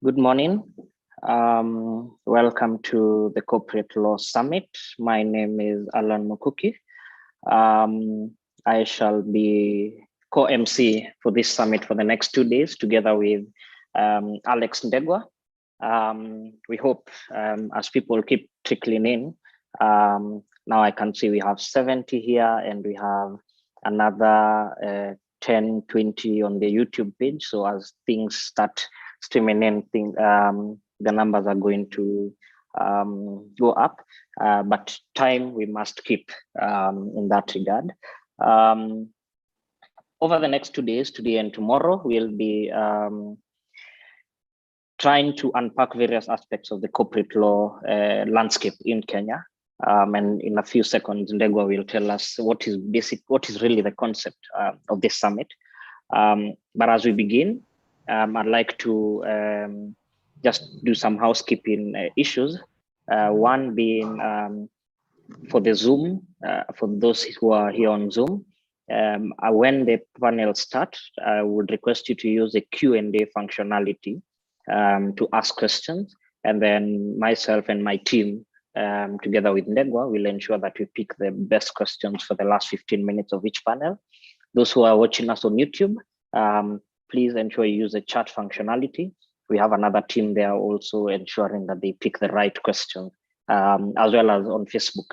Good morning. Welcome to the Corporate Law Summit. My name is Alan Mukuki. I shall be co-MC for this summit for the next 2 days, together with Alex Ndegwa. We hope as people keep trickling in, now I can see we have 70 here and we have another 10, 20 on the YouTube page. So as things start streaming in, the numbers are going to go up, but time we must keep in that regard. Over the next 2 days, today and tomorrow, we'll be trying to unpack various aspects of the corporate law landscape in Kenya. And in a few seconds, Ndegwa will tell us what is really the concept of this summit. But as we begin, I'd like to just do some housekeeping issues. One being for the Zoom, for those who are here on Zoom, when the panel starts, I would request you to use the Q&A functionality to ask questions. And then myself and my team, together with Ndegwa, will ensure that we pick the best questions for the last 15 minutes of each panel. Those who are watching us on YouTube, please ensure you use the chat functionality. We have another team there also ensuring that they pick the right question, as well as on Facebook.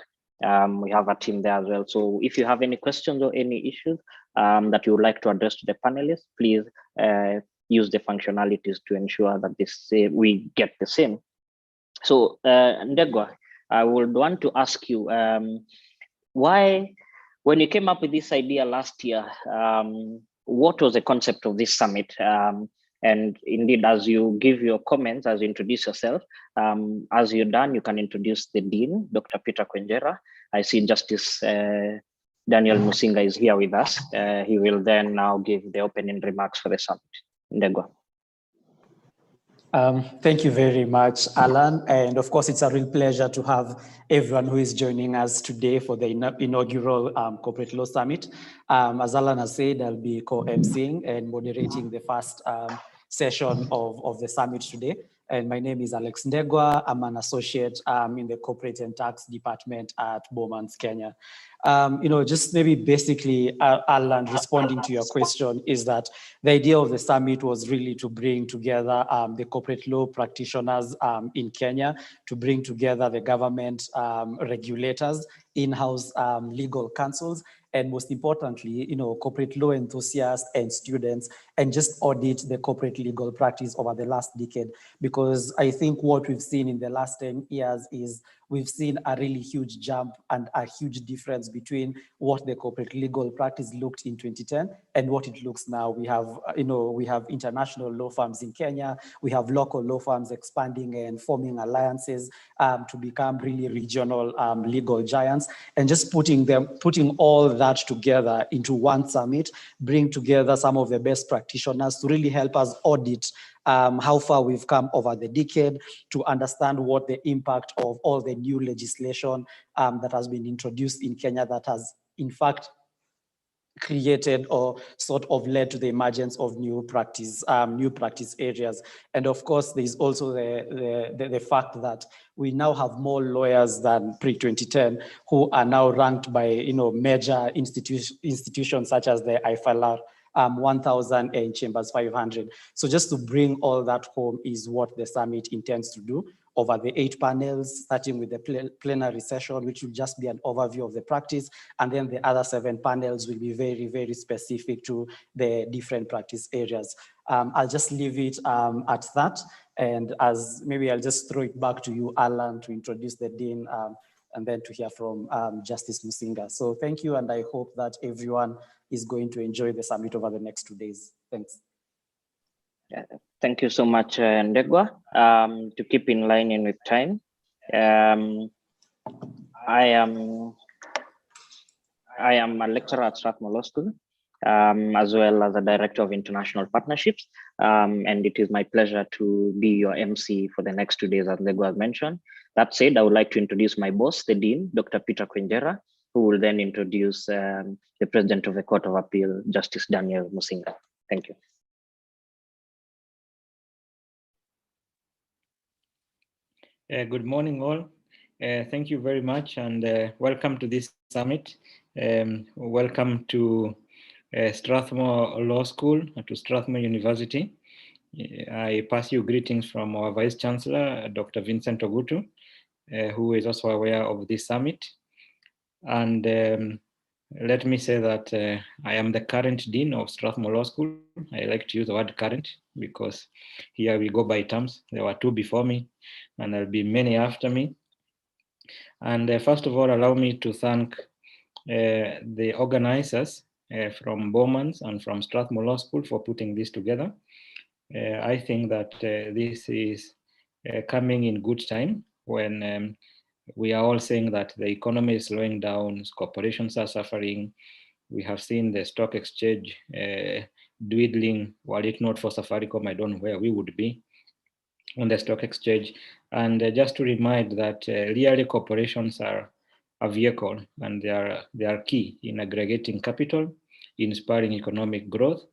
We have a team there as well. So if you have any questions or any issues that you would like to address to the panelists, please use the functionalities to ensure that we get the same. So Ndegwa, I would want to ask you, why, when you came up with this idea last year, what was the concept of this summit? And indeed, as you give your comments, as you introduce yourself, as you're done, you can introduce the Dean, Dr. Peter Kwenjera. I see Justice Daniel Musinga is here with us. He will then now give the opening remarks for the summit. Ndegwa. Thank you very much, Alan. And of course, it's a real pleasure to have everyone who is joining us today for the inaugural Corporate Law Summit. As Alan has said, I'll be co-emceeing and moderating the first session of the summit today. And my name is Alex Ndegwa. I'm an associate in the Corporate and Tax Department at Bowmans, Kenya. Just maybe basically, Alan, responding to your question, is that the idea of the summit was really to bring together the corporate law practitioners in Kenya, to bring together the government regulators, in-house legal counsels, and most importantly, corporate law enthusiasts and students, and just audit the corporate legal practice over the last decade. Because I think what we've seen in the last 10 years is we've seen a really huge jump and a huge difference between what the corporate legal practice looked in 2010 and what it looks now. We have, we have international law firms in Kenya. We have local law firms expanding and forming alliances to become really regional legal giants, and just putting all that together into one summit, bring together some of the best practitioners to really help us audit how far we've come over the decade, to understand what the impact of all the new legislation that has been introduced in Kenya that has, in fact, created or sort of led to the emergence of new practice areas. And of course, there's also the fact that we now have more lawyers than pre-2010 who are now ranked by major institutions such as the IFLR 1000 and Chambers 500. So just to bring all that home is what the summit intends to do over the 8 panels, starting with the plenary session, which will just be an overview of the practice. And then the other 7 panels will be very, very specific to the different practice areas. I'll just leave it at that. And maybe I'll just throw it back to you, Alan, to introduce the Dean and then to hear from Justice Musinga. So thank you. And I hope that everyone is going to enjoy the summit over the next 2 days. Thanks. Yeah, thank you so much, Ndegwa. To keep in line and with time, I am a lecturer at Strathmore Law School, as well as a director of international partnerships. And it is my pleasure to be your MC for the next 2 days, as Ndegwa has mentioned. That said, I would like to introduce my boss, the Dean, Dr. Peter Kwenjera, who will then introduce the President of the Court of Appeal, Justice Daniel Musinga. Thank you. Good morning, all. Thank you very much, and welcome to this summit. Welcome to Strathmore Law School, to Strathmore University. I pass you greetings from our Vice Chancellor, Dr. Vincent Ogutu, who is also aware of this summit. And let me say that I am the current Dean of Strathmore Law School. I like to use the word current because here we go by terms. There were two before me, and there'll be many after me. And first of all, allow me to thank the organizers from Bowmans and from Strathmore Law School for putting this together. I think that this is coming in good time when we are all saying that the economy is slowing down, corporations are suffering. We have seen the stock exchange dwindling. Were it not for Safaricom, I don't know where we would be on the stock exchange. And just to remind that really corporations are a vehicle, and they are key in aggregating capital, inspiring economic growth.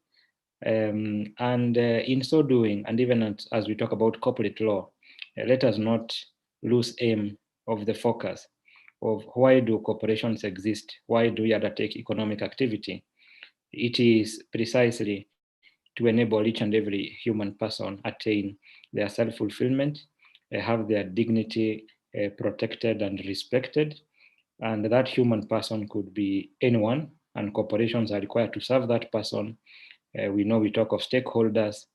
And in so doing, and even as we talk about corporate law, let us not lose aim of the focus of why do corporations exist? Why do we undertake economic activity? It is precisely to enable each and every human person attain their self-fulfillment, have their dignity protected and respected. And that human person could be anyone, and corporations are required to serve that person. We know we talk of stakeholders,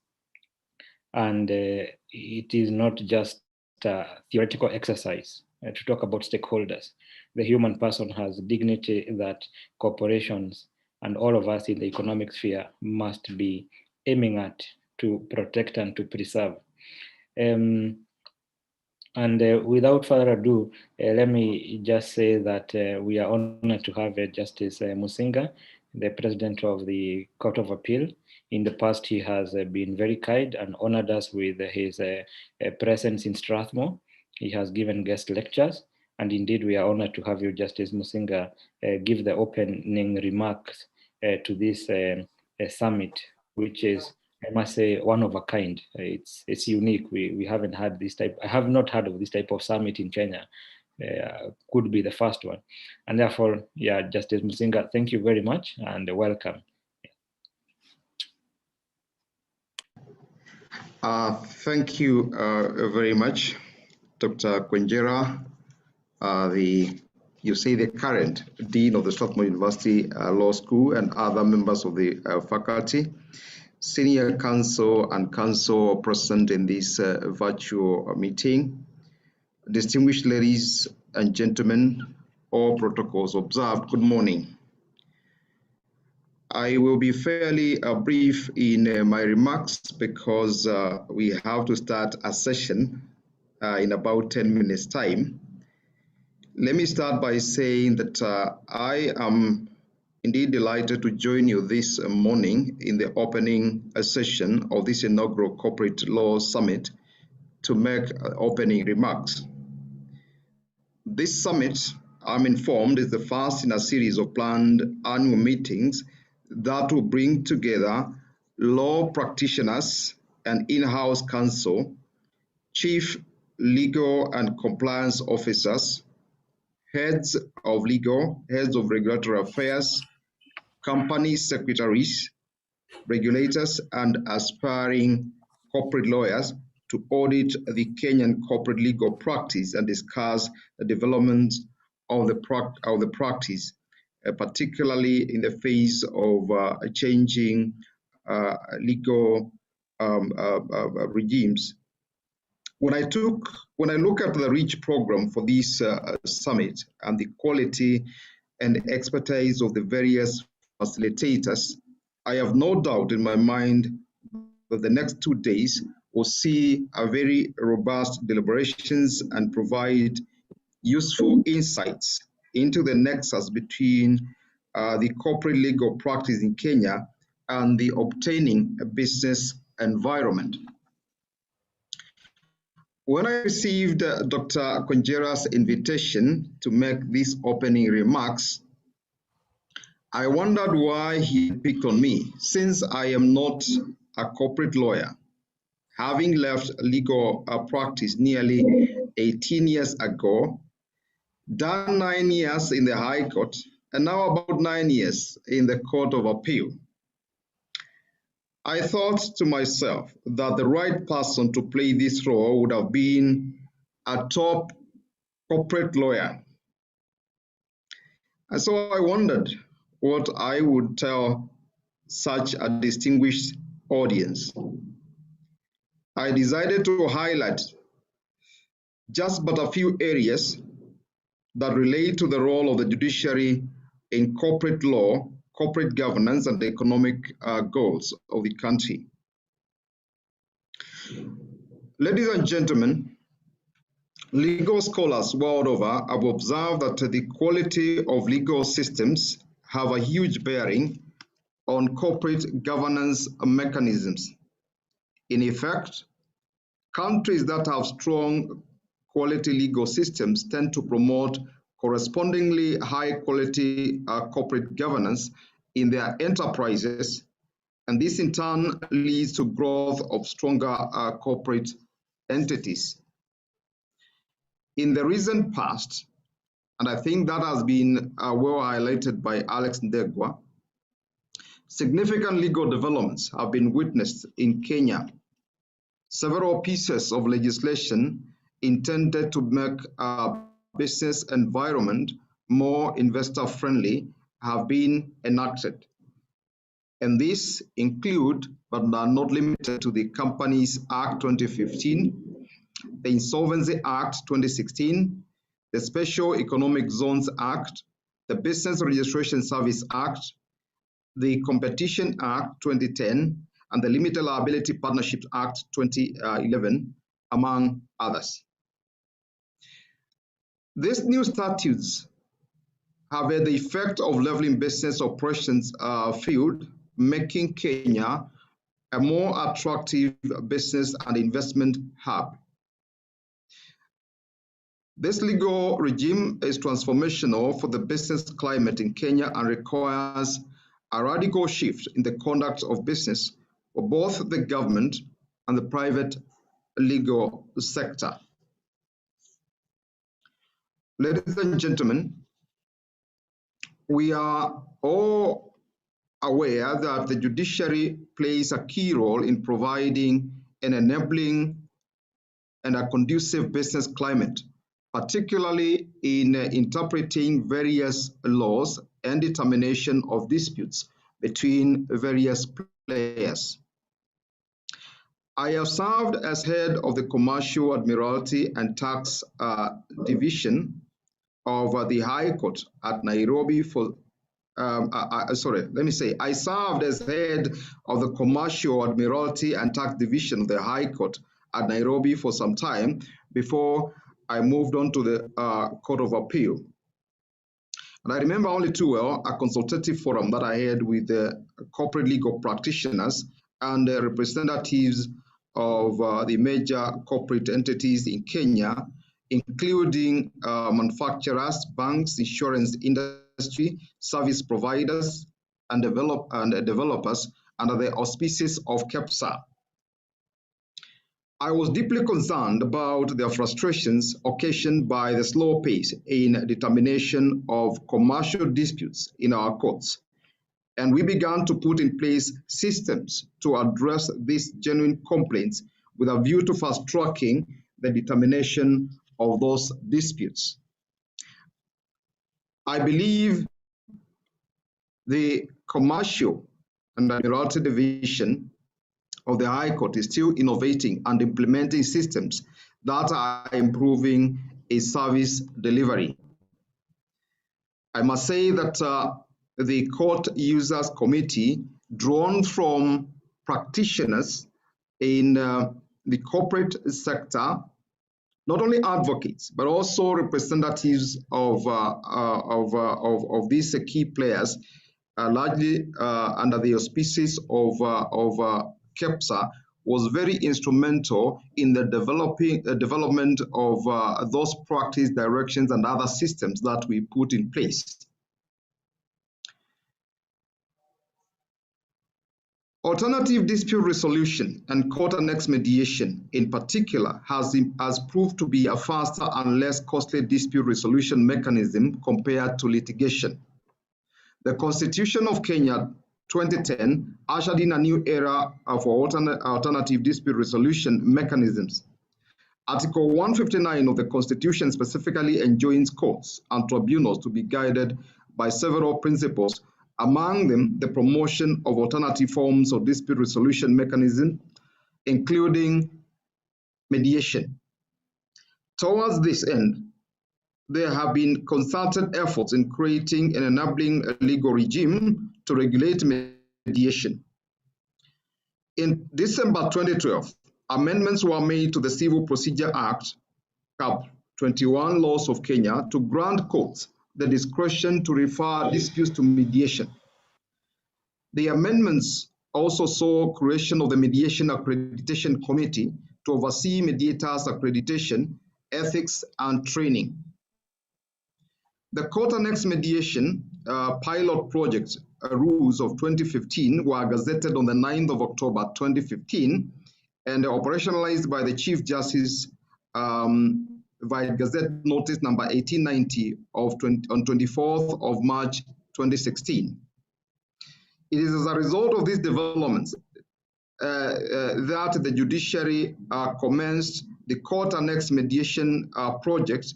and it is not just a theoretical exercise to talk about stakeholders. The human person has dignity that corporations and all of us in the economic sphere must be aiming at to protect and to preserve. Without further ado, let me just say that we are honored to have Justice Musinga, the President of the Court of Appeal. In the past, he has been very kind and honored us with his presence in Strathmore. He has given guest lectures, and indeed we are honored to have you, Justice Musinga, give the opening remarks to this summit, which is, I must say, one of a kind. It's unique. We haven't had this type. I have not heard of this type of summit in Kenya. Could be the first one, and therefore, yeah, Justice Musinga, thank you very much and welcome. Thank you very much, Dr. Kwenjera, you say the current Dean of the Strathmore University Law School, and other members of the faculty, senior counsel and counsel present in this virtual meeting, distinguished ladies and gentlemen, all protocols observed, good morning. I will be fairly brief in my remarks because we have to start a session in about 10 minutes time. Let me start by saying that I am indeed delighted to join you this morning in the opening session of this inaugural Corporate Law Summit to make opening remarks. This summit, I'm informed, is the first in a series of planned annual meetings that will bring together law practitioners and in-house counsel, chief legal and compliance officers, heads of legal, heads of regulatory affairs, company secretaries, regulators, and aspiring corporate lawyers to audit the Kenyan corporate legal practice and discuss the development of the practice, particularly in the face of changing legal regimes. When I look at the REACH program for this summit and the quality and expertise of the various facilitators, I have no doubt in my mind that the next 2 days will see a very robust deliberations and provide useful insights into the nexus between the corporate legal practice in Kenya and the obtaining business environment. When I received Dr. Kwenjera's invitation to make these opening remarks, I wondered why he picked on me, since I am not a corporate lawyer, having left legal practice nearly 18 years ago, done 9 years in the High Court, and now about 9 years in the Court of Appeal. I thought to myself that the right person to play this role would have been a top corporate lawyer. And so I wondered what I would tell such a distinguished audience. I decided to highlight just but a few areas that relate to the role of the judiciary in corporate law, corporate governance, and the economic goals of the country. Ladies and gentlemen, legal scholars world over have observed that the quality of legal systems have a huge bearing on corporate governance mechanisms. In effect, countries that have strong quality legal systems tend to promote correspondingly high quality corporate governance in their enterprises, and this in turn leads to growth of stronger corporate entities. In the recent past, and I think that has been well highlighted by Alex Ndegwa, significant legal developments have been witnessed in Kenya. Several pieces of legislation intended to make a business environment more investor-friendly have been enacted. And these include, but are not limited to, the Companies Act 2015, the Insolvency Act 2016, the Special Economic Zones Act, the Business Registration Service Act, the Competition Act 2010, and the Limited Liability Partnerships Act 2011, among others. These new statutes have had the effect of leveling business operations field, making Kenya a more attractive business and investment hub. This legal regime is transformational for the business climate in Kenya and requires a radical shift in the conduct of business for both the government and the private legal sector. Ladies and gentlemen, we are all aware that the judiciary plays a key role in providing an enabling and a conducive business climate, particularly in interpreting various laws and determination of disputes between various players. I have served as head of the Commercial Admiralty and Tax Division of the High Court at Nairobi for, I served as head of the Commercial Admiralty and Tax Division of the High Court at Nairobi for some time before I moved on to the Court of Appeal. And I remember only too well a consultative forum that I had with the corporate legal practitioners and the representatives of the major corporate entities in Kenya, including manufacturers, banks, insurance industry, service providers, and developers under the auspices of KEPSA. I was deeply concerned about their frustrations occasioned by the slow pace in determination of commercial disputes in our courts. And we began to put in place systems to address these genuine complaints with a view to fast-tracking the determination of those disputes. I believe the Commercial and Admiralty Division of the High Court is still innovating and implementing systems that are improving its service delivery. I must say that the Court Users Committee, drawn from practitioners in the corporate sector, not only advocates, but also representatives of these key players, largely under the auspices of KEPSA, was very instrumental in the development of those practice directions and other systems that we put in place. Alternative dispute resolution and court-annexed mediation in particular has proved to be a faster and less costly dispute resolution mechanism compared to litigation. The Constitution of Kenya 2010 ushered in a new era for alternative dispute resolution mechanisms. Article 159 of the Constitution specifically enjoins courts and tribunals to be guided by several principles, among them the promotion of alternative forms of dispute resolution mechanism, including mediation. Towards this end, there have been concerted efforts in creating and enabling a legal regime to regulate mediation. In December 2012, amendments were made to the Civil Procedure Act, Cap 21 laws of Kenya, to grant courts the discretion to refer disputes to mediation. The amendments also saw creation of the Mediation Accreditation Committee to oversee mediators' accreditation, ethics, and training. The court-annexed mediation pilot project rules of 2015 were gazetted on the 9th of October 2015 and operationalized by the Chief Justice via Gazette Notice number 1890 on 24th of March 2016. It is as a result of these developments that the judiciary commenced the court-annexed mediation project,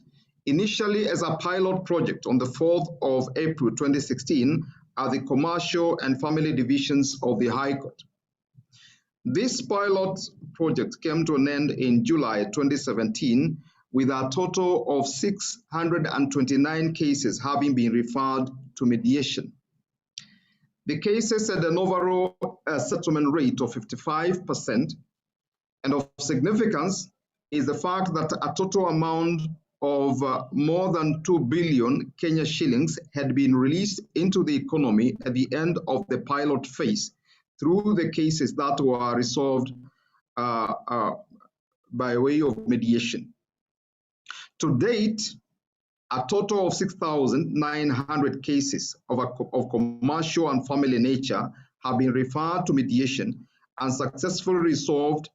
initially as a pilot project on the 4th of April 2016 at the Commercial and Family Divisions of the High Court. This pilot project came to an end in July 2017 with a total of 629 cases having been referred to mediation. The cases had an overall settlement rate of 55%, and of significance is the fact that a total amount of more than 2 billion Kenya shillings had been released into the economy at the end of the pilot phase through the cases that were resolved by way of mediation. To date, a total of 6,900 cases of commercial and family nature have been referred to mediation and successfully resolved,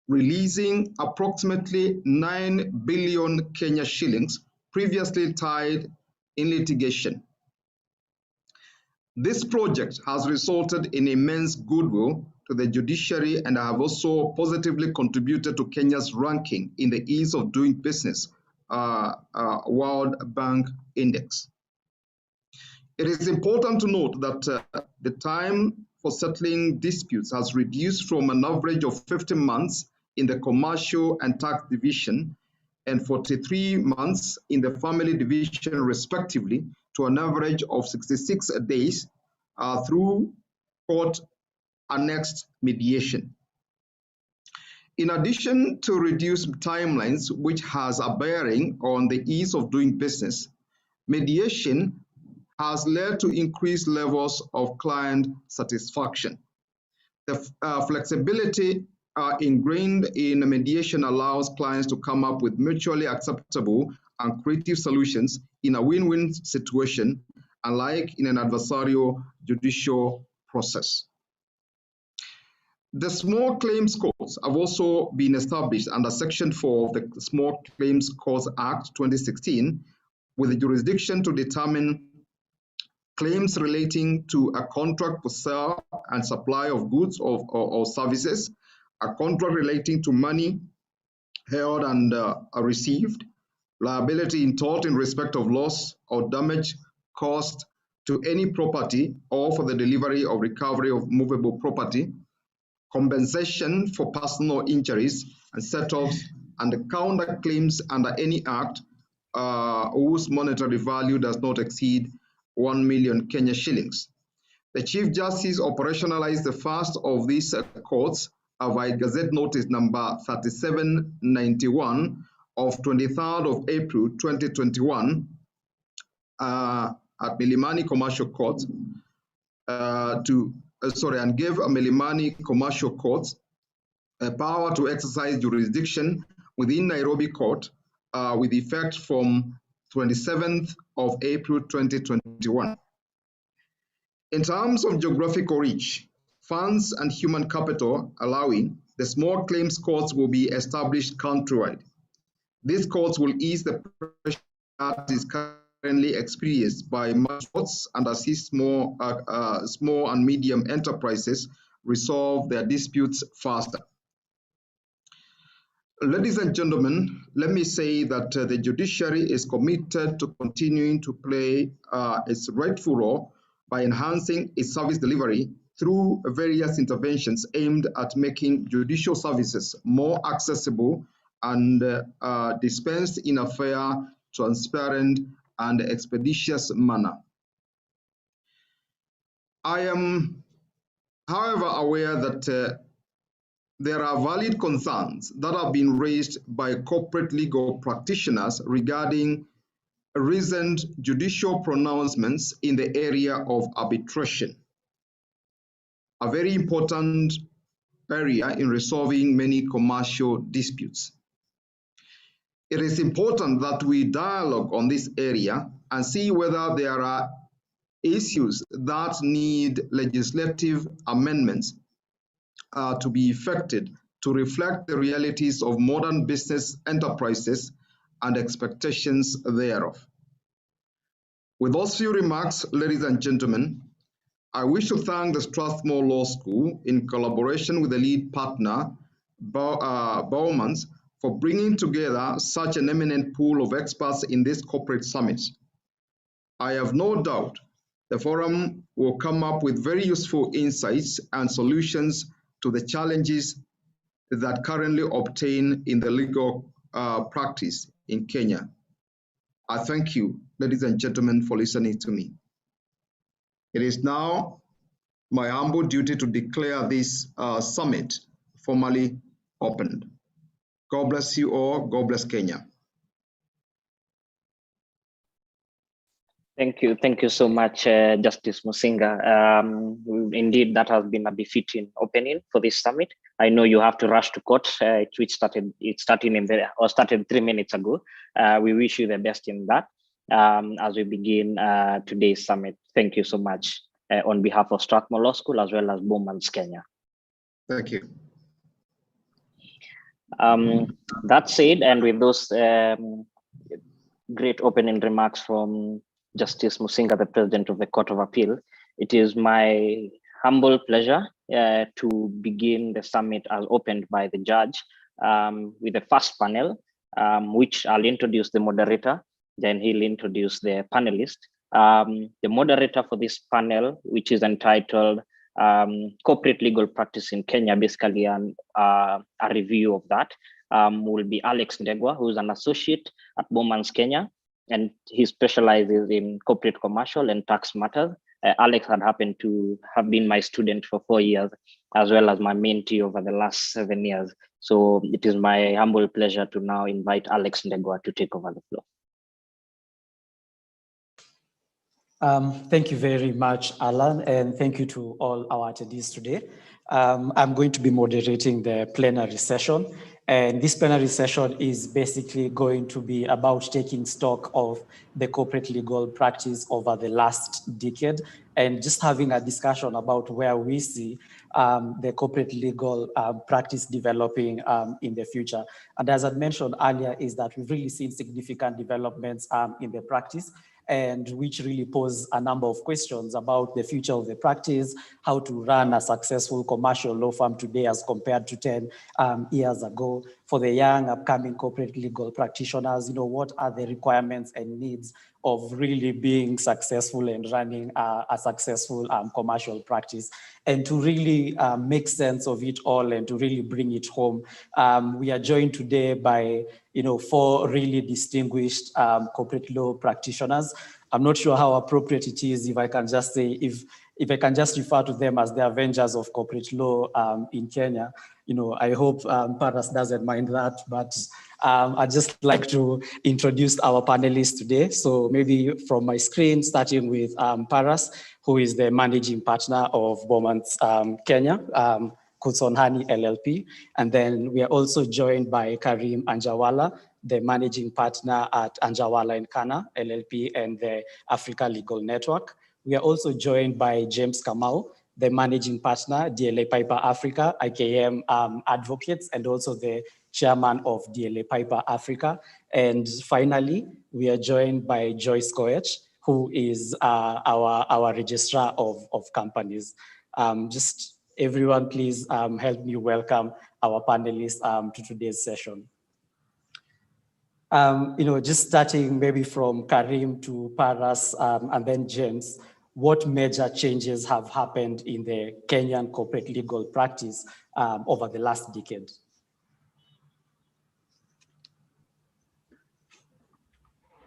releasing approximately 9 billion Kenya shillings previously tied in litigation. This project has resulted in immense goodwill to the judiciary and have also positively contributed to Kenya's ranking in the ease of doing business World Bank Index. It is important to note that the time for settling disputes has reduced from an average of 50 months in the Commercial and Tax Division and 43 months in the Family Division respectively to an average of 66 days through court-annexed mediation. In addition to reduced timelines, which has a bearing on the ease of doing business, mediation has led to increased levels of client satisfaction. The flexibility ingrained in mediation allows clients to come up with mutually acceptable and creative solutions in a win-win situation, unlike in an adversarial judicial process. The Small Claims Courts have also been established under Section 4 of the Small Claims Courts Act 2016, with the jurisdiction to determine claims relating to a contract for sale and supply of goods or services, a contract relating to money held and received, liability in tort in respect of loss or damage caused to any property or for the delivery or recovery of movable property, compensation for personal injuries and set-offs, and counterclaims under any act whose monetary value does not exceed 1 million Kenya shillings. The Chief Justice operationalized the first of these courts via Gazette Notice number 3791 of 23rd of April 2021 at Milimani Commercial Court and gave Milimani Commercial Court a power to exercise jurisdiction within Nairobi Court with effect from 27th of April 2021. In terms of geographical reach, funds and human capital allowing, the small claims courts will be established countrywide. These courts will ease the pressure that is currently experienced by courts and assist small and medium enterprises resolve their disputes faster. Ladies and gentlemen, let me say that the judiciary is committed to continuing to play its rightful role by enhancing its service delivery through various interventions aimed at making judicial services more accessible and dispensed in a fair, transparent, and expeditious manner. I am, however, aware that there are valid concerns that have been raised by corporate legal practitioners regarding recent judicial pronouncements in the area of arbitration, a very important area in resolving many commercial disputes. It is important that we dialogue on this area and see whether there are issues that need legislative amendments to be effected to reflect the realities of modern business enterprises and expectations thereof. With those few remarks, ladies and gentlemen, I wish to thank the Strathmore Law School in collaboration with the lead partner, Bowmans, for bringing together such an eminent pool of experts in this corporate summit. I have no doubt the forum will come up with very useful insights and solutions to the challenges that currently obtain in the legal practice in Kenya. I thank you, ladies and gentlemen, for listening to me. It is now my humble duty to declare this summit formally opened. God bless you all. God bless Kenya. Thank you so much, Justice Musinga. Indeed, that has been a befitting opening for this summit. I know you have to rush to court, which started 3 minutes ago. We wish you the best in that as we begin today's summit. Thank you so much on behalf of Strathmore Law School as well as Bowmans Kenya. Thank you. That said, and with those great opening remarks from Justice Musinga, the President of the Court of Appeal, it is my humble pleasure to begin the summit as opened by the judge with the first panel, which I'll introduce the moderator, then he'll introduce the panelist. The moderator for this panel, which is entitled Corporate Legal Practice in Kenya, basically a review of that, will be Alex Ndegwa, who's an associate at Bowmans Kenya, and he specializes in corporate commercial and tax matters. Alex had happened to have been my student for 4 years, as well as my mentee over the last 7 years. So it is my humble pleasure to now invite Alex Ndegwa to take over the floor. Thank you very much, Alan, and thank you to all our attendees today. I'm going to be moderating the plenary session, and this plenary session is basically going to be about taking stock of the corporate legal practice over the last decade and just having a discussion about where we see the corporate legal practice developing in the future. And as I mentioned earlier, is that we've really seen significant developments in the practice, and which really pose a number of questions about the future of the practice, how to run a successful commercial law firm today as compared to 10 years ago. For the young upcoming corporate legal practitioners, what are the requirements and needs of really being successful and running a successful commercial practice? And to really make sense of it all and to really bring it home, we are joined today by 4 really distinguished corporate law practitioners. I'm not sure how appropriate it is if I can just say, if I can just refer to them as the Avengers of corporate law in Kenya. I hope Paras doesn't mind that, but I'd just like to introduce our panelists today. So maybe from my screen, starting with Paras, who is the managing partner of Bowmans Kenya, Kutsonhani LLP. And then we are also joined by Karim Anjawala, the managing partner at Anjawala & Kana LLP and the Africa Legal Network. We are also joined by James Kamau, the managing partner, DLA Piper Africa, IKM Advocates, and also the chairman of DLA Piper Africa. And finally, we are joined by Joyce Koech, who is our registrar of companies. Just everyone, please help me welcome our panelists to today's session. Just starting maybe from Karim to Paras and then James, what major changes have happened in the Kenyan corporate legal practice over the last decade?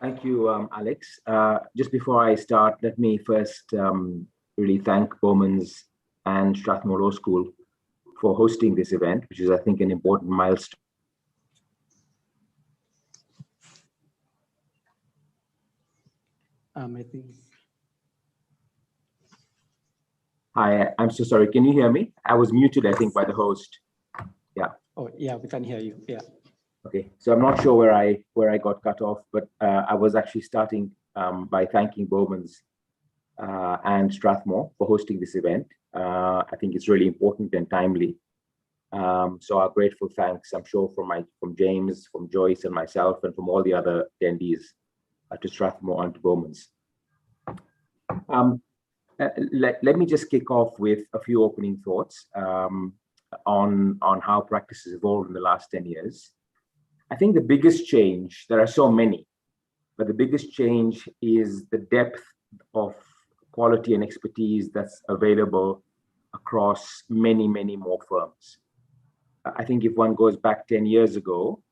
Thank you, Alex. Just before I start, let me first really thank Bowman's and Strathmore Law School for hosting this event, which is, I think, an important milestone. I think. Hi, I'm so sorry. Can you hear me? I was muted, I think, by the host. Yeah. Oh, yeah, we can hear you. Yeah. Okay, so I'm not sure where I got cut off, but I was actually starting by thanking Bowman's and Strathmore for hosting this event. I think it's really important and timely. So our grateful thanks, I'm sure, from James, from Joyce and myself, and from all the other attendees to Strathmore and to Bowman's. Let me just kick off with a few opening thoughts on how practice has evolved in the last 10 years. I think the biggest change, there are so many, but the biggest change is the depth of quality and expertise that's available across many, many more firms. I think if one goes back 10 years ago,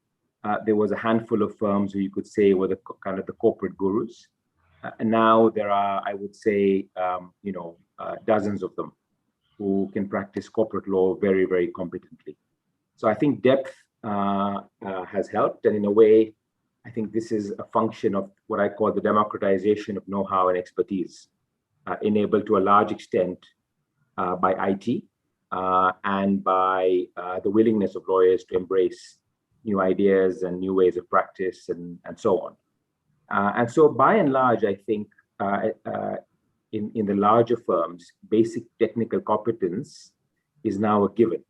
there was a handful of firms who you could say were the kind of the corporate gurus. And now there are, I would say, dozens of them who can practice corporate law very, very competently. So I think depth has helped. And in a way, I think this is a function of what I call the democratization of know-how and expertise, enabled to a large extent by IT and by the willingness of lawyers to embrace new ideas and new ways of practice and so on. And so by and large, I think in the larger firms, basic technical competence is now a given,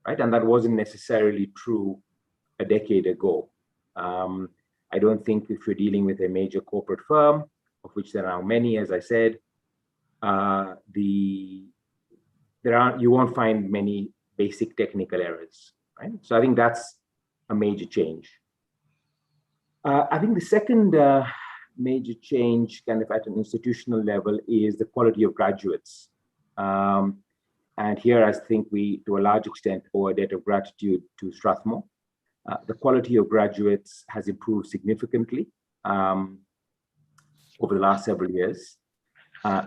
right? And that wasn't necessarily true a decade ago. I don't think if you're dealing with a major corporate firm, of which there are many, as I said, you won't find many basic technical errors, right? So I think that's a major change. I think the second major change kind of at an institutional level is the quality of graduates. And here I think we, to a large extent, owe a debt of gratitude to Strathmore. The quality of graduates has improved significantly over the last several years,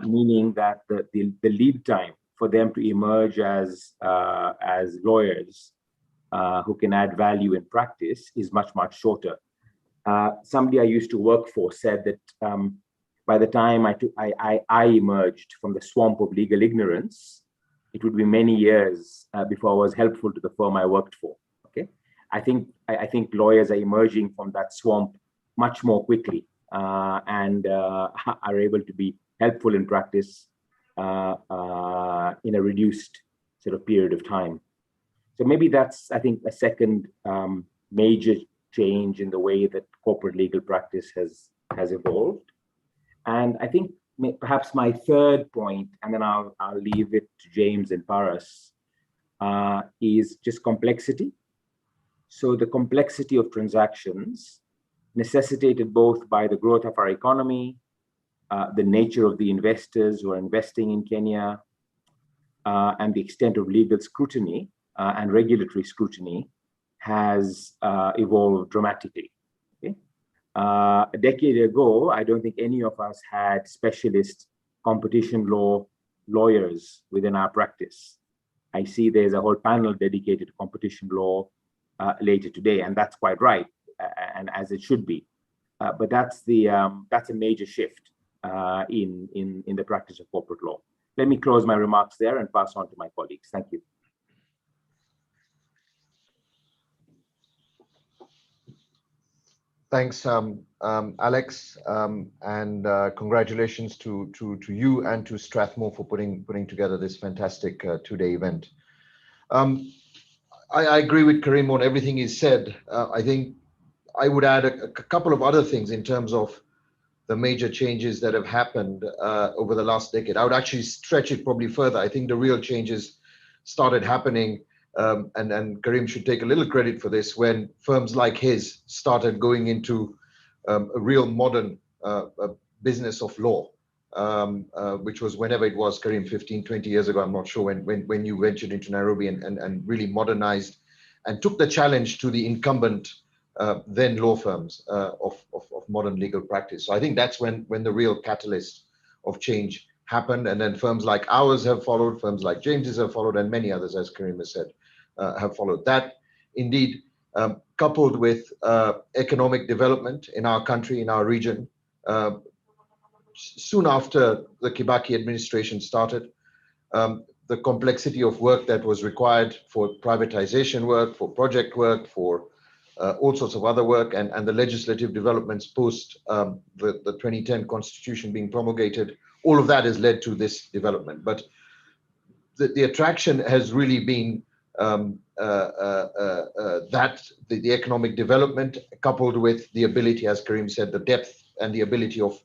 meaning that the lead time for them to emerge as lawyers who can add value in practice is much, much shorter. Somebody I used to work for said that by the time I emerged from the swamp of legal ignorance, it would be many years before I was helpful to the firm I worked for. Okay, I think lawyers are emerging from that swamp much more quickly and are able to be helpful in practice in a reduced sort of period of time. So maybe that's, I think, a second major change in the way that corporate legal practice has evolved. And I think perhaps my third point, and then I'll leave it to James and Paras, is just complexity. So the complexity of transactions necessitated both by the growth of our economy, the nature of the investors who are investing in Kenya, and the extent of legal scrutiny and regulatory scrutiny has evolved dramatically. Okay? A decade ago, I don't think any of us had specialist competition law lawyers within our practice. I see there's a whole panel dedicated to competition law later today, and that's quite right, and as it should be. But that's a major shift in the practice of corporate law. Let me close my remarks there and pass on to my colleagues. Thank you. Thanks, Alex, and congratulations to you and to Strathmore for putting together this fantastic two-day event. I agree with Karim on everything he said. I think I would add a couple of other things in terms of the major changes that have happened over the last decade. I would actually stretch it probably further. I think the real changes started happening, and Karim should take a little credit for this, when firms like his started going into a real modern business of law, which was whenever it was, Karim, 15, 20 years ago, I'm not sure, when you ventured into Nairobi and really modernized and took the challenge to the incumbent then law firms of modern legal practice. So I think that's when the real catalyst of change happened. And then firms like ours have followed, firms like James's have followed, and many others, as Karim has said, have followed. That indeed, coupled with economic development in our country, in our region, soon after the Kibaki administration started, the complexity of work that was required for privatization work, for project work, for all sorts of other work, and the legislative developments post the 2010 constitution being promulgated, all of that has led to this development. But the attraction has really been the economic development, coupled with the ability, as Karim said, the depth and the ability of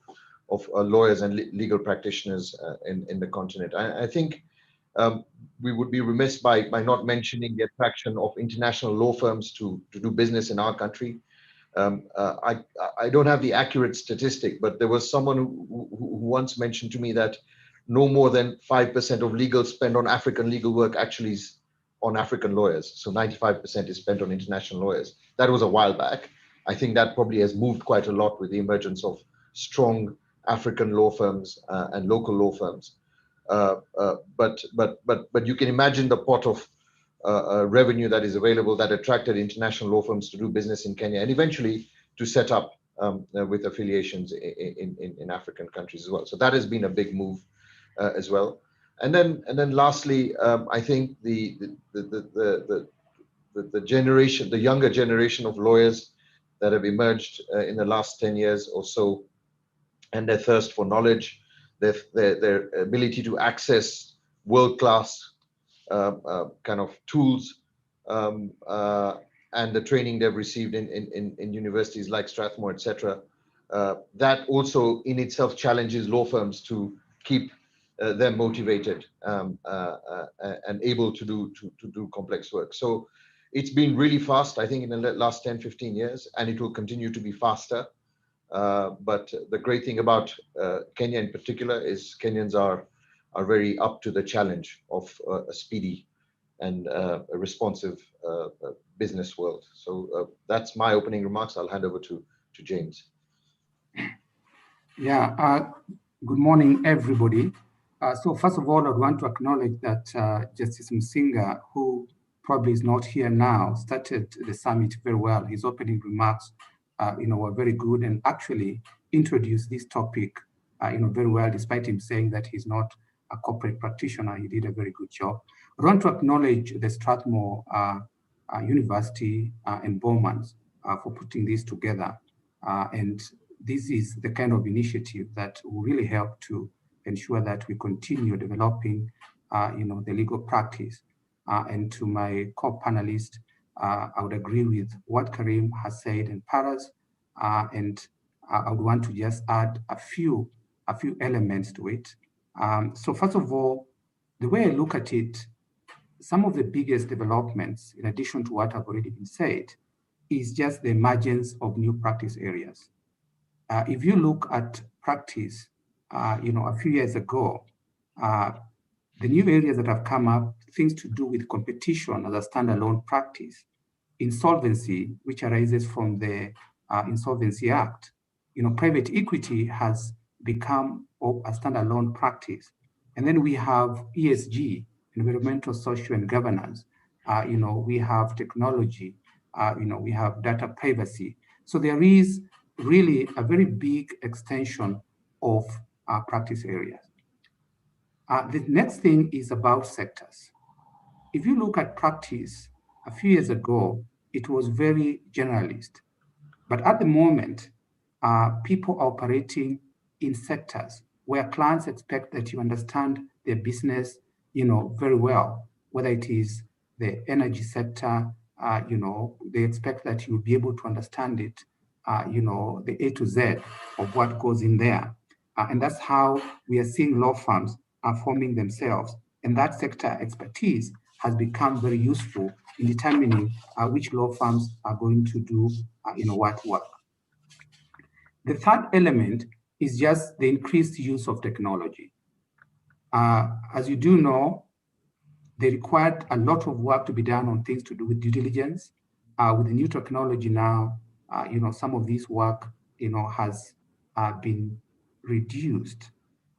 lawyers and legal practitioners in the continent. I think we would be remiss by not mentioning the attraction of international law firms to do business in our country. I don't have the accurate statistic, but there was someone who once mentioned to me that no more than 5% of legal spend on African legal work actually is on African lawyers. So 95% is spent on international lawyers. That was a while back. I think that probably has moved quite a lot with the emergence of strong African law firms and local law firms. But you can imagine the pot of revenue that is available that attracted international law firms to do business in Kenya, and eventually to set up with affiliations in African countries as well. So that has been a big move as well. And then lastly, I think the generation, the younger generation of lawyers that have emerged in the last 10 years or so, and their thirst for knowledge, their ability to access world-class kind of tools, and the training they've received in universities like Strathmore, etc. That also in itself challenges law firms to keep them motivated and able to do complex work. So it's been really fast, I think, in the last 10, 15 years, and it will continue to be faster. But the great thing about Kenya in particular is Kenyans are very up to the challenge of a speedy and a responsive business world. So that's my opening remarks. I'll hand over to James. Yeah, good morning, everybody. So first of all, I'd want to acknowledge that Justice Msinga, who probably is not here now, started the summit very well. His opening remarks were very good and actually introduced this topic very well, despite him saying that he's not a corporate practitioner. He did a very good job. I want to acknowledge the Strathmore University and Bowmans for putting this together. And this is the kind of initiative that will really help to ensure that we continue developing the legal practice. And to my co-panelists, I would agree with what Karim has said and Paras, and I would want to just add a few elements to it. So first of all, the way I look at it, some of the biggest developments, in addition to what have already been said, is just the emergence of new practice areas. If you look at practice, a few years ago, the new areas that have come up, things to do with competition as a standalone practice, insolvency, which arises from the Insolvency Act, private equity has become a standalone practice. And then we have ESG, environmental, social, and governance. We have technology, we have data privacy. So there is really a very big extension of practice areas. The next thing is about sectors. If you look at practice, a few years ago, it was very generalist. But at the moment, people are operating in sectors where clients expect that you understand their business, very well, whether it is the energy sector, they expect that you'll be able to understand it, the A to Z of what goes in there. And that's how we are seeing law firms are forming themselves. And that sector expertise has become very useful in determining which law firms are going to do, what work. The third element is just the increased use of technology. As you do know, they required a lot of work to be done on things to do with due diligence. With the new technology now, some of this work, has been reduced.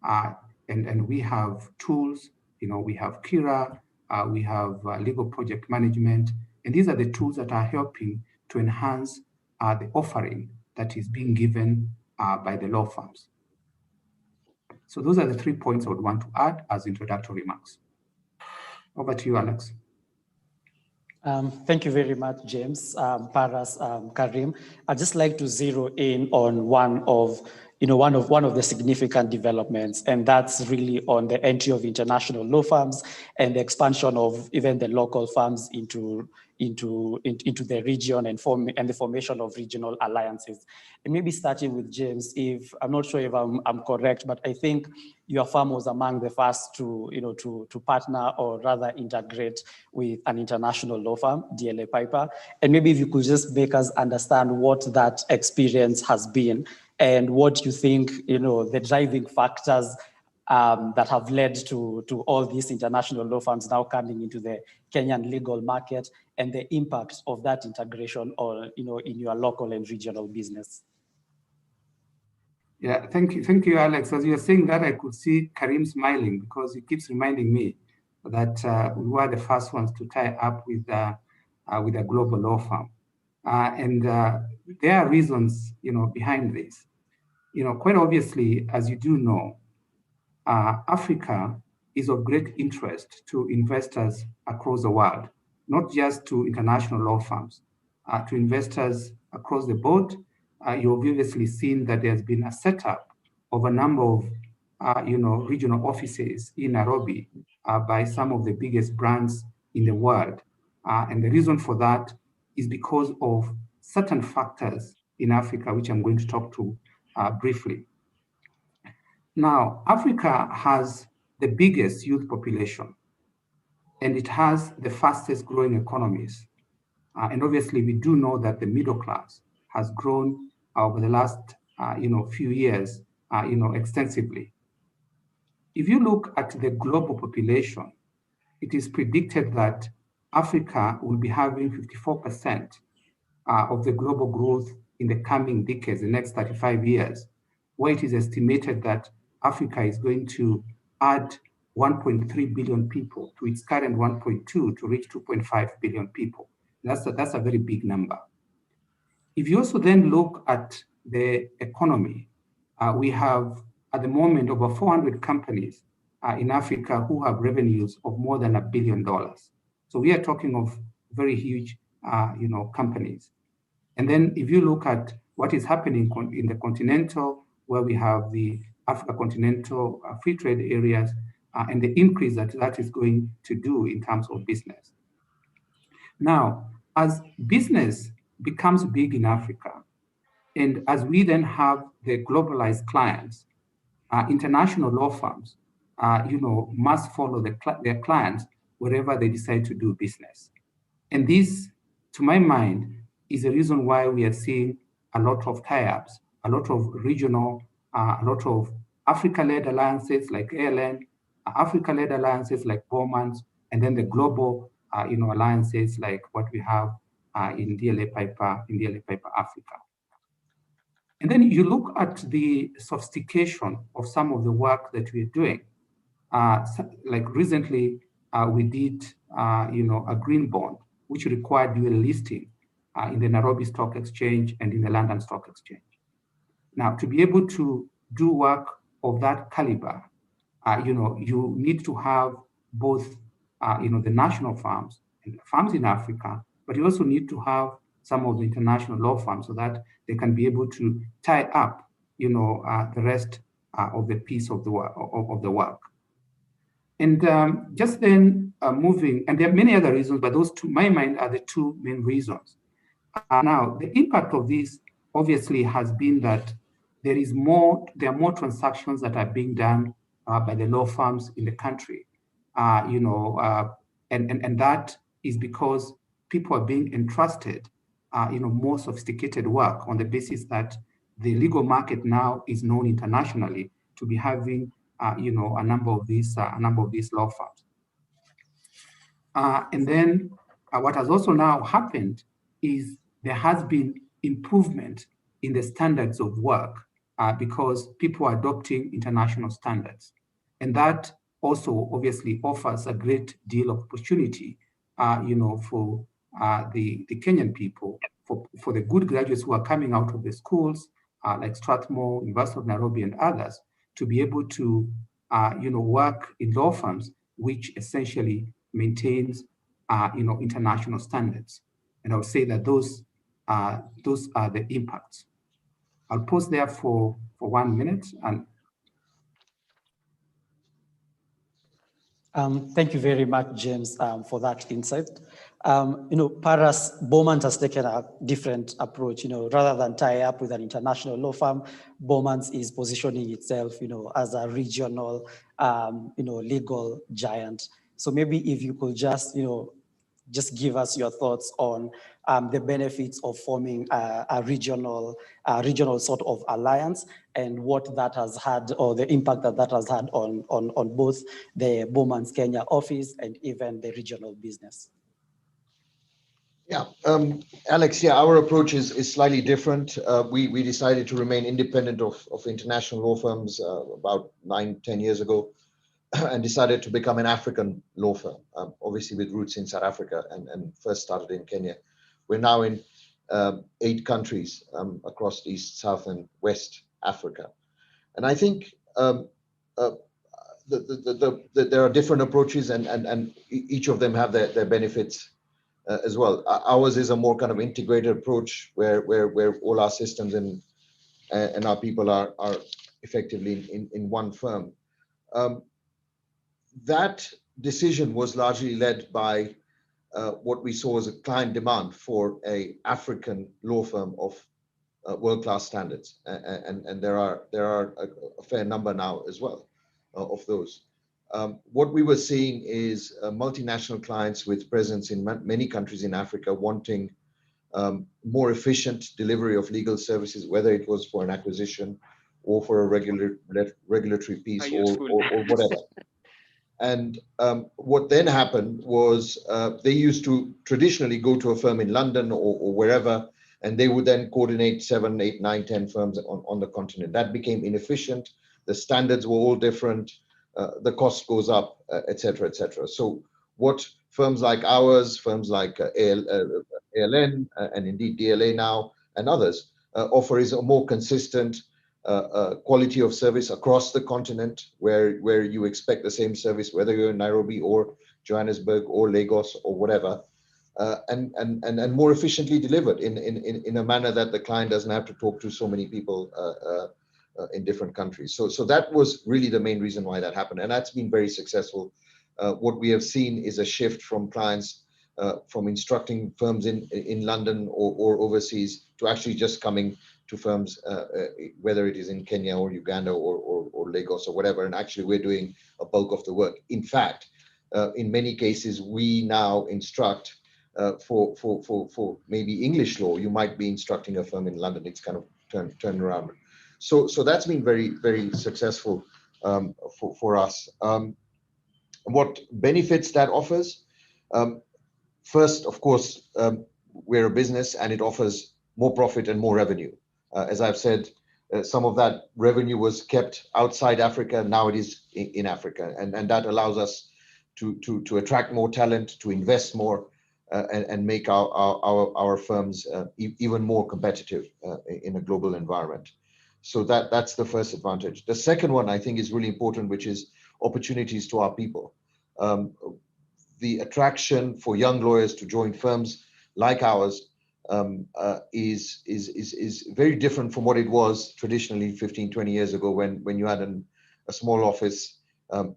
And we have tools, we have Kira, we have legal project management, and these are the tools that are helping to enhance the offering that is being given by the law firms. So those are the 3 points I would want to add as introductory remarks. Over to you, Alex. Thank you very much, James, Paras, Karim. I'd just like to zero in on one of the significant developments, and that's really on the entry of international law firms and the expansion of even the local firms into the region and the formation of regional alliances. And maybe starting with James, if I'm not sure if I'm correct, but I think your firm was among the first to partner or rather integrate with an international law firm, DLA Piper. And maybe if you could just make us understand what that experience has been and what you think, the driving factors that have led to all these international law firms now coming into the Kenyan legal market and the impact of that integration on, in your local and regional business. Yeah, thank you, Alex. As you're saying that, I could see Karim smiling because he keeps reminding me that we were the first ones to tie up with a global law firm, and there are reasons, behind this. Quite obviously, as you do know, Africa is of great interest to investors across the world, not just to international law firms, to investors across the board. You've obviously seen that there's been a setup of a number of, regional offices in Nairobi by some of the biggest brands in the world. And the reason for that is because of certain factors in Africa, which I'm going to talk to briefly. Now, Africa has the biggest youth population, and it has the fastest growing economies. And obviously, we do know that the middle class has grown over the last few years extensively. If you look at the global population, it is predicted that Africa will be having 54% of the global growth in the coming decades, the next 35 years, where it is estimated that Africa is going to add 1.3 billion people to its current 1.2 to reach 2.5 billion people. That's a very big number. If you also then look at the economy, we have at the moment over 400 companies in Africa who have revenues of more than $1 billion. So we are talking of very huge, companies. And then if you look at what is happening in the continental, where we have the Africa continental free trade areas, and the increase that is going to do in terms of business. Now, as business becomes big in Africa, and as we then have the globalized clients, international law firms, must follow their clients wherever they decide to do business. And this, to my mind, is the reason why we are seeing a lot of tie-ups, a lot of regional, a lot of Africa-led alliances like ALN, Africa-led alliances like Bowman's, and then the global, alliances like what we have in DLA Piper Africa. And then you look at the sophistication of some of the work that we're doing. Like recently, we did, a green bond, which required dual listing in the Nairobi Stock Exchange and in the London Stock Exchange. Now, to be able to do work of that caliber, you need to have both, the national firms and firms in Africa, but you also need to have some of the international law firms so that they can be able to tie up, the rest of the piece of the work. And just then moving, and there are many other reasons, but those, to my mind, are the two main reasons. Now, the impact of this obviously has been that there are more transactions that are being done by the law firms in the country, and that is because people are being entrusted, more sophisticated work on the basis that the legal market now is known internationally to be having, a number of these law firms. And then what has also now happened is there has been improvement in the standards of work because people are adopting international standards. And that also obviously offers a great deal of opportunity, for the Kenyan people, for the good graduates who are coming out of the schools like Strathmore, University of Nairobi, and others, to be able to, work in law firms, which essentially maintains, international standards. And I would say that those are the impacts. I'll pause there for 1 minute. And thank you very much, James, for that insight. Paras Bowman has taken a different approach. Rather than tie up with an international law firm, Bowman is positioning itself, as a regional, legal giant. So maybe if you could just give us your thoughts on the benefits of forming a regional sort of alliance and what that has had, or the impact that has had on both the Bowman's Kenya office and even the regional business. Yeah, Alex, our approach is slightly different. We decided to remain independent of international law firms about 9-10 years ago, and decided to become an African law firm, obviously with roots in South Africa, and first started in Kenya. We're now in 8 countries across East, South, and West Africa. And I think there are different approaches, and each of them have their benefits as well. Ours is a more kind of integrated approach where all our systems and our people are effectively in one firm. That decision was largely led by what we saw as a client demand for an African law firm of world-class standards, and there are a fair number now as well of those. What we were seeing is multinational clients with presence in many countries in Africa wanting more efficient delivery of legal services, whether it was for an acquisition or for a regulatory piece or whatever. And what then happened was they used to traditionally go to a firm in London or wherever, and they would then coordinate 7, 8, 9, 10 firms on the continent. That became inefficient. The standards were all different. The cost goes up, et cetera, et cetera. So what firms like ours, firms like ALN, and indeed DLA now, and others offer is a more consistent quality of service across the continent, where you expect the same service, whether you're in Nairobi or Johannesburg or Lagos or whatever, and more efficiently delivered in a manner that the client doesn't have to talk to so many people in different countries. So that was really the main reason why that happened, and that's been very successful. What we have seen is a shift from clients from instructing firms in London or overseas to actually just coming to firms, whether it is in Kenya or Uganda or Lagos or whatever, and actually we're doing a bulk of the work. In fact, in many cases, we now instruct for maybe English law, you might be instructing a firm in London. It's kind of turned around. So that's been very, very successful for us. What benefits that offers? First, of course, we're a business and it offers more profit and more revenue. As I've said, some of that revenue was kept outside Africa. Now it is in Africa, and that allows us to attract more talent, to invest more, and make our firms even more competitive in a global environment. So that's the first advantage. The second one I think is really important, which is opportunities to our people. The attraction for young lawyers to join firms like ours is very different from what it was traditionally 15, 20 years ago when you had a small office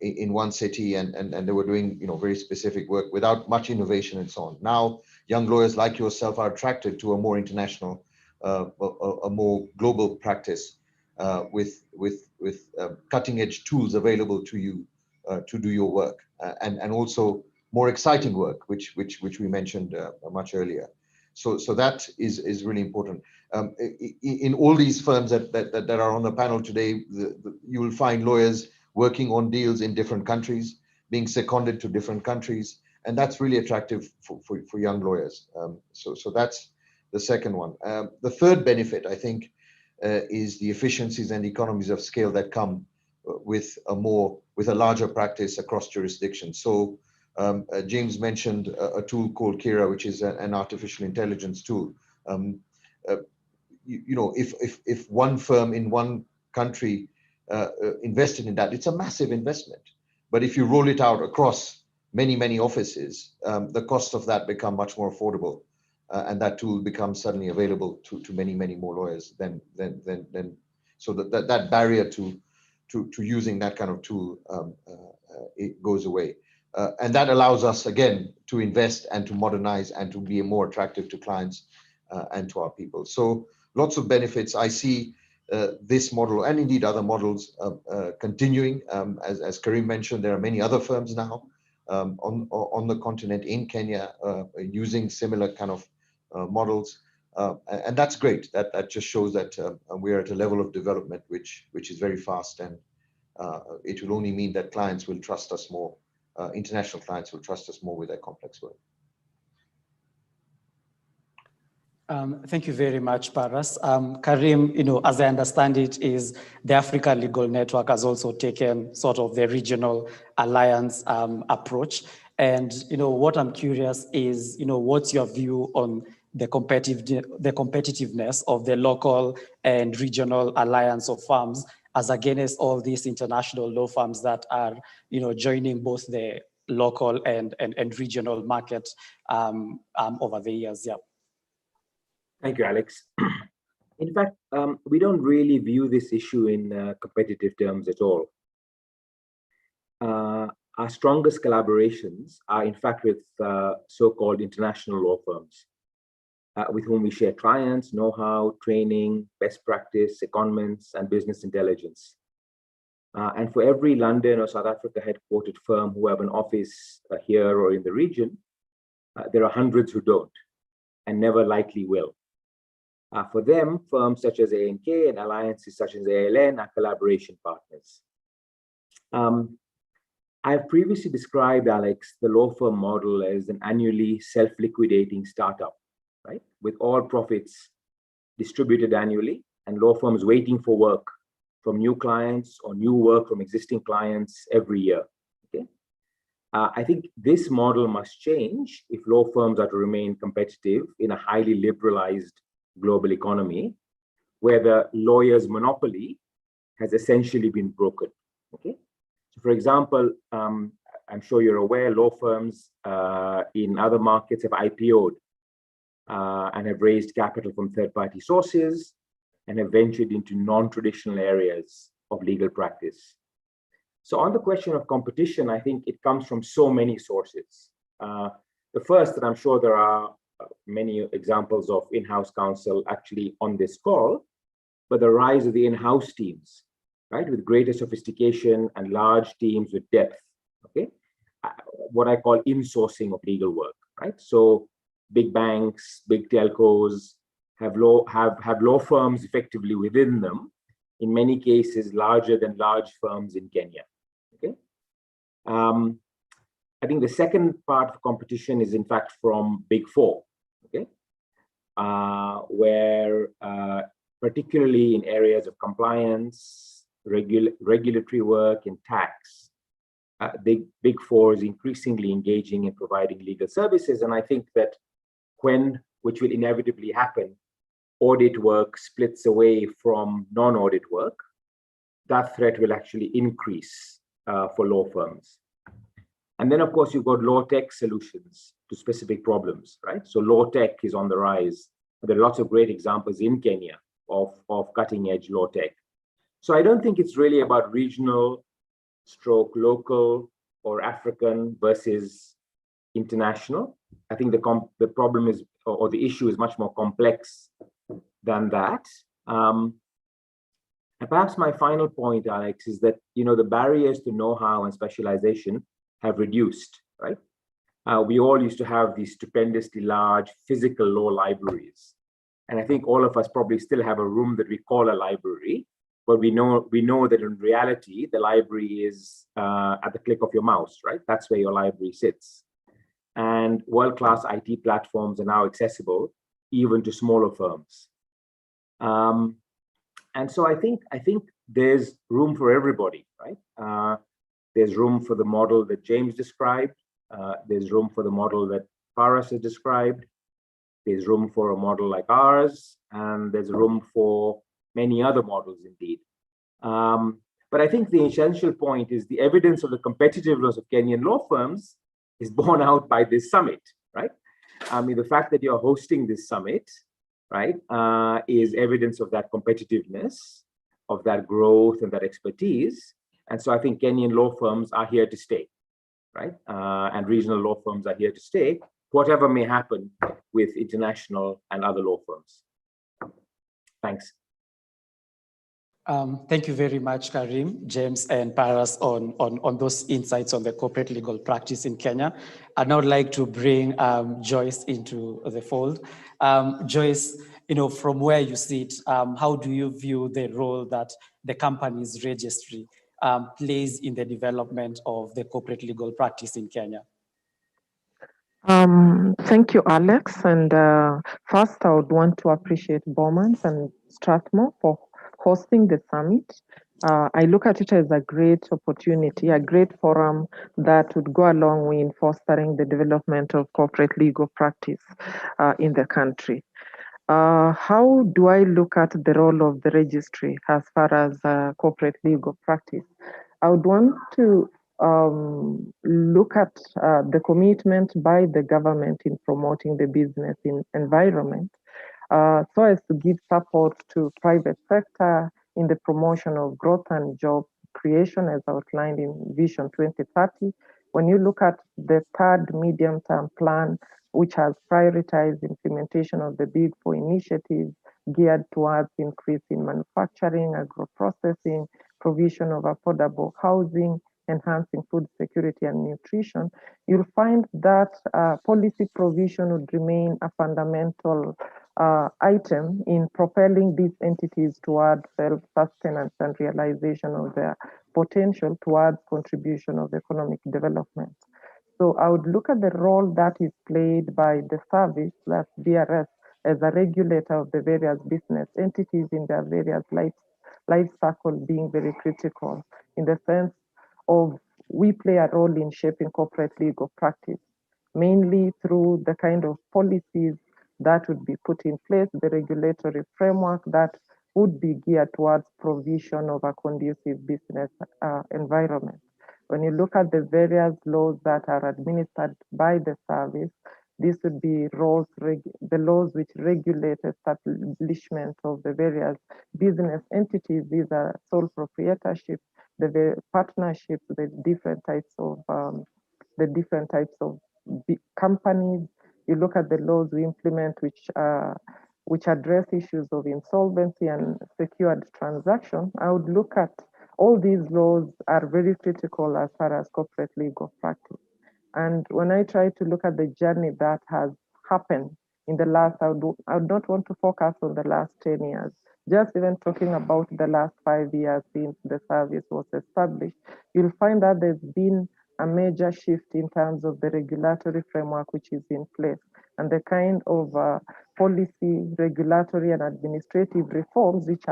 in one city and they were doing very specific work without much innovation and so on. Now, young lawyers like yourself are attracted to a more international, a more global practice with cutting edge tools available to you to do your work and also more exciting work, which we mentioned much earlier. So that is really important. In all these firms that are on the panel today, you will find lawyers working on deals in different countries, being seconded to different countries, and that's really attractive for young lawyers. So that's the second one. The third benefit, I think, is the efficiencies and economies of scale that come with a larger practice across jurisdictions. So James mentioned a tool called Kira, which is an artificial intelligence tool. If one firm in one country invested in that, it's a massive investment. But if you roll it out across many offices, the cost of that become much more affordable, and that tool becomes suddenly available to many more lawyers. So that barrier to using that kind of tool it goes away. And that allows us, again, to invest and to modernize and to be more attractive to clients and to our people. So lots of benefits. I see this model and indeed other models continuing. As Karim mentioned, there are many other firms now on the continent in Kenya using similar kind of models. And that's great. That just shows that we're at a level of development which is very fast, and it will only mean that clients will trust us more. International clients will trust us more with their complex work. Thank you very much, Paras. Karim, as I understand it, is the Africa Legal Network has also taken sort of the regional alliance approach. And what I'm curious is, what's your view on the competitiveness of the local and regional alliance of firms as against all these international law firms that are, joining both the local and regional market over the years? Yeah. Thank you, Alex. In fact, we don't really view this issue in competitive terms at all. Our strongest collaborations are, in fact, with so-called international law firms, with whom we share clients, know-how, training, best practice, secondments, and business intelligence. And for every London or South Africa headquartered firm who have an office here or in the region, there are hundreds who don't and never likely will. For them, firms such as A&K and alliances such as ALN are collaboration partners. I've previously described, Alex, the law firm model as an annually self-liquidating startup, right? With all profits distributed annually and law firms waiting for work from new clients or new work from existing clients every year, okay? I think this model must change if law firms are to remain competitive in a highly liberalized global economy where the lawyer's monopoly has essentially been broken, okay? So for example, I'm sure you're aware, law firms in other markets have IPO'd and have raised capital from third-party sources and have ventured into non-traditional areas of legal practice. So on the question of competition, I think it comes from so many sources. The first, and I'm sure there are many examples of in-house counsel actually on this call, but the rise of the in-house teams, right, with greater sophistication and large teams with depth, okay? What I call insourcing of legal work, right? So big banks, big telcos have law firms effectively within them, in many cases larger than large firms in Kenya, okay? I think the second part of competition is in fact from Big Four, okay? Where particularly in areas of compliance, regulatory work and tax, Big Four is increasingly engaging in providing legal services. And I think that which will inevitably happen, audit work splits away from non-audit work, that threat will actually increase for law firms. And then, of course, you've got law tech solutions to specific problems, right? So law tech is on the rise There are lots of great examples in Kenya of cutting edge law tech. So I don't think it's really about regional stroke local or African versus international. I think the problem is, or the issue is much more complex than that. And perhaps my final point, Alex, is that the barriers to know-how and specialization have reduced, right? We all used to have these stupendously large physical law libraries. And I think all of us probably still have a room that we call a library, but we know that in reality, the library is at the click of your mouse, right? That's where your library sits. And world-class IT platforms are now accessible even to smaller firms. And so I think there's room for everybody, right? There's room for the model that James described. There's room for the model that Paras has described. There's room for a model like ours, and there's room for many other models indeed. But I think the essential point is the evidence of the competitiveness of Kenyan law firms is borne out by this summit, right? I mean, the fact that you're hosting this summit, right, is evidence of that competitiveness, of that growth and that expertise. And so I think Kenyan law firms are here to stay, right? And regional law firms are here to stay, whatever may happen with international and other law firms. Thanks. Thank you very much, Karim, James, and Paras on those insights on the corporate legal practice in Kenya. I'd now like to bring Joyce into the fold. Joyce, from where you sit, how do you view the role that the company's registry plays in the development of the corporate legal practice in Kenya? Thank you, Alex. And first, I would want to appreciate Bowmans and Strathmore for hosting the summit. I look at it as a great opportunity, a great forum that would go a long way in fostering the development of corporate legal practice in the country. How do I look at the role of the registry as far as corporate legal practice? I would want to look at the commitment by the government in promoting the business environment so as to give support to private sector in the promotion of growth and job creation as outlined in Vision 2030. When you look at the third medium-term plan, which has prioritized implementation of the Big Four initiatives geared towards increase in manufacturing, agro-processing, provision of affordable housing, enhancing food security and nutrition, you'll find that policy provision would remain a fundamental item in propelling these entities towards self-sustenance and realization of their potential towards contribution of economic development. So I would look at the role that is played by the service, that's BRS, as a regulator of the various business entities in their various life cycle being very critical in the sense of we play a role in shaping corporate legal practice, mainly through the kind of policies that would be put in place, the regulatory framework that would be geared towards provision of a conducive business environment. When you look at the various laws that are administered by the service, this would be the laws which regulate establishment of the various business entities. These are sole proprietorship, the partnerships, the different types of companies. You look at the laws we implement, which address issues of insolvency and secured transaction. I would look at all these laws are very critical as far as corporate legal practice. And when I try to look at the journey that has happened in the last, I would not want to focus on the last 10 years. Just even talking about the last 5 years since the service was established, you'll find that there's been a major shift in terms of the regulatory framework which is in place and the kind of policy, regulatory and administrative reforms which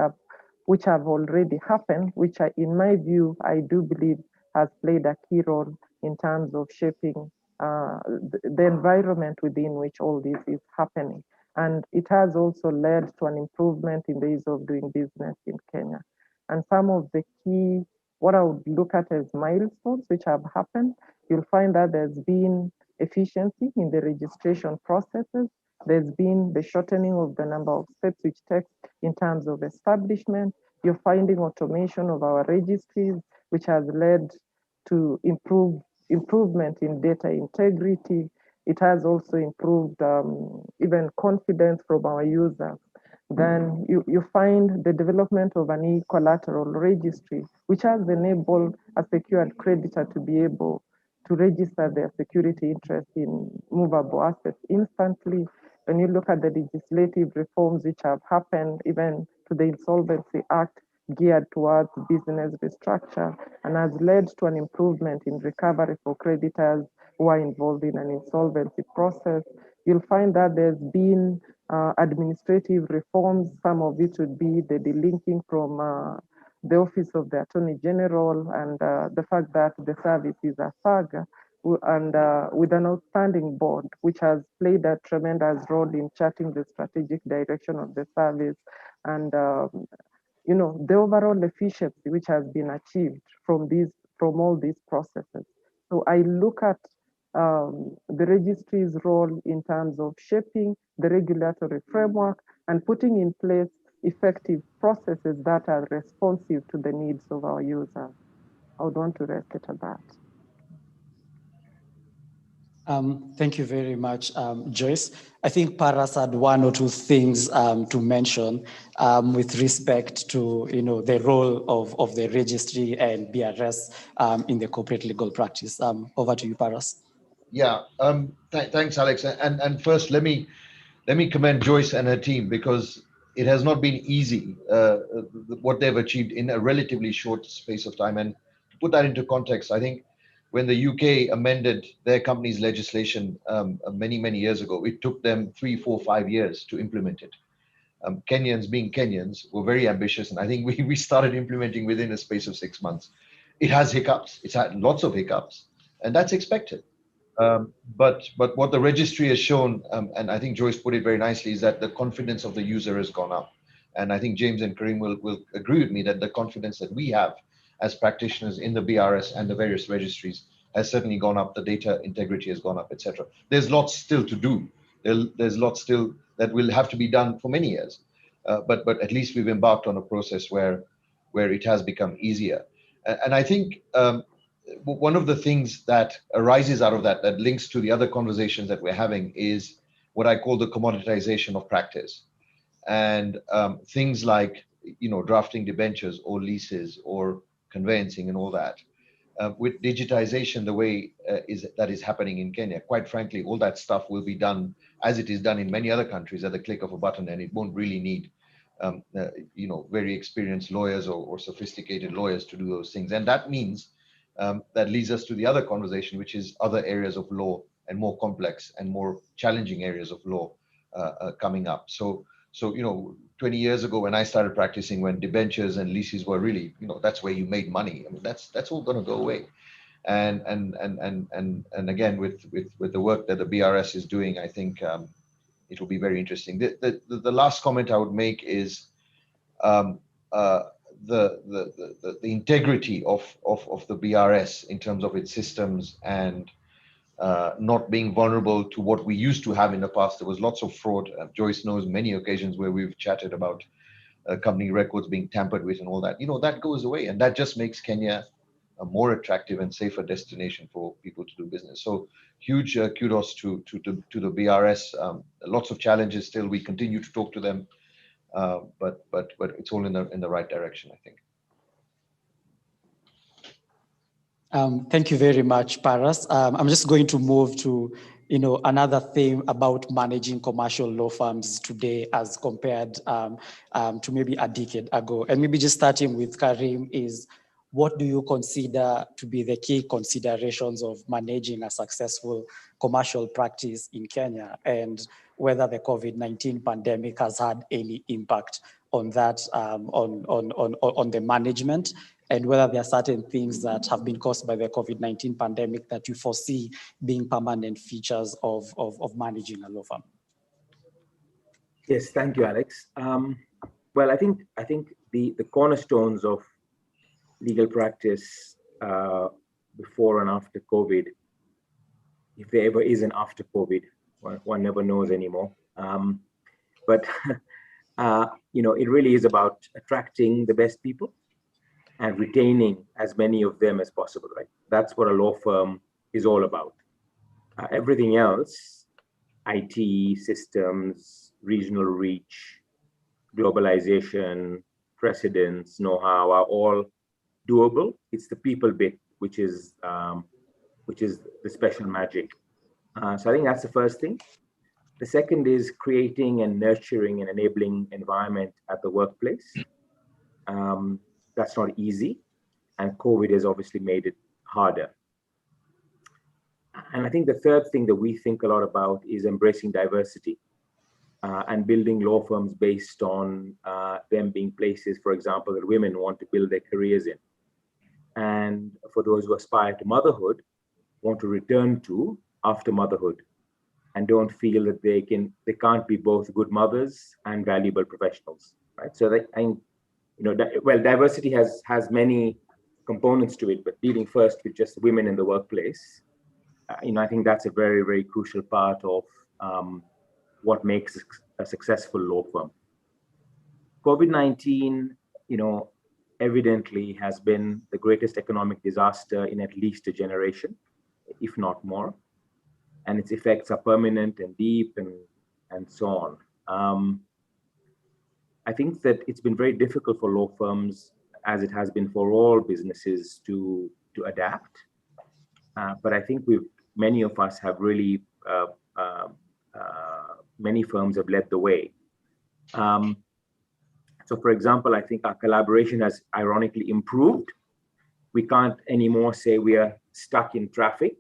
have already happened, which in my view, I do believe has played a key role in terms of shaping the environment within which all this is happening. And it has also led to an improvement in the ease of doing business in Kenya. And some of the key, what I would look at as milestones which have happened, you'll find that there's been efficiency in the registration processes. There's been the shortening of the number of steps which takes in terms of establishment. You're finding automation of our registries, which has led to improvement in data integrity. It has also improved even confidence from our users. Then you find the development of an e-collateral registry, which has enabled a secured creditor to be able to register their security interest in movable assets instantly. When you look at the legislative reforms which have happened, even to the Insolvency Act, geared towards business restructure, and has led to an improvement in recovery for creditors who are involved in an insolvency process. You'll find that there's been administrative reforms. Some of it would be the delinking from the Office of the Attorney General, and the fact that the service is a SAG, and with an outstanding board, which has played a tremendous role in charting the strategic direction of the service, and the overall efficiency which has been achieved from all these processes. So I look at the registry's role in terms of shaping the regulatory framework and putting in place effective processes that are responsive to the needs of our users. I would want to rest it at that. Thank you very much, Joyce. I think Paras had one or two things to mention with respect to the role of the registry and BRS in the corporate legal practice. Over to you, Paras. Yeah, thanks, Alex. And first, let me commend Joyce and her team, because it has not been easy what they've achieved in a relatively short space of time. And to put that into context, I think when the UK amended their company's legislation many years ago, it took them 3, 4, 5 years to implement it. Kenyans, being Kenyans, were very ambitious, and I think we started implementing within a space of 6 months. It has hiccups. It's had lots of hiccups, and that's expected. But what the registry has shown, and I think Joyce put it very nicely, is that the confidence of the user has gone up. And I think James and Karim will agree with me that the confidence that we have as practitioners in the BRS and the various registries has certainly gone up. The data integrity has gone up, etc. There's lots still to do. There's lots still that will have to be done for many years. But at least we've embarked on a process where it has become easier. And I think one of the things that arises out of that links to the other conversations that we're having is what I call the commoditization of practice. And things like, drafting debentures or leases or conveyancing and all that. With digitization, the way that is happening in Kenya, quite frankly, all that stuff will be done as it is done in many other countries at the click of a button, and it won't really need very experienced lawyers or sophisticated lawyers to do those things. And that means that leads us to the other conversation, which is other areas of law and more complex and more challenging areas of law coming up. So 20 years ago when I started practicing, when debentures and leases were really, that's where you made money. I mean, that's all going to go away. And again, with the work that the BRS is doing, I think it will be very interesting. The last comment I would make is the integrity of the BRS in terms of its systems and not being vulnerable to what we used to have in the past. There was lots of fraud. Joyce knows many occasions where we've chatted about company records being tampered with and all that. That goes away, and that just makes Kenya a more attractive and safer destination for people to do business. So huge kudos to the BRS. Lots of challenges still. We continue to talk to them, but it's all in the right direction, I think. Thank you very much, Paras. I'm just going to move to another theme about managing commercial law firms today as compared to maybe a decade ago. And maybe just starting with Karim is, what do you consider to be the key considerations of managing a successful commercial practice in Kenya, and whether the COVID-19 pandemic has had any impact on that, on the management, and whether there are certain things that have been caused by the COVID-19 pandemic that you foresee being permanent features of managing a law firm? Yes, thank you, Alex. Well, I think the cornerstones of legal practice before and after COVID, if there ever is an after COVID, one never knows anymore. But it really is about attracting the best people and retaining as many of them as possible, right? That's what a law firm is all about. Everything else, IT, systems, regional reach, globalization, precedents, know-how are all doable. It's the people bit which is the special magic. So I think that's the first thing. The second is creating and nurturing an enabling environment at the workplace. That's not easy, and COVID has obviously made it harder. And I think the third thing that we think a lot about is embracing diversity and building law firms based on them being places, for example, that women want to build their careers in. And for those who aspire to motherhood, want to return to after motherhood, and don't feel that they can't be both good mothers and valuable professionals, right? So diversity has many components to it, but dealing first with just women in the workplace, I think that's a very, very crucial part of what makes a successful law firm. COVID-19, evidently has been the greatest economic disaster in at least a generation, if not more. And its effects are permanent and deep and so on. I think that it's been very difficult for law firms, as it has been for all businesses, to adapt. But I think many of us have really, many firms have led the way. So for example, I think our collaboration has ironically improved. We can't anymore say we are stuck in traffic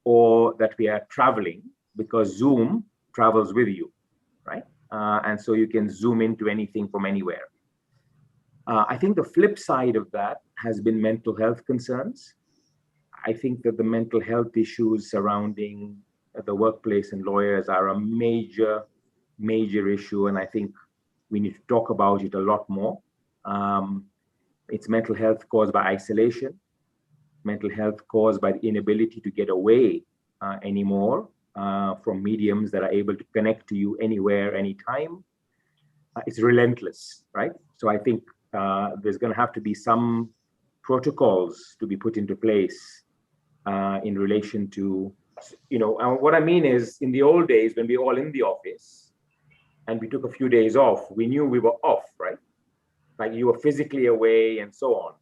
or that we are traveling, because Zoom travels with you, right? And so you can zoom into anything from anywhere. I think the flip side of that has been mental health concerns. I think that the mental health issues surrounding the workplace and lawyers are a major, major issue. And I think we need to talk about it a lot more. It's mental health caused by isolation, mental health caused by the inability to get away anymore from mediums that are able to connect to you anywhere, anytime. It's relentless, right? So I think there's going to have to be some protocols to be put into place in relation to, what I mean is, in the old days when we were all in the office and we took a few days off, we knew we were off, right? Like you were physically away and so on.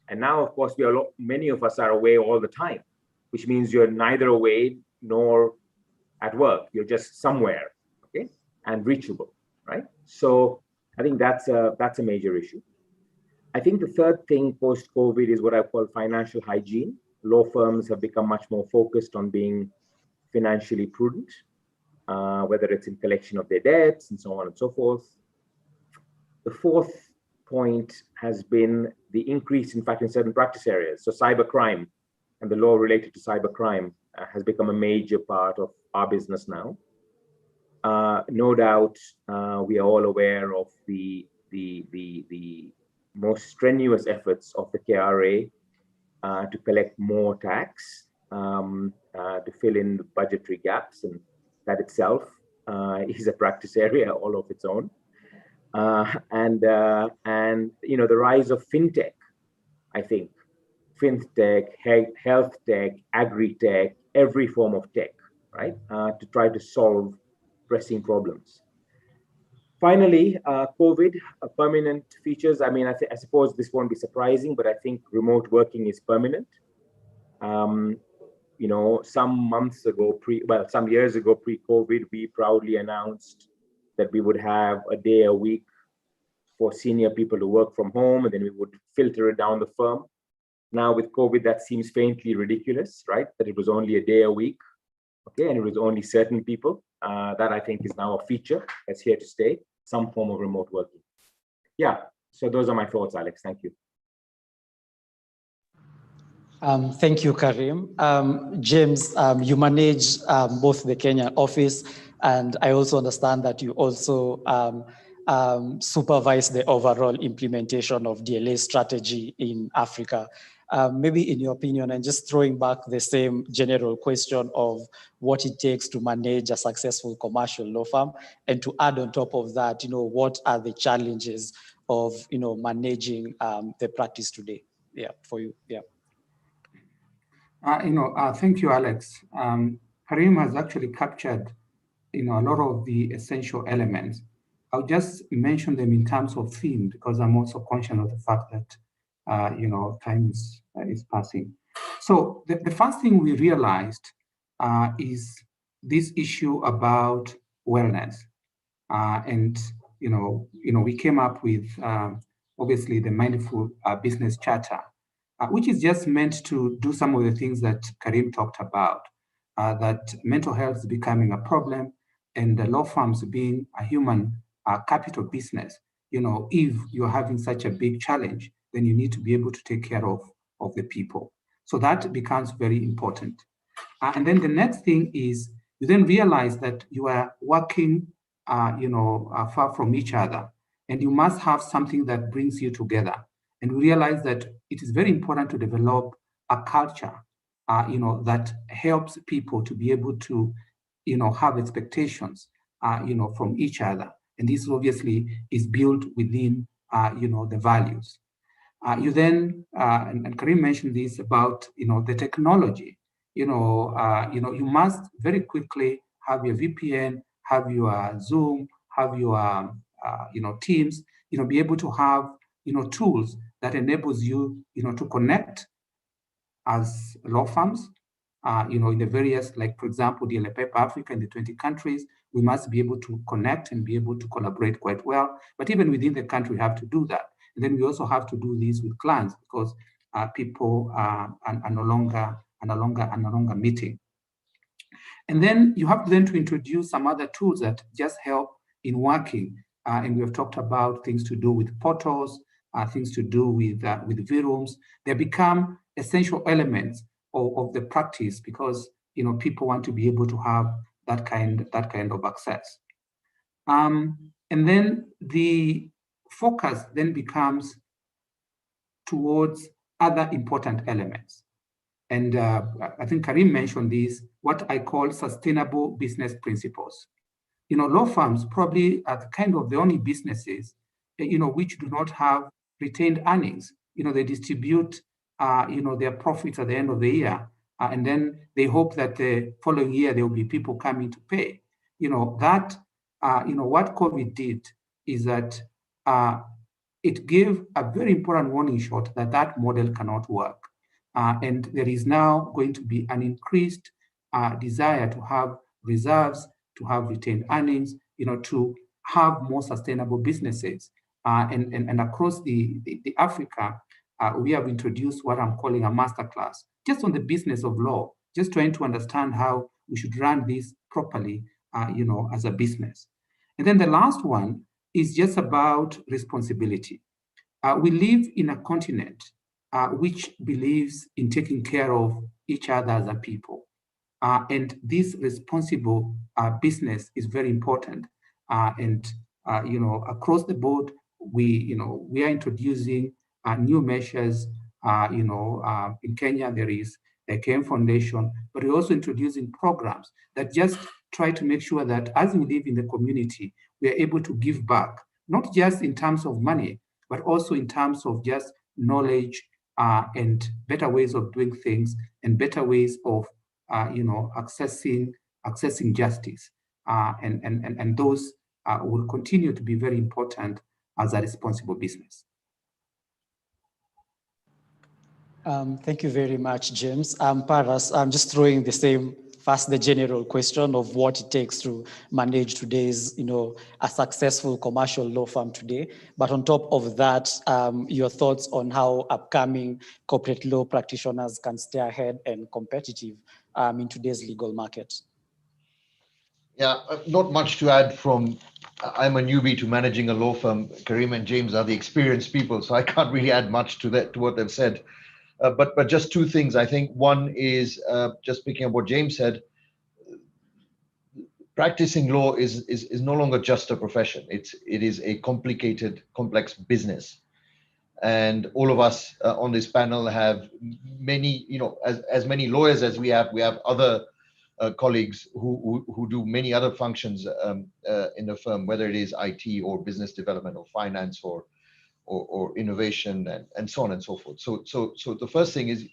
And now, of course, many of us are away all the time, which means you're neither away nor at work. You're just somewhere, okay, and reachable, right? So I think that's a major issue. I think the third thing post-COVID is what I call financial hygiene. Law firms have become much more focused on being financially prudent, whether it's in collection of their debts and so on and so forth. The fourth point has been the increase, in fact, in certain practice areas. So cybercrime and the law related to cybercrime has become a major part of our business now. No doubt, we are all aware of the most strenuous efforts of the KRA to collect more tax, to fill in the budgetary gaps, and that itself is a practice area all of its own. And the rise of fintech, I think, fintech, health tech, agri-tech, every form of tech, right, to try to solve pressing problems. Finally, COVID, permanent features. I mean, I suppose this won't be surprising, but I think remote working is permanent. Some years ago, pre-COVID, we proudly announced that we would have a day a week for senior people to work from home, and then we would filter it down the firm. Now with COVID, that seems faintly ridiculous, right? That it was only a day a week, okay, and it was only certain people. That I think is now a feature that's here to stay, some form of remote working. Yeah, so those are my thoughts, Alex. Thank you. Thank you, Karim. James, you manage both the Kenyan office, and I also understand that you also supervise the overall implementation of DLA strategy in Africa. Maybe in your opinion, and just throwing back the same general question of what it takes to manage a successful commercial law firm, and to add on top of that, what are the challenges of, managing the practice today? Yeah, for you, yeah. Thank you, Alex. Karim has actually captured, a lot of the essential elements. I'll just mention them in terms of theme because I'm also conscious of the fact that, time is passing. So the first thing we realized is this issue about wellness, and we came up with obviously the Mindful Business Charter, which is just meant to do some of the things that Karim talked about, that mental health is becoming a problem, and the law firms being a human capital business. If you're having such a big challenge, then you need to be able to take care of the people. So that becomes very important. And then the next thing is you then realize that you are working, far from each other, and you must have something that brings you together. And we realize that it is very important to develop a culture, that helps people to be able to, have expectations, from each other. And this obviously is built within, the values. You then, and Karim mentioned this about, the technology. You must very quickly have your VPN, have your Zoom, have your, Teams, be able to have, tools that enables you, to connect as law firms, in the various, like, for example, DLA Paper Africa in the 20 countries, we must be able to connect and be able to collaborate quite well. But even within the country, we have to do that. And then we also have to do this with clients because people are no longer meeting. And then you have then to introduce some other tools that just help in working. And we have talked about things to do with portals, things to do with VRooms. They become essential elements of the practice because people want to be able to have that kind of access. And then the focus then becomes towards other important elements. And I think Karim mentioned this, what I call sustainable business principles. Law firms probably are the only businesses, which do not have retained earnings. They distribute, their profits at the end of the year, and then they hope that the following year there will be people coming to pay. What COVID did is that it gave a very important warning shot that that model cannot work. And there is now going to be an increased desire to have reserves, to have retained earnings, to have more sustainable businesses. And across the Africa, we have introduced what I'm calling a masterclass, just on the business of law, just trying to understand how we should run this properly, as a business. And then the last one is just about responsibility. We live in a continent which believes in taking care of each other as a people. And this responsible business is very important. Across the board, we are introducing new measures. In Kenya, there is the KM Foundation, but we're also introducing programs that just try to make sure that as we live in the community, we are able to give back, not just in terms of money, but also in terms of just knowledge and better ways of doing things and better ways of accessing justice. And those will continue to be very important as a responsible business. Thank you very much, James. Paras, I'm just throwing the general question of what it takes to manage today's, a successful commercial law firm today. But on top of that, your thoughts on how upcoming corporate law practitioners can stay ahead and competitive in today's legal market. Yeah, not much to add from, I'm a newbie to managing a law firm. Karim and James are the experienced people, so I can't really add much to what they've said. But just two things. I think one is just picking up what James said. practicing law is no longer just a profession. It is a complicated, complex business. And all of us on this panel have many, as many lawyers as we have other colleagues who do many other functions in the firm, whether it is IT or business development or finance or innovation and so on and so forth. So the first thing is,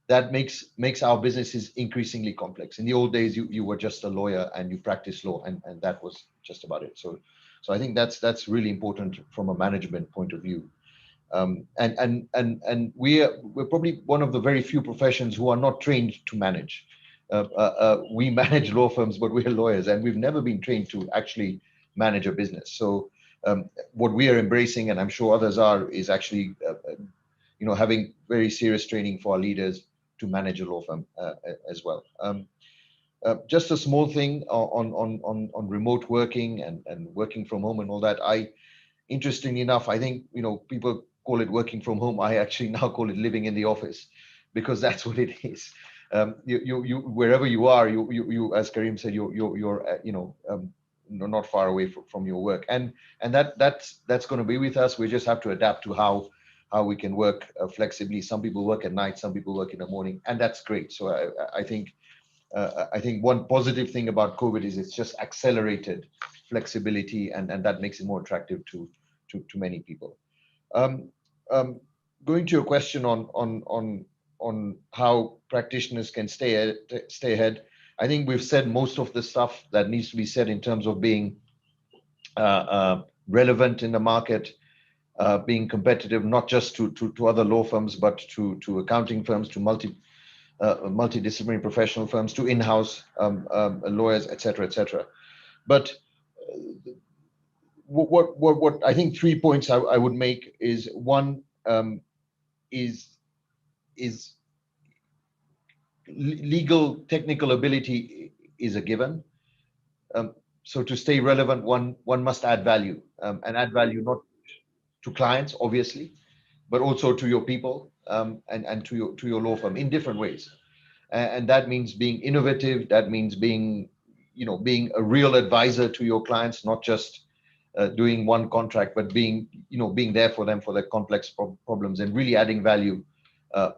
that makes our businesses increasingly complex. In the old days, you were just a lawyer and you practiced law, and that was just about it. So I think that's really important from a management point of view. And we're probably one of the very few professions who are not trained to manage. We manage law firms, but we're lawyers, and we've never been trained to actually manage a business. So what we are embracing, and I'm sure others are, is actually having very serious training for our leaders to manage a law firm as well. Just a small thing on remote working and working from home and all that. Interestingly enough, I think people call it working from home. I actually now call it living in the office, because that's what it is. You wherever you are, you as Karim said, you're not far away from your work, and that's going to be with us. We just have to adapt to how we can work flexibly. Some people work at night, some people work in the morning, and that's great. So I think one positive thing about COVID is it's just accelerated flexibility, and that makes it more attractive to many people. Going to your question on how practitioners can stay ahead, I think we've said most of the stuff that needs to be said in terms of being relevant in the market, being competitive, not just to other law firms, but to accounting firms, to multidisciplinary professional firms, to in-house lawyers, etc. But what I think 3 points I would make is, one, is legal technical ability is a given. So to stay relevant, one must add value, and add value not to clients, obviously, but also to your people and to your law firm in different ways. And that means being innovative. That means being a real advisor to your clients, not just doing one contract, but being there for them for their complex problems, and really adding value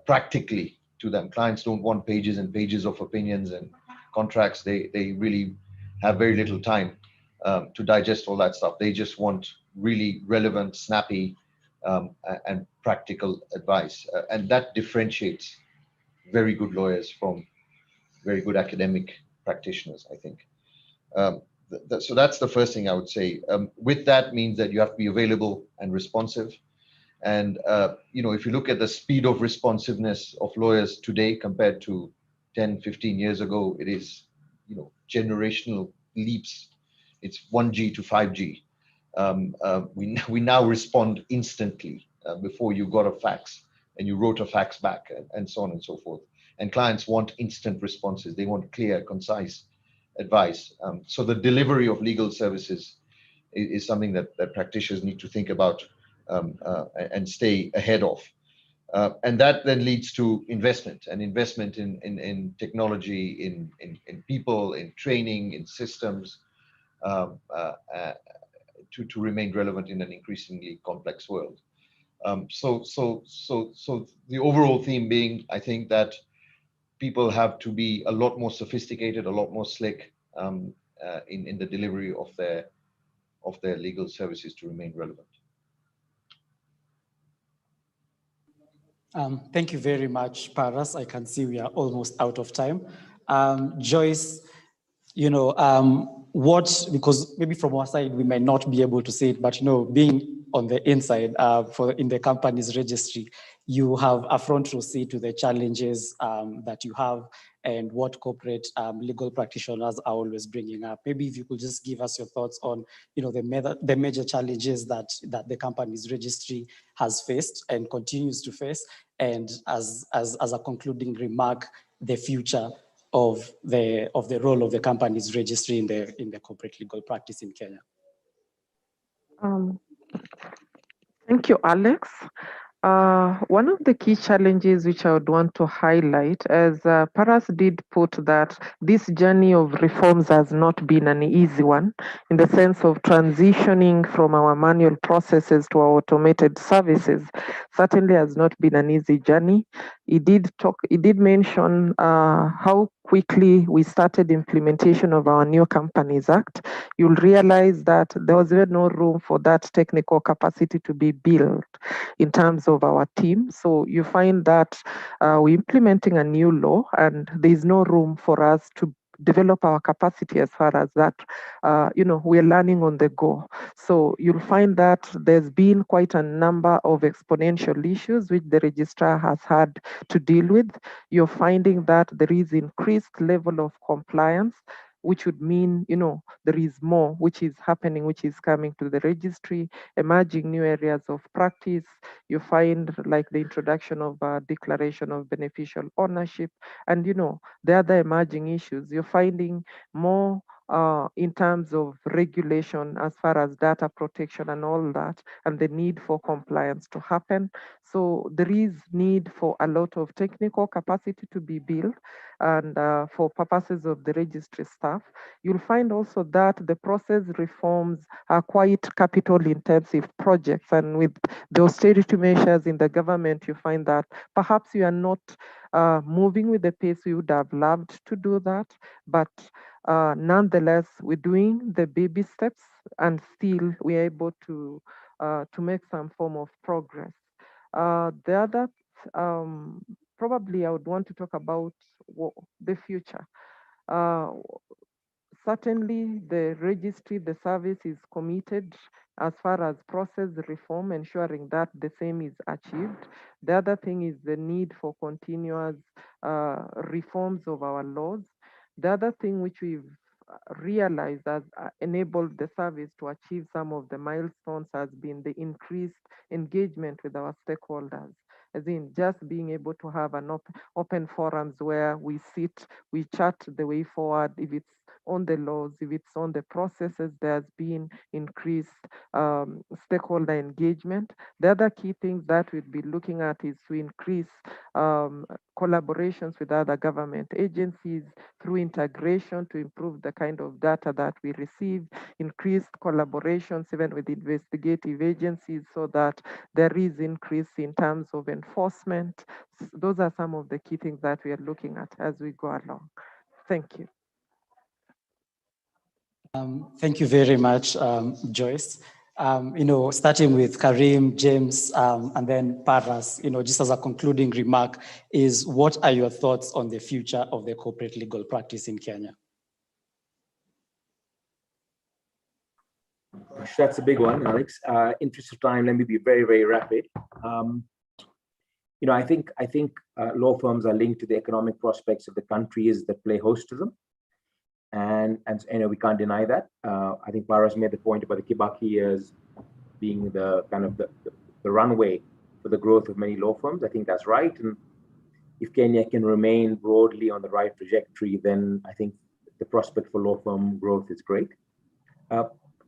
practically to them. Clients don't want pages and pages of opinions and contracts. They really have very little time to digest all that stuff. They just want really relevant, snappy, and practical advice. And that differentiates very good lawyers from very good academic practitioners, I think. So that's the first thing I would say. With that means that you have to be available and responsive. And if you look at the speed of responsiveness of lawyers today compared to 10, 15 years ago, it is generational leaps. It's 1G to 5G. We now respond instantly. Before you got a fax and you wrote a fax back, and so on and so forth. And clients want instant responses. They want clear, concise advice. So the delivery of legal services is something that practitioners need to think about and stay ahead of. And that then leads to investment in technology, in people, in training, in systems, to remain relevant in an increasingly complex world. So the overall theme being, I think that people have to be a lot more sophisticated, a lot more slick in the delivery of their legal services to remain relevant. Thank you very much, Paras. I can see we are almost out of time. Joyce, because maybe from our side, we might not be able to say it, but being on the inside in the company's registry, you have a front row seat to the challenges that you have and what corporate legal practitioners are always bringing up. Maybe if you could just give us your thoughts on the major challenges that the company's registry has faced and continues to face, and as a concluding remark, the future of the role of the company's registry in the corporate legal practice in Kenya. Thank you, Alex. One of the key challenges which I would want to highlight, as Paras did put that this journey of reforms has not been an easy one, in the sense of transitioning from our manual processes to our automated services, certainly has not been an easy journey. He did mention how quickly we started implementation of our new Companies Act. You'll realize that there was no room for that technical capacity to be built in terms of our team. So you find that we're implementing a new law and there's no room for us to develop our capacity as far as that, we're learning on the go. So you'll find that there's been quite a number of exponential issues which the registrar has had to deal with. You're finding that there is increased level of compliance, which would mean, there is more which is happening, which is coming to the registry, emerging new areas of practice. You find like the introduction of a declaration of beneficial ownership and, the other emerging issues. You're finding more in terms of regulation as far as data protection and all that, and the need for compliance to happen. So there is need for a lot of technical capacity to be built, and for purposes of the registry staff. You'll find also that the process reforms are quite capital intensive projects, and with the austerity measures in the government, you find that perhaps you are not moving with the pace we would have loved to do that, but nonetheless, we're doing the baby steps and still we're able to make some form of progress. The other, probably I would want to talk about the future. Certainly, the registry, the service is committed as far as process reform, ensuring that the same is achieved. The other thing is the need for continuous reforms of our laws. The other thing which we've realized has enabled the service to achieve some of the milestones has been the increased engagement with our stakeholders, as in just being able to have an open forums where we sit, we chat the way forward. If it's on the laws, if it's on the processes, there's been increased stakeholder engagement. The other key things that we'd be looking at is to increase collaborations with other government agencies through integration to improve the kind of data that we receive, increased collaborations even with investigative agencies so that there is increase in terms of enforcement. Those are some of the key things that we are looking at as we go along. Thank you. Thank you very much, Joyce. Starting with Karim, James, and then Paras, just as a concluding remark, is what are your thoughts on the future of the corporate legal practice in Kenya? That's a big one, Alex. Interest of time, let me be very, very rapid. I think law firms are linked to the economic prospects of the countries that play host to them. And we can't deny that. I think Paras made the point about the Kibaki years being the kind of the runway for the growth of many law firms. I think that's right. And if Kenya can remain broadly on the right trajectory, then I think the prospect for law firm growth is great.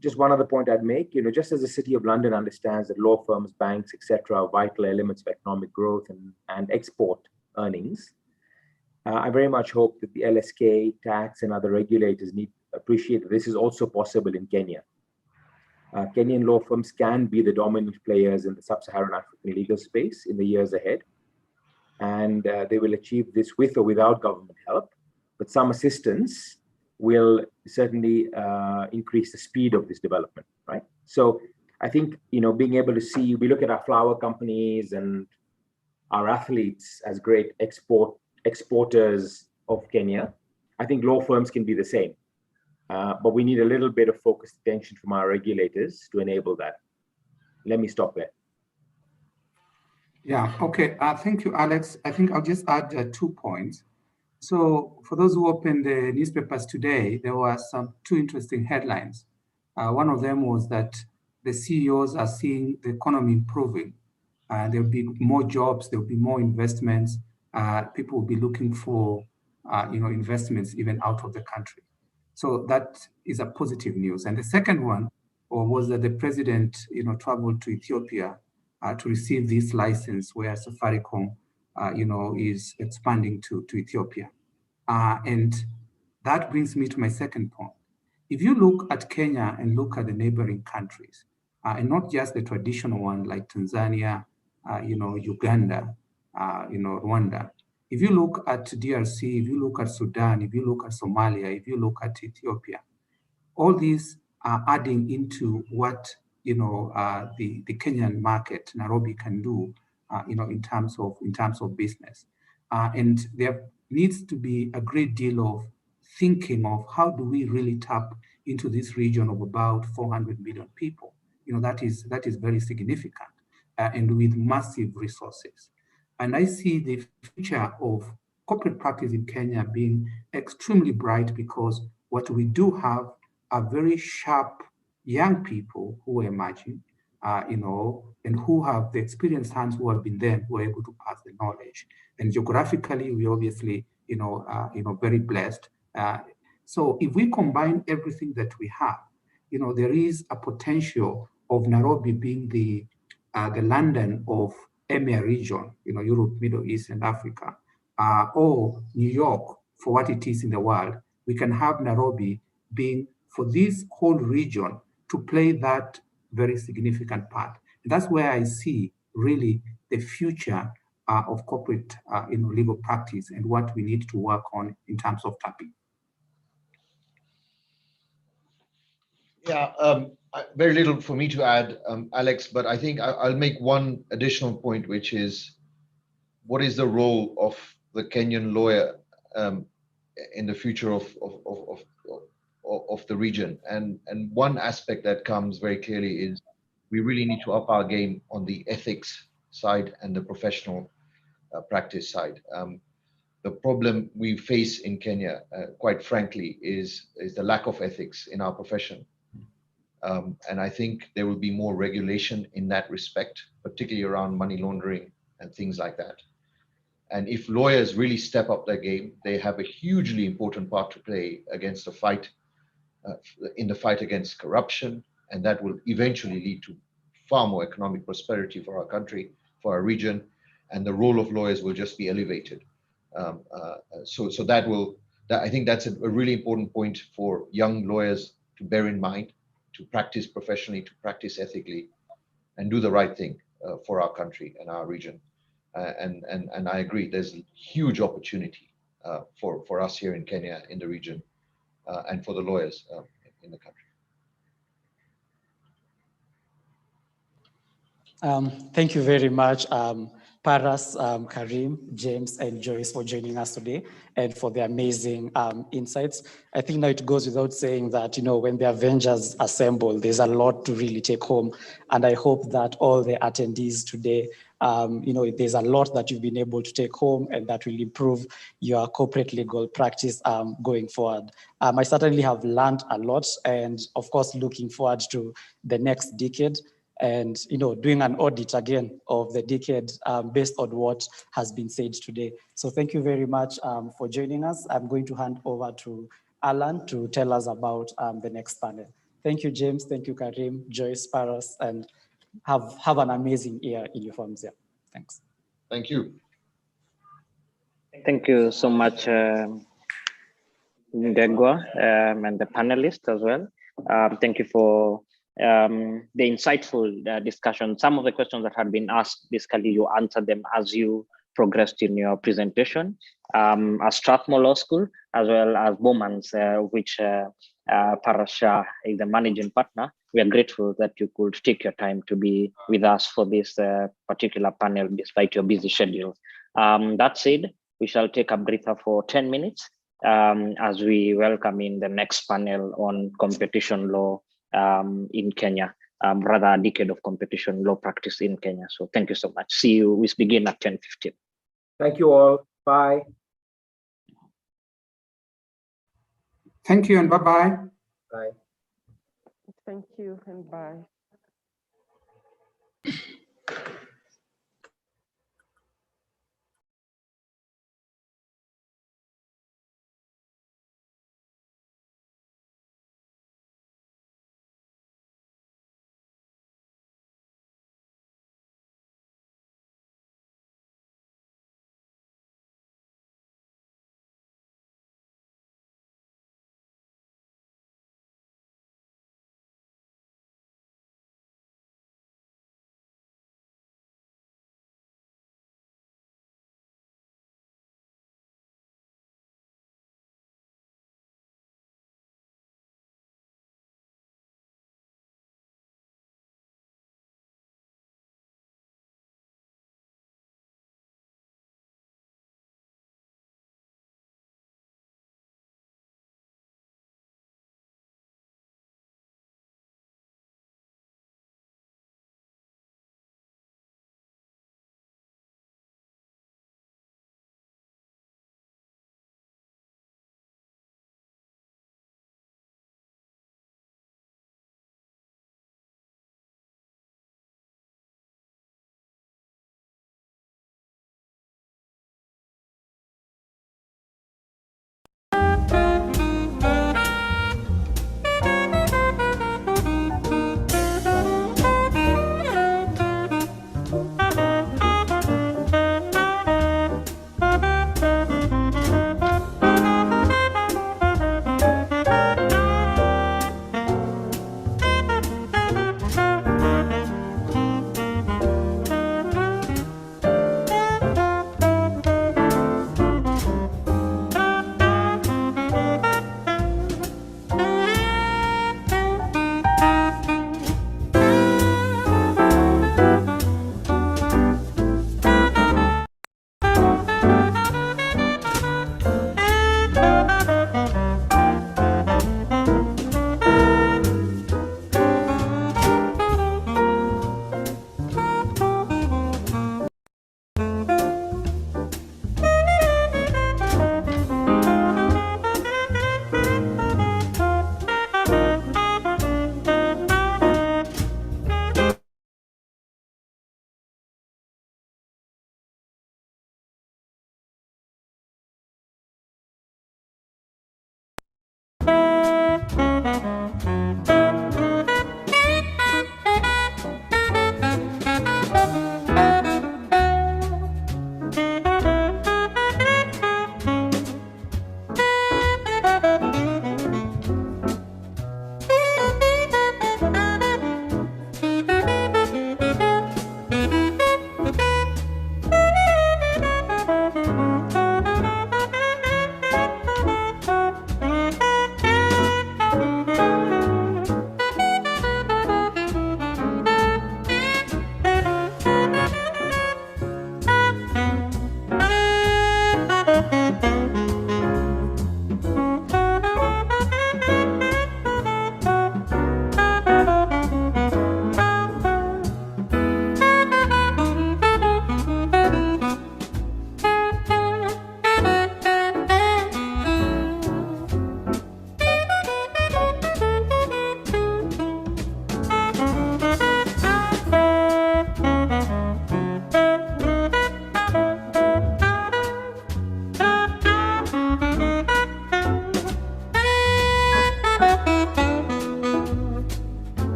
Just one other point I'd make, just as the City of London understands that law firms, banks, etc., are vital elements of economic growth and export earnings, I very much hope that the LSK, tax, and other regulators appreciate that this is also possible in Kenya. Kenyan law firms can be the dominant players in the sub-Saharan African legal space in the years ahead, and they will achieve this with or without government help, but some assistance will certainly increase the speed of this development, right? So I think, being able to see, we look at our flower companies and our athletes as great exporters of Kenya. I think law firms can be the same, but we need a little bit of focused attention from our regulators to enable that. Let me stop there. Yeah, okay. Thank you, Alex. I think I'll just add 2 points. So for those who opened the newspapers today, there were two interesting headlines. One of them was that the CEOs are seeing the economy improving. There'll be more jobs, there'll be more investments. People will be looking for, investments even out of the country. So that is a positive news. And the second one was that the president, traveled to Ethiopia to receive this license where Safaricom, is expanding to Ethiopia. And that brings me to my second point. If you look at Kenya and look at the neighboring countries, and not just the traditional one like Tanzania, Uganda, Rwanda. If you look at DRC, if you look at Sudan, if you look at Somalia, if you look at Ethiopia, all these are adding into what the Kenyan market, Nairobi, can do, in terms of business, and there needs to be a great deal of thinking of how do we really tap into this region of about 400 million people. That is very significant, and with massive resources. And I see the future of corporate practice in Kenya being extremely bright, because what we do have are very sharp young people who are emerging, and who have the experienced hands who have been there, who are able to pass the knowledge. And geographically, we obviously, very blessed. So if we combine everything that we have, there is a potential of Nairobi being the London of EMEA region, Europe, Middle East, and Africa, or New York for what it is in the world. We can have Nairobi being, for this whole region, to play that very significant part. And that's where I see really the future of corporate legal practice, and what we need to work on in terms of tapping. Yeah, very little for me to add, Alex, but I think I'll make one additional point, which is, what is the role of the Kenyan lawyer in the future of the region? And one aspect that comes very clearly is we really need to up our game on the ethics side and the professional practice side. The problem we face in Kenya, quite frankly, is the lack of ethics in our profession. And I think there will be more regulation in that respect, particularly around money laundering and things like that. And if lawyers really step up their game, they have a hugely important part to play against the fight, in the fight against corruption, and that will eventually lead to far more economic prosperity for our country, for our region, and the role of lawyers will just be elevated. So I think that's a really important point for young lawyers to bear in mind, to practice professionally, to practice ethically, and do the right thing for our country and our region. And I agree, there's huge opportunity for us here in Kenya, in the region, and for the lawyers in the country. Thank you very much, Paras, Karim, James, and Joyce, for joining us today, and for the amazing insights. I think now it goes without saying that, when the Avengers assemble, there's a lot to really take home. And I hope that all the attendees today, there's a lot that you've been able to take home, and that will improve your corporate legal practice going forward. I certainly have learned a lot, and of course, looking forward to the next decade, and doing an audit again of the decade based on what has been said today. So thank you very much for joining us. I'm going to hand over to Alan to tell us about the next panel. Thank you, James. Thank you, Karim, Joyce, Paras, and have an amazing year in your firms. Yeah. Thanks. Thank you. Thank you so much, Ndegwa, and the panelists as well. Thank you for the insightful discussion. Some of the questions that had been asked, basically you answered them as you progressed in your presentation. As Strathmore Law School, as well as Bowman's, which Parasha is the managing partner, we are grateful that you could take your time to be with us for this particular panel, despite your busy schedule. That said, we shall take a breather for 10 minutes as we welcome in the next panel on competition law in Kenya, rather a decade of competition law practice in Kenya. So thank you so much. See you. We begin at 10:15. Thank you all. Bye. Thank you and bye-bye. Bye. Thank you and bye.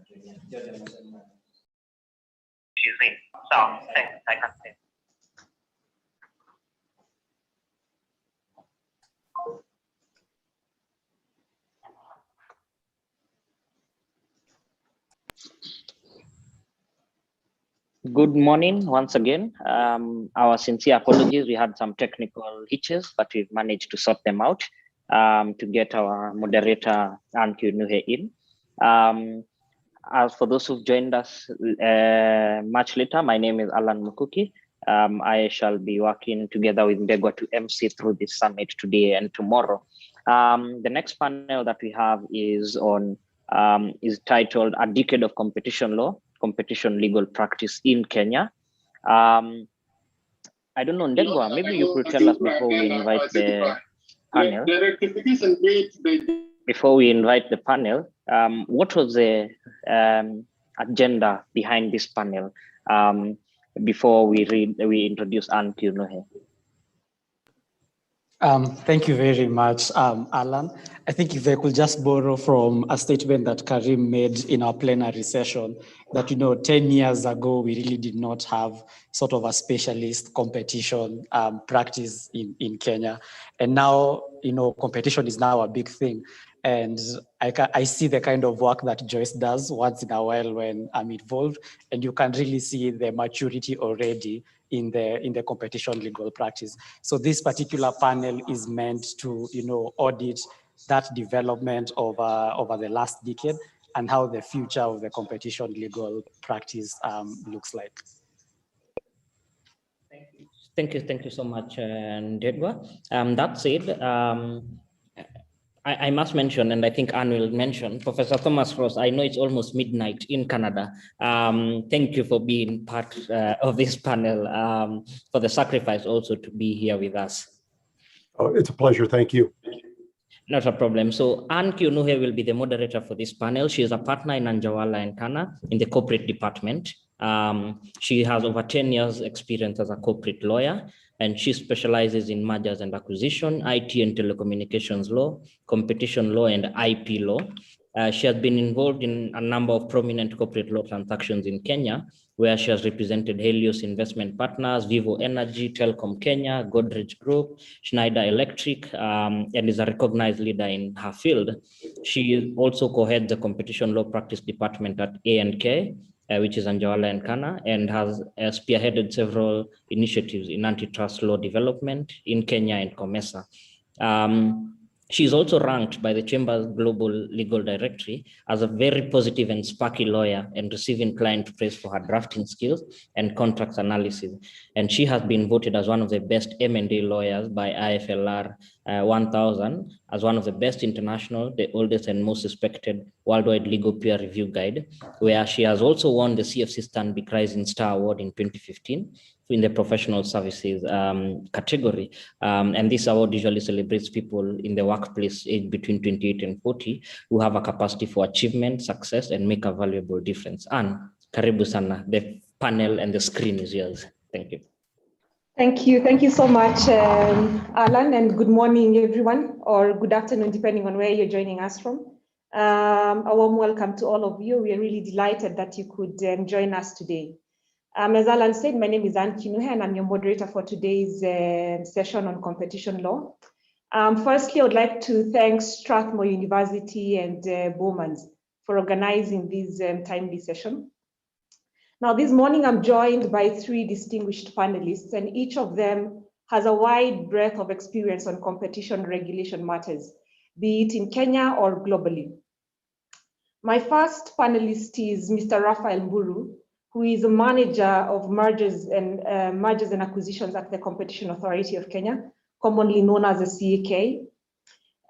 She's in. So, thanks. I can say. Good morning once again. Our sincere apologies. We had some technical hitches, but we've managed to sort them out to get our moderator, Anne Kinuhe, in. As for those who've joined us much later, my name is Alan Mukuki. I shall be working together with Ndegwa to MC through this summit today and tomorrow. The next panel that we have is titled "A Decade of Competition Law, Competition Legal Practice in Kenya." I don't know, Ndegwa, maybe you could tell us before we invite the panel. Before we invite the panel, what was the agenda behind this panel before we introduce Anne Kinuhe? Thank you very much, Alan. I think if I could just borrow from a statement that Karim made in our plenary session, that 10 years ago, we really did not have sort of a specialist competition practice in Kenya. And now, competition is now a big thing. And I see the kind of work that Joyce does once in a while when I'm involved, and you can really see the maturity already in the competition legal practice. So this particular panel is meant to, audit that development over the last decade and how the future of the competition legal practice looks like. Thank you so much, Ndegwa. That said, I must mention, and I think Anne will mention, Professor Thomas Ross, I know it's almost midnight in Canada. Thank you for being part of this panel, for the sacrifice also to be here with us. Oh, it's a pleasure, thank you. Not a problem. So Anne Kinuhe will be the moderator for this panel. She is a partner in Anjawala and Kana in the corporate department. She has over 10 years experience as a corporate lawyer, and she specializes in mergers and acquisition, IT and telecommunications law, competition law, and IP law. She has been involved in a number of prominent corporate law transactions in Kenya, where she has represented Helios Investment Partners, Vivo Energy, Telcom Kenya, Godrej Group, Schneider Electric, and is a recognized leader in her field. She also co-heads the competition law practice department at A&K, which is Anjawala and Kana, and has spearheaded several initiatives in antitrust law development in Kenya and COMESA. She is also ranked by the Chamber's Global Legal Directory as a very positive and sparky lawyer, and receiving client praise for her drafting skills and contracts analysis. And she has been voted as one of the best M&A lawyers by IFLR 1000, as one of the best international, the oldest and most respected worldwide legal peer review guide, where she has also won the CFC Stanbic Rising Star Award in 2015 in the professional services category. And this award usually celebrates people in the workplace aged between 28 and 40 who have a capacity for achievement, success, and make a valuable difference. Anne, karibu sana. The panel and the screen is yours. Thank you. Thank you so much, Alan, and good morning, everyone, or good afternoon, depending on where you're joining us from. A warm welcome to all of you. We are really delighted that you could join us today. As Alan said, my name is Anne Kinuhe, and I'm your moderator for today's session on competition law. Firstly, I would like to thank Strathmore University and Bowman's for organizing this timely session. Now, this morning, I'm joined by 3 distinguished panelists, and each of them has a wide breadth of experience on competition regulation matters, be it in Kenya or globally. My first panelist is Mr. Raphael Mburu, who is a manager of mergers and acquisitions at the Competition Authority of Kenya, commonly known as the CAK.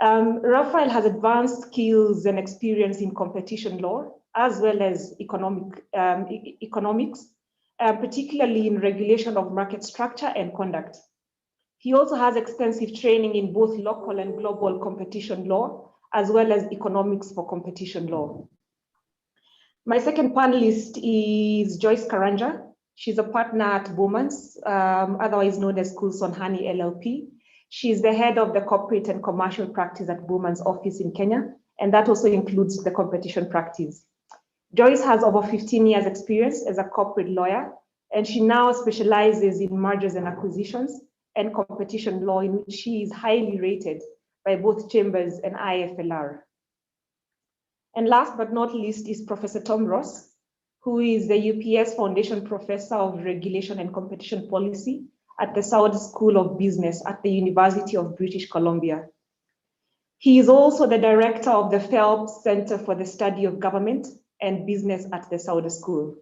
Raphael has advanced skills and experience in competition law, as well as economics, particularly in regulation of market structure and conduct. He also has extensive training in both local and global competition law, as well as economics for competition law. My second panelist is Joyce Karanja. She's a partner at Bowman's, otherwise known as Coulson Honey LLP. She's the head of the corporate and commercial practice at Bowman's office in Kenya, and that also includes the competition practice. Joyce has over 15 years experience as a corporate lawyer, and she now specializes in mergers and acquisitions and competition law, in which she is highly rated by both chambers and IFLR. And last but not least is Professor Tom Ross, who is the UPS Foundation Professor of Regulation and Competition Policy at the Saud School of Business at the University of British Columbia. He is also the director of the Phelps Center for the Study of Government and Business at the Saud School.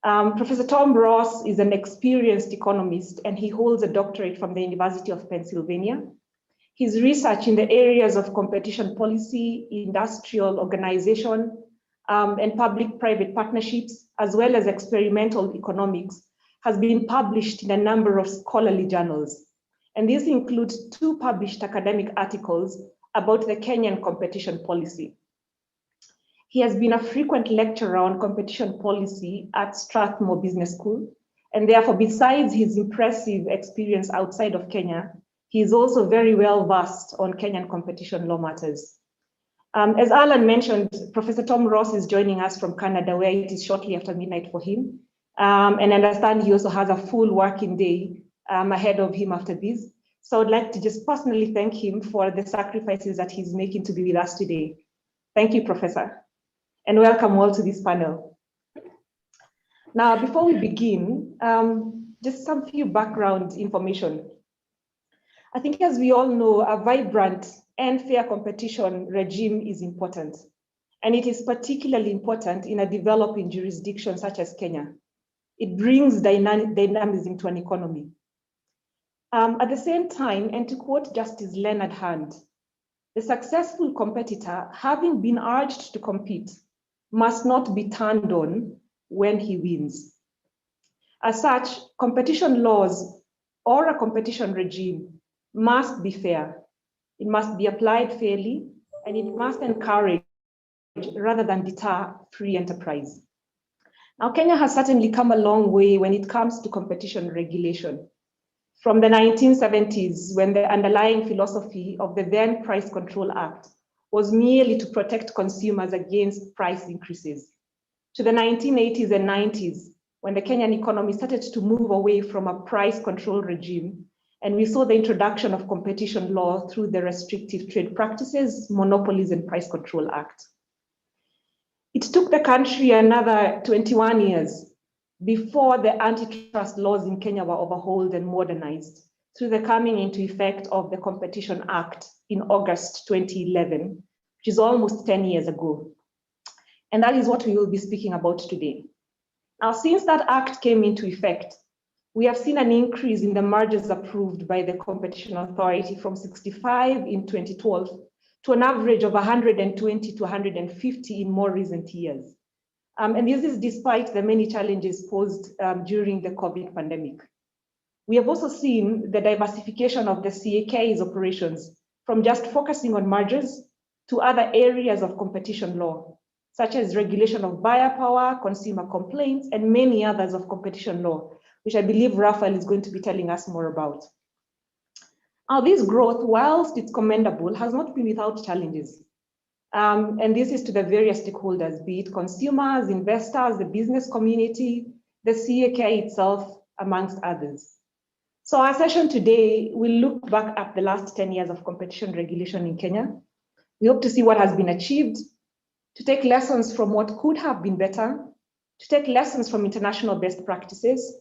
Professor Tom Ross is an experienced economist, and he holds a doctorate from the University of Pennsylvania. His research in the areas of competition policy, industrial organization, and public-private partnerships, as well as experimental economics, has been published in a number of scholarly journals. And these include 2 published academic articles about the Kenyan competition policy. He has been a frequent lecturer on competition policy at Strathmore Business School, and therefore, besides his impressive experience outside of Kenya, he is also very well versed on Kenyan competition law matters. As Alan mentioned, Professor Tom Ross is joining us from Canada, where it is shortly after midnight for him. And I understand he also has a full working day ahead of him after this. So I'd like to just personally thank him for the sacrifices that he's making to be with us today. Thank you, Professor, and welcome all to this panel. Now, before we begin, just some few background information. I think, as we all know, a vibrant and fair competition regime is important, and it is particularly important in a developing jurisdiction such as Kenya. It brings dynamism to an economy. At the same time, and to quote Justice Leonard Hand, the successful competitor, having been urged to compete, must not be turned on when he wins. As such, competition laws or a competition regime must be fair. It must be applied fairly, and it must encourage rather than deter free enterprise. Now, Kenya has certainly come a long way when it comes to competition regulation. From the 1970s, when the underlying philosophy of the then Price Control Act was merely to protect consumers against price increases, to the 1980s and 90s, when the Kenyan economy started to move away from a price control regime, and we saw the introduction of competition law through the Restrictive Trade Practices, Monopolies and Price Control Act. It took the country another 21 years before the antitrust laws in Kenya were overhauled and modernized through the coming into effect of the Competition Act in August 2011, which is almost 10 years ago. And that is what we will be speaking about today. Now, since that act came into effect, we have seen an increase in the mergers approved by the Competition Authority from 65 in 2012 to an average of 120 to 150 in more recent years. And this is despite the many challenges posed during the COVID pandemic. We have also seen the diversification of the CAK's operations from just focusing on mergers to other areas of competition law, such as regulation of buyer power, consumer complaints, and many others of competition law, which I believe Raphael is going to be telling us more about. Now, this growth, whilst it's commendable, has not been without challenges. And this is to the various stakeholders, be it consumers, investors, the business community, the CAK itself, amongst others. So our session today will look back at the last 10 years of competition regulation in Kenya. We hope to see what has been achieved, to take lessons from what could have been better, to take lessons from international best practices,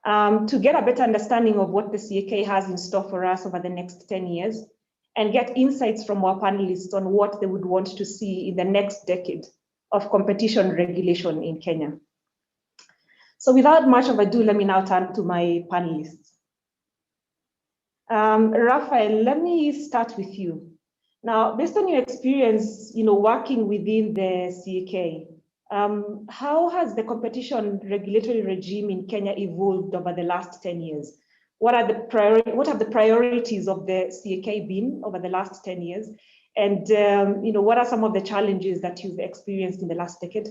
to get a better understanding of what the CAK has in store for us over the next 10 years, and get insights from our panelists on what they would want to see in the next decade of competition regulation in Kenya. So without much of ado, let me now turn to my panelists. Raphael, let me start with you. Now, based on your experience, working within the CAK, how has the competition regulatory regime in Kenya evolved over the last 10 years? What have the priorities of the CAK been over the last 10 years? And what are some of the challenges that you've experienced in the last decade?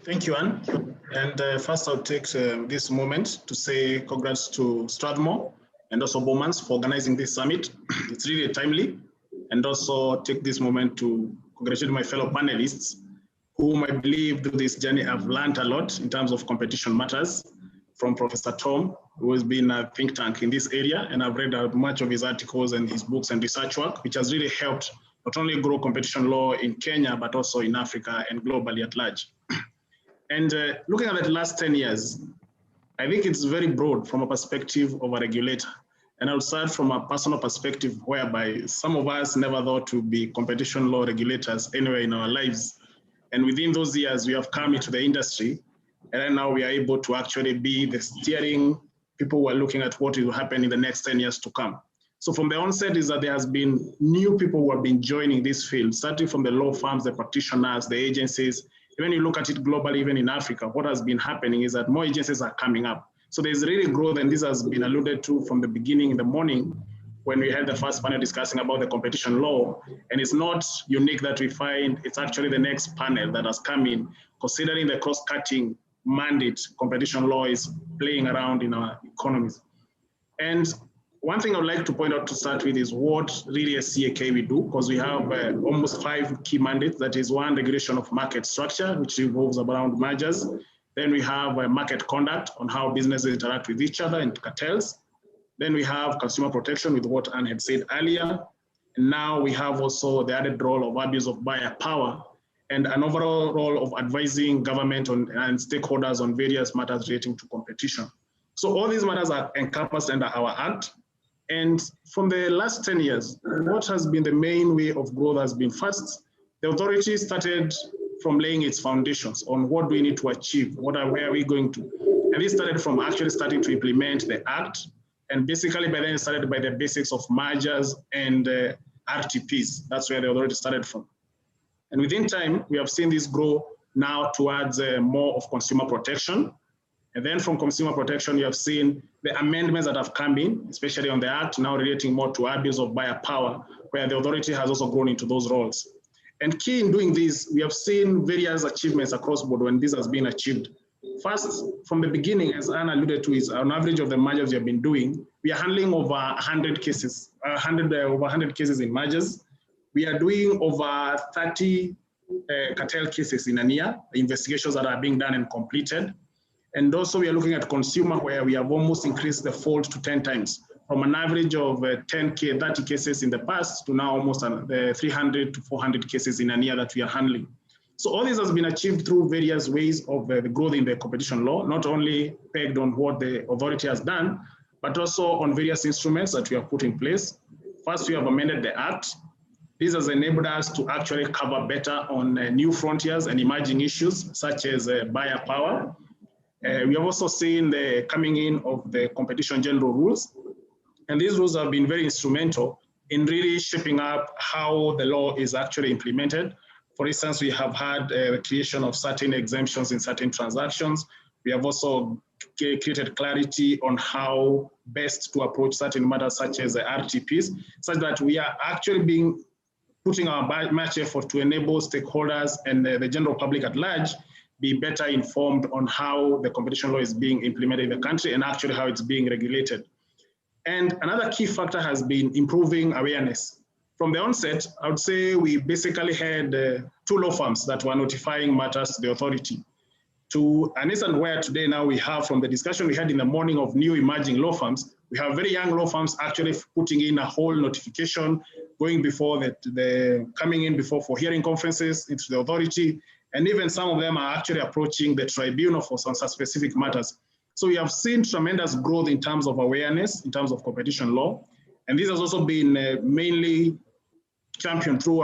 Thank you, Anne. And first I'll take this moment to say congrats to Strathmore and also Bowmans for organizing this summit. It's really timely and also take this moment to congratulate my fellow panelists, whom I believe through this journey have learned a lot in terms of competition matters from Professor Tom, who has been a think tank in this area, and I've read much of his articles and his books and research work, which has really helped not only grow competition law in Kenya, but also in Africa and globally at large. And looking at the last 10 years, I think it's very broad from a perspective of a regulator. And I'll start from a personal perspective, whereby some of us never thought to be competition law regulators anywhere in our lives. And within those years, we have come into the industry, and then now we are able to actually be the steering people who are looking at what will happen in the next 10 years to come. So from the onset is that there has been new people who have been joining this field, starting from the law firms, the practitioners, the agencies. When you look at it globally, even in Africa, what has been happening is that more agencies are coming up. So there's really growth, and this has been alluded to from the beginning in the morning when we had the first panel discussing about the competition law. And it's not unique that we find, it's actually the next panel that has come in, considering the cross-cutting mandate competition law is playing around in our economies. And one thing I would like to point out to start with is what really as CAK we do, because we have almost 5 key mandates. That is, 1, regulation of market structure, which revolves around mergers. Then we have market conduct on how businesses interact with each other and cartels. Then we have consumer protection with what Anne had said earlier. And now we have also the added role of abuse of buyer power and an overall role of advising government on, and stakeholders on various matters relating to competition. So all these matters are encompassed under our Act. And from the last 10 years, what has been the main way of growth has been first, the authority started from laying its foundations on what do we need to achieve, where are we going to. And this started from actually starting to implement the Act. And basically by then it started by the basics of mergers and RTPs. That's where the authority started from. And within time, we have seen this grow now towards more of consumer protection. And then from consumer protection, you have seen the amendments that have come in, especially on the Act, now relating more to abuse of buyer power, where the authority has also grown into those roles. And key in doing this, we have seen various achievements across board when this has been achieved. First, from the beginning, as Anna alluded to, is on average of the mergers we have been doing, we are handling over 100 cases, over 100 cases in mergers. We are doing over 30 cartel cases in a year, investigations that are being done and completed. And also we are looking at consumer, where we have almost increased the fold to 10 times, from an average of 30 cases in the past to now almost 300 to 400 cases in a year that we are handling. So all this has been achieved through various ways of the growth in the competition law, not only pegged on what the authority has done, but also on various instruments that we have put in place. First, we have amended the Act. This has enabled us to actually cover better on new frontiers and emerging issues, such as buyer power. We have also seen the coming in of the competition general rules. And these rules have been very instrumental in really shaping up how the law is actually implemented. For instance, we have had the creation of certain exemptions in certain transactions. We have also created clarity on how best to approach certain matters such as the RTPs, such that we are actually putting our much effort to enable stakeholders and the general public at large be better informed on how the competition law is being implemented in the country and actually how it's being regulated. And another key factor has been improving awareness. From the onset, I would say we basically had 2 law firms that were notifying matters to the authority. To an extent where today now we have, from the discussion we had in the morning of new emerging law firms, we have very young law firms actually putting in a whole notification, going before coming in before for hearing conferences into the authority. And even some of them are actually approaching the tribunal for some specific matters. So we have seen tremendous growth in terms of awareness, in terms of competition law. And this has also been mainly championed through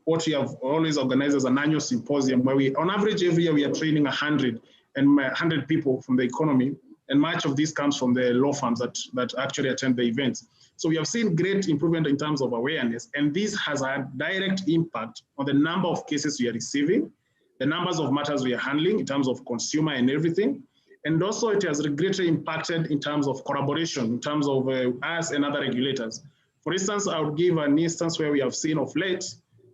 what we have always organized as an annual symposium, where we, on average, every year we are training 100 people from the economy. And much of this comes from the law firms that actually attend the events. So we have seen great improvement in terms of awareness. And this has a direct impact on the number of cases we are receiving, the numbers of matters we are handling in terms of consumer and everything. And also it has greatly impacted in terms of collaboration, in terms of us and other regulators. For instance, I would give an instance where we have seen of late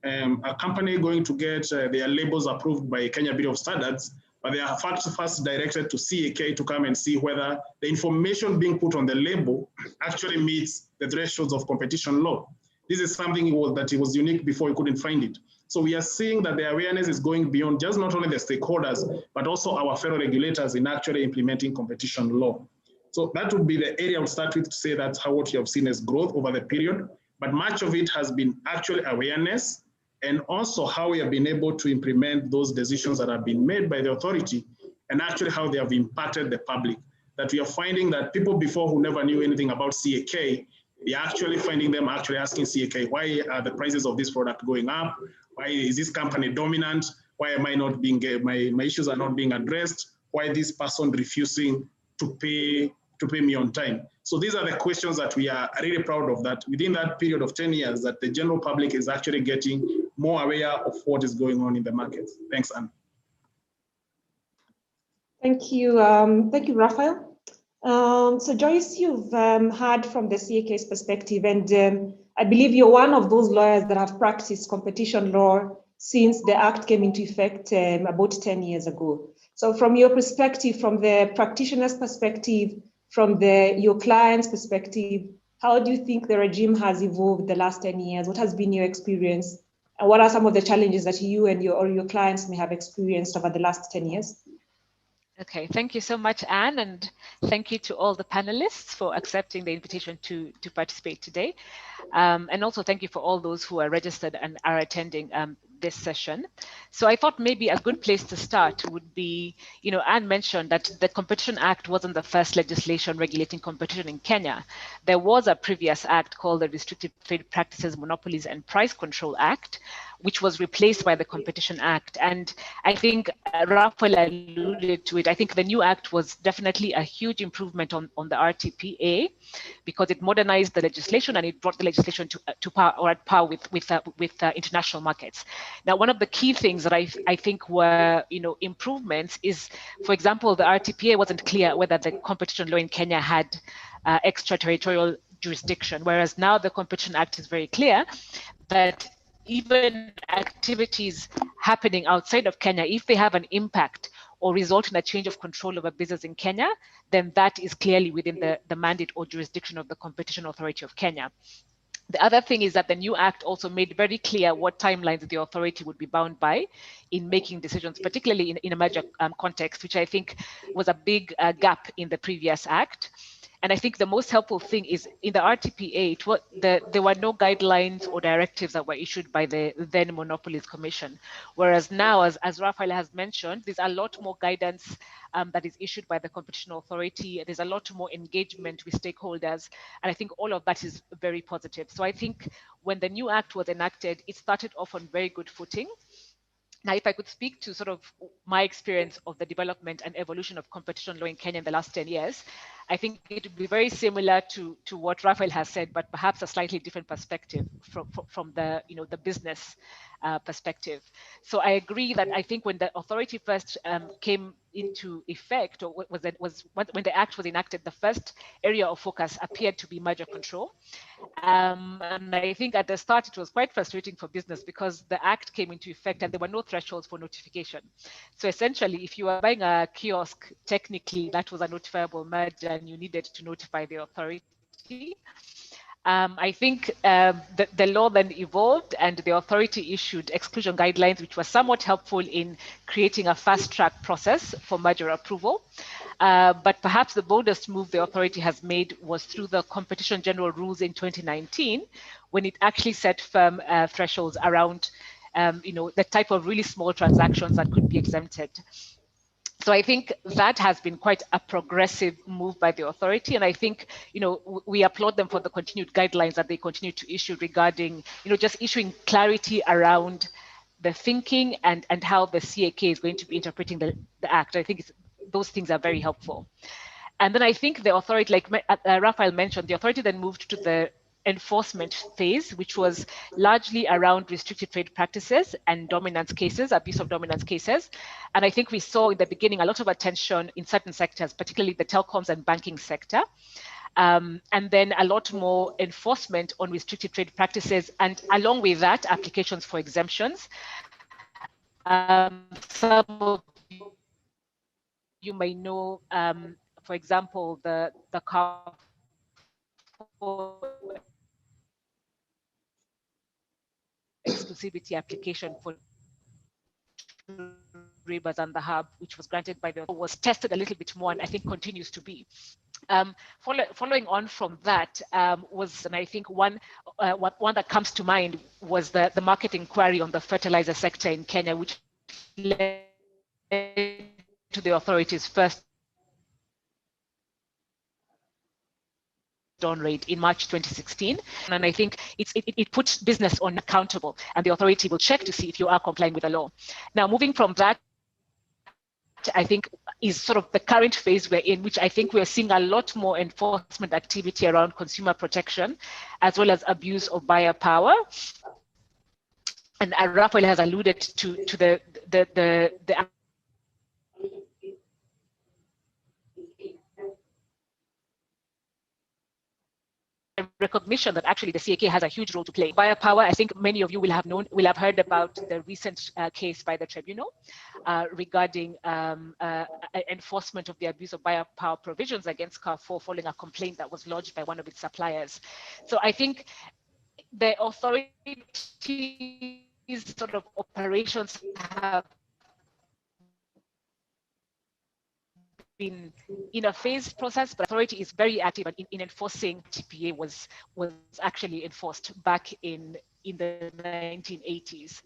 a company going to get their labels approved by Kenya Bureau of Standards, but they are first directed to CAK to come and see whether the information being put on the label actually meets the thresholds of competition law. This is something that was unique before you couldn't find it. So we are seeing that the awareness is going beyond just not only the stakeholders, but also our fellow regulators in actually implementing competition law. So that would be the area I would start with to say that's how what you have seen as growth over the period. But much of it has been actually awareness and also how we have been able to implement those decisions that have been made by the authority and actually how they have impacted the public. That we are finding that people before who never knew anything about CAK, we are actually finding them actually asking CAK, why are the prices of this product going up? Why is this company dominant? Why am I not being, my issues are not being addressed? Why this person refusing to pay me on time? So these are the questions that we are really proud of, that within that period of 10 years, that the general public is actually getting more aware of what is going on in the markets. Thanks, Anne. Thank you, Raphael. So Joyce, you've heard from the CAK's perspective, and I believe you're one of those lawyers that have practiced competition law since the Act came into effect about 10 years ago. So from your perspective, from the practitioner's perspective, from your client's perspective, how do you think the regime has evolved the last 10 years? What has been your experience? And what are some of the challenges that you and your clients may have experienced over the last 10 years? Okay, thank you so much, Anne, and thank you to all the panelists for accepting the invitation to participate today. And also thank you for all those who are registered and are attending this session. So I thought maybe a good place to start would be, Anne mentioned that the Competition Act wasn't the first legislation regulating competition in Kenya. There was a previous act called the Restricted Trade Practices, Monopolies and Price Control Act, which was replaced by the Competition Act. And I think Raphael alluded to it. I think the new act was definitely a huge improvement on the RTPA because it modernized the legislation and it brought the legislation to par or at par with international markets. Now, one of the key things that I think were improvements is, for example, the RTPA wasn't clear whether the competition law in Kenya had extraterritorial jurisdiction, whereas now the Competition Act is very clear that even activities happening outside of Kenya, if they have an impact or result in a change of control of a business in Kenya, then that is clearly within the mandate or jurisdiction of the Competition Authority of Kenya. The other thing is that the new act also made very clear what timelines the authority would be bound by in making decisions, particularly in a major context, which I think was a big gap in the previous act. And I think the most helpful thing is in the RTPA, there were no guidelines or directives that were issued by the then Monopolies Commission. Whereas now, as Raphael has mentioned, there's a lot more guidance that is issued by the Competition Authority. There's a lot more engagement with stakeholders. And I think all of that is very positive. So I think when the new act was enacted, it started off on very good footing. Now, if I could speak to sort of my experience of the development and evolution of competition law in Kenya in the last 10 years, I think it would be very similar to what Raphael has said, but perhaps a slightly different perspective from the the business perspective. So I agree that I think when the authority first came into effect, or when the act was enacted, the first area of focus appeared to be merger control. And I think at the start it was quite frustrating for business because the act came into effect and there were no thresholds for notification. So essentially, if you were buying a kiosk, technically that was a notifiable merger and you needed to notify the authority. I think the law then evolved and the authority issued exclusion guidelines, which were somewhat helpful in creating a fast-track process for merger approval. But perhaps the boldest move the authority has made was through the Competition General Rules in 2019, when it actually set firm thresholds around the type of really small transactions that could be exempted. So I think that has been quite a progressive move by the authority. And I think, we applaud them for the continued guidelines that they continue to issue regarding, just issuing clarity around the thinking and how the CAK is going to be interpreting the act. I think those things are very helpful. And then I think the authority, like Raphael mentioned, the authority then moved to the enforcement phase, which was largely around restricted trade practices and dominance cases, abuse of dominance cases. And I think we saw in the beginning a lot of attention in certain sectors, particularly the telecoms and banking sector. And then a lot more enforcement on restricted trade practices. And along with that, applications for exemptions. Some of you may know, for example, the exclusivity application for Rivers and the Hub, which was granted by the was tested a little bit more, and I think continues to be. Following on from that was, and I think one that comes to mind was the market inquiry on the fertilizer sector in Kenya, which led to the authorities' first down rate in March 2016. And I think it puts business on accountable, and the authority will check to see if you are complying with the law. Now, moving from that, I think is sort of the current phase we're in, which I think we're seeing a lot more enforcement activity around consumer protection, as well as abuse of buyer power. And Raphael has alluded to the recognition that actually the CAK has a huge role to play. Buyer power, I think many of you will have heard about the recent case by the tribunal regarding enforcement of the abuse of buyer power provisions against Carrefour following a complaint that was lodged by one of its suppliers. So I think the authorities' sort of operations have been in a phased process, but authority is very active in enforcing. TPA was actually enforced back in the 1980s.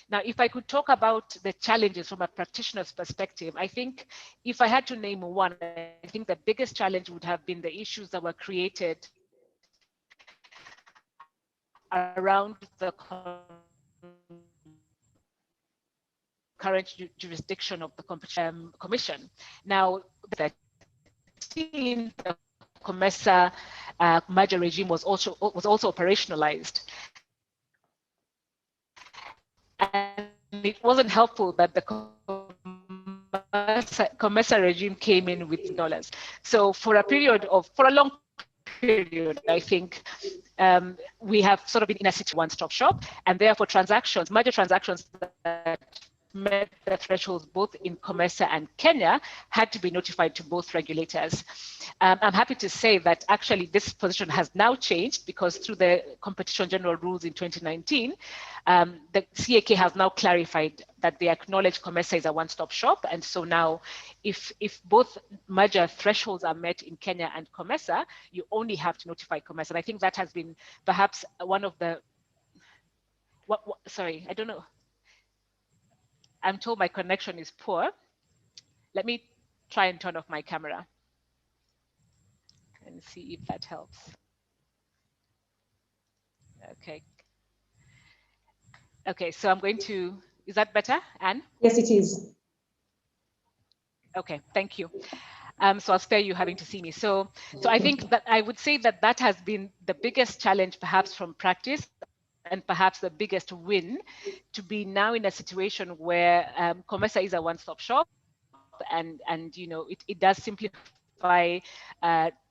Now, if I could talk about the challenges from a practitioner's perspective, I think if I had to name one, I think the biggest challenge would have been the issues that were created around the current jurisdiction of the Competition Commission. Now, the COMESA merger regime was also operationalized, and it wasn't helpful that the COMESA regime came in with dollars. So for a long period, I think we have sort of been in a one-stop shop, and therefore merger transactions that met the thresholds both in COMESA and Kenya had to be notified to both regulators. I'm happy to say that actually this position has now changed, because through the Competition General Rules in 2019, the CAK has now clarified that they acknowledge COMESA is a one-stop shop. And so now if both merger thresholds are met in Kenya and COMESA, you only have to notify COMESA. And I think that has been perhaps one of the, sorry, I don't know. I'm told my connection is poor. Let me try and turn off my camera and see if that helps. Okay. Okay, so I'm going to, is that better, Anne? Yes, it is. Okay, thank you. So I'll spare you having to see me. So I think that I would say that that has been the biggest challenge perhaps from practice, and perhaps the biggest win, to be now in a situation where COMESA is a one-stop shop, and you know, it does simplify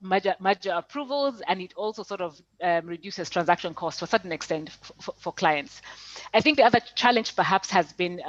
merger approvals, and it also sort of reduces transaction costs to a certain extent for clients. I think the other challenge perhaps has been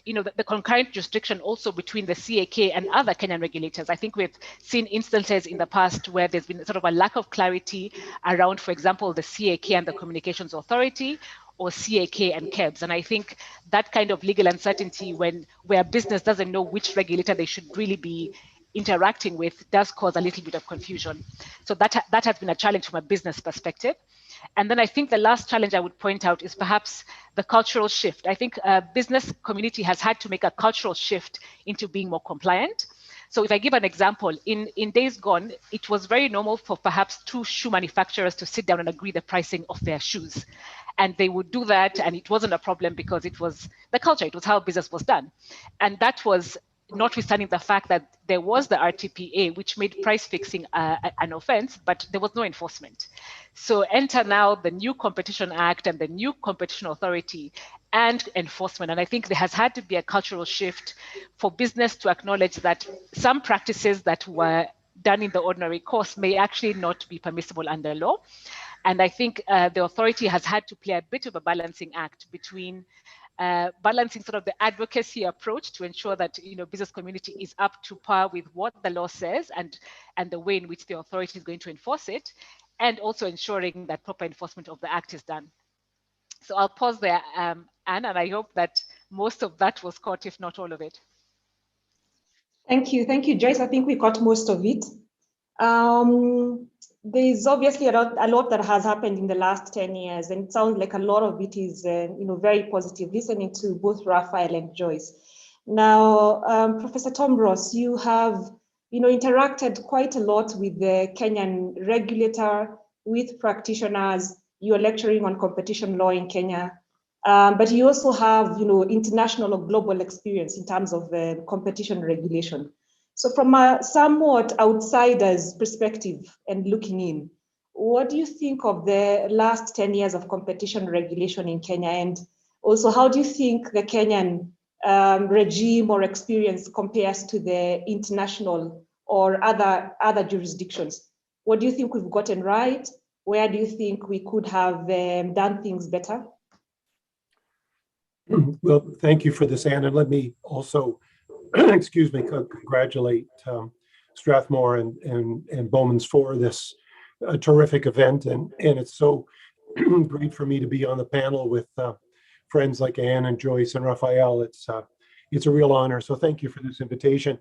you know, the concurrent jurisdiction also between the CAK and other Kenyan regulators. I think we've seen instances in the past where there's been sort of a lack of clarity around, for example, the CAK and the Communications Authority, or CAK and KEBS. And I think that kind of legal uncertainty where business doesn't know which regulator they should really be interacting with does cause a little bit of confusion. So that has been a challenge from a business perspective. And then I think the last challenge I would point out is perhaps the cultural shift. I think business community has had to make a cultural shift into being more compliant. So if I give an example, in days gone, it was very normal for perhaps two shoe manufacturers to sit down and agree the pricing of their shoes. And they would do that, and it wasn't a problem because it was the culture, it was how business was done. And that was notwithstanding the fact that there was the RTPA, which made price fixing an offense, but there was no enforcement. So enter now the new Competition Act and the new Competition Authority and enforcement. And I think there has had to be a cultural shift for business to acknowledge that some practices that were done in the ordinary course may actually not be permissible under law. And I think the authority has had to play a bit of a balancing act between balancing sort of the advocacy approach to ensure that, you know, business community is up to par with what the law says and the way in which the authority is going to enforce it, and also ensuring that proper enforcement of the act is done. So I'll pause there, Anne, and I hope that most of that was caught, if not all of it. Thank you, Joyce. I think we caught most of it. There's obviously a lot that has happened in the last 10 years, and it sounds like a lot of it is very positive, listening to both Raphael and Joyce. Now, Professor Tom Ross, you have interacted quite a lot with the Kenyan regulator, with practitioners. You're lecturing on competition law in Kenya, but you also have international or global experience in terms of competition regulation. So from a somewhat outsider's perspective and looking in, what do you think of the last 10 years of competition regulation in Kenya? And also, how do you think the Kenyan regime or experience compares to the international or other jurisdictions? What do you think we've gotten right? Where do you think we could have done things better? Well, thank you for this, Anne, and let me also excuse me, congratulate Strathmore and Bowman's for this terrific event. And it's so great for me to be on the panel with friends like Anne and Joyce and Raphael. It's a real honor. So thank you for this invitation.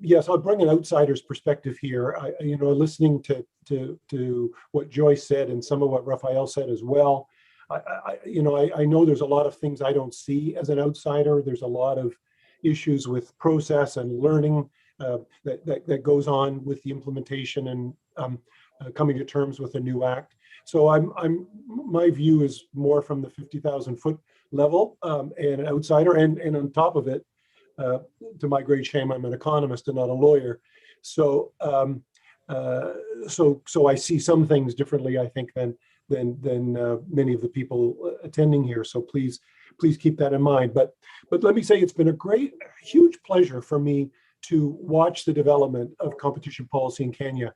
Yes, I'll bring an outsider's perspective here. Listening to what Joyce said and some of what Raphael said as well. I know there's a lot of things I don't see as an outsider. There's a lot of issues with process and learning that goes on with the implementation and coming to terms with a new act. So my view is more from the 50,000-foot level and an outsider, and on top of it, to my great shame, I'm an economist and not a lawyer. So I see some things differently, I think, than many of the people attending here. So please keep that in mind. But let me say it's been a huge pleasure for me to watch the development of competition policy in Kenya.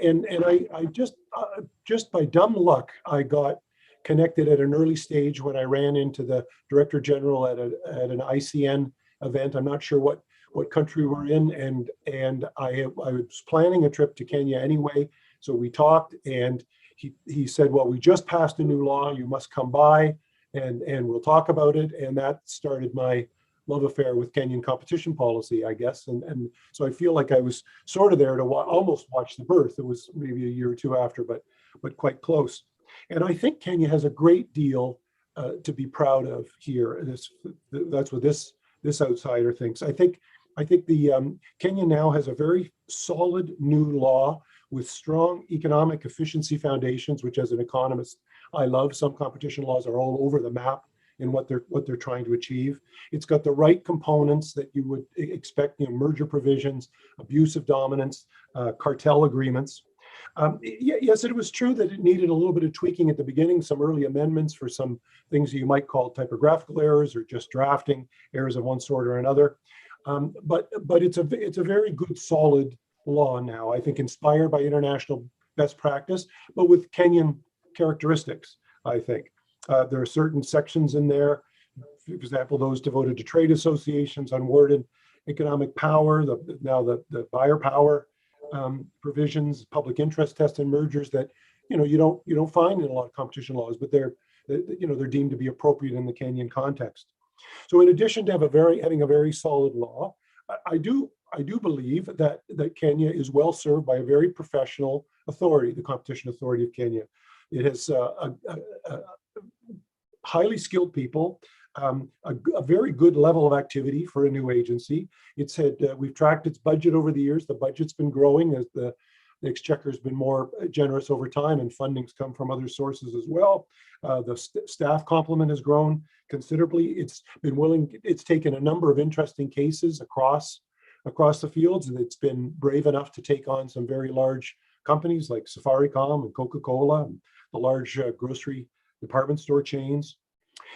And I just by dumb luck, I got connected at an early stage when I ran into the Director General at an ICN event. I'm not sure what country we're in, and I was planning a trip to Kenya anyway. So we talked, and he said, well, we just passed a new law, you must come by and we'll talk about it. And that started my love affair with Kenyan competition policy, I guess. And so I feel like I was sort of there to almost watch the birth. It was maybe a year or two after, but quite close. And I think Kenya has a great deal to be proud of here. That's what this outsider thinks. I think the Kenya now has a very solid new law with strong economic efficiency foundations, which as an economist, I love. Some competition laws are all over the map in what they're trying to achieve. It's got the right components that you would expect, merger provisions, abuse of dominance, cartel agreements. Yes, it was true that it needed a little bit of tweaking at the beginning, some early amendments for some things you might call typographical errors or just drafting errors of one sort or another. But it's a very good, solid law now, I think, inspired by international best practice, but with Kenyan characteristics, I think. There are certain sections in there, for example, those devoted to trade associations, unworded economic power, the buyer power provisions, public interest test and mergers that you don't find in a lot of competition laws, but they're deemed to be appropriate in the Kenyan context. So in addition to having a very solid law, I do believe that Kenya is well served by a very professional authority, the Competition Authority of Kenya. It has highly skilled people, a very good level of activity for a new agency. It's had we've tracked its budget over the years. The budget's been growing as the exchequer has been more generous over time, and funding's come from other sources as well. The staff complement has grown considerably. It's taken a number of interesting cases across the fields, and it's been brave enough to take on some very large companies like Safaricom and Coca-Cola, and the large grocery department store chains.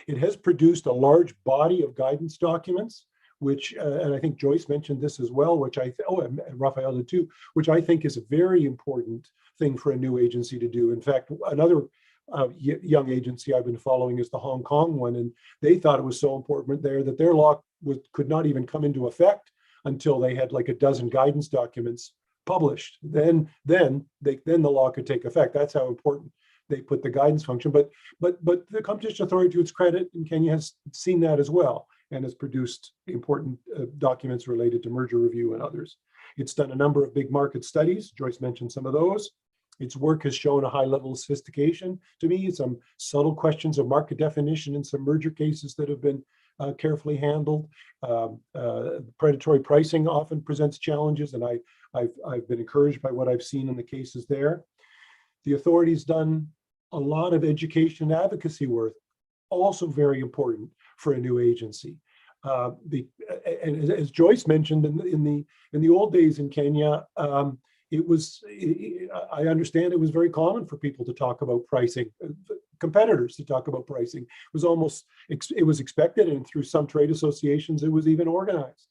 It has produced a large body of guidance documents, which, and I think Joyce mentioned this as well, and Raphael did too, which I think is a very important thing for a new agency to do. In fact, another young agency I've been following is the Hong Kong one, and they thought it was so important there that their law could not even come into effect until they had like a dozen guidance documents published. Then the law could take effect. That's how important they put the guidance function. But the Competition Authority, to its credit, in Kenya has seen that as well and has produced important documents related to merger review and others. It's done a number of big market studies. Joyce mentioned some of those. Its work has shown a high level of sophistication to me, some subtle questions of market definition in some merger cases that have been carefully handled. Predatory pricing often presents challenges, and I've been encouraged by what I've seen in the cases there. The authority's done a lot of education and advocacy work, also very important for a new agency. And as Joyce mentioned, in the old days in Kenya, I understand it was very common for people to talk about pricing, competitors to talk about pricing. It was expected, and through some trade associations, it was even organized.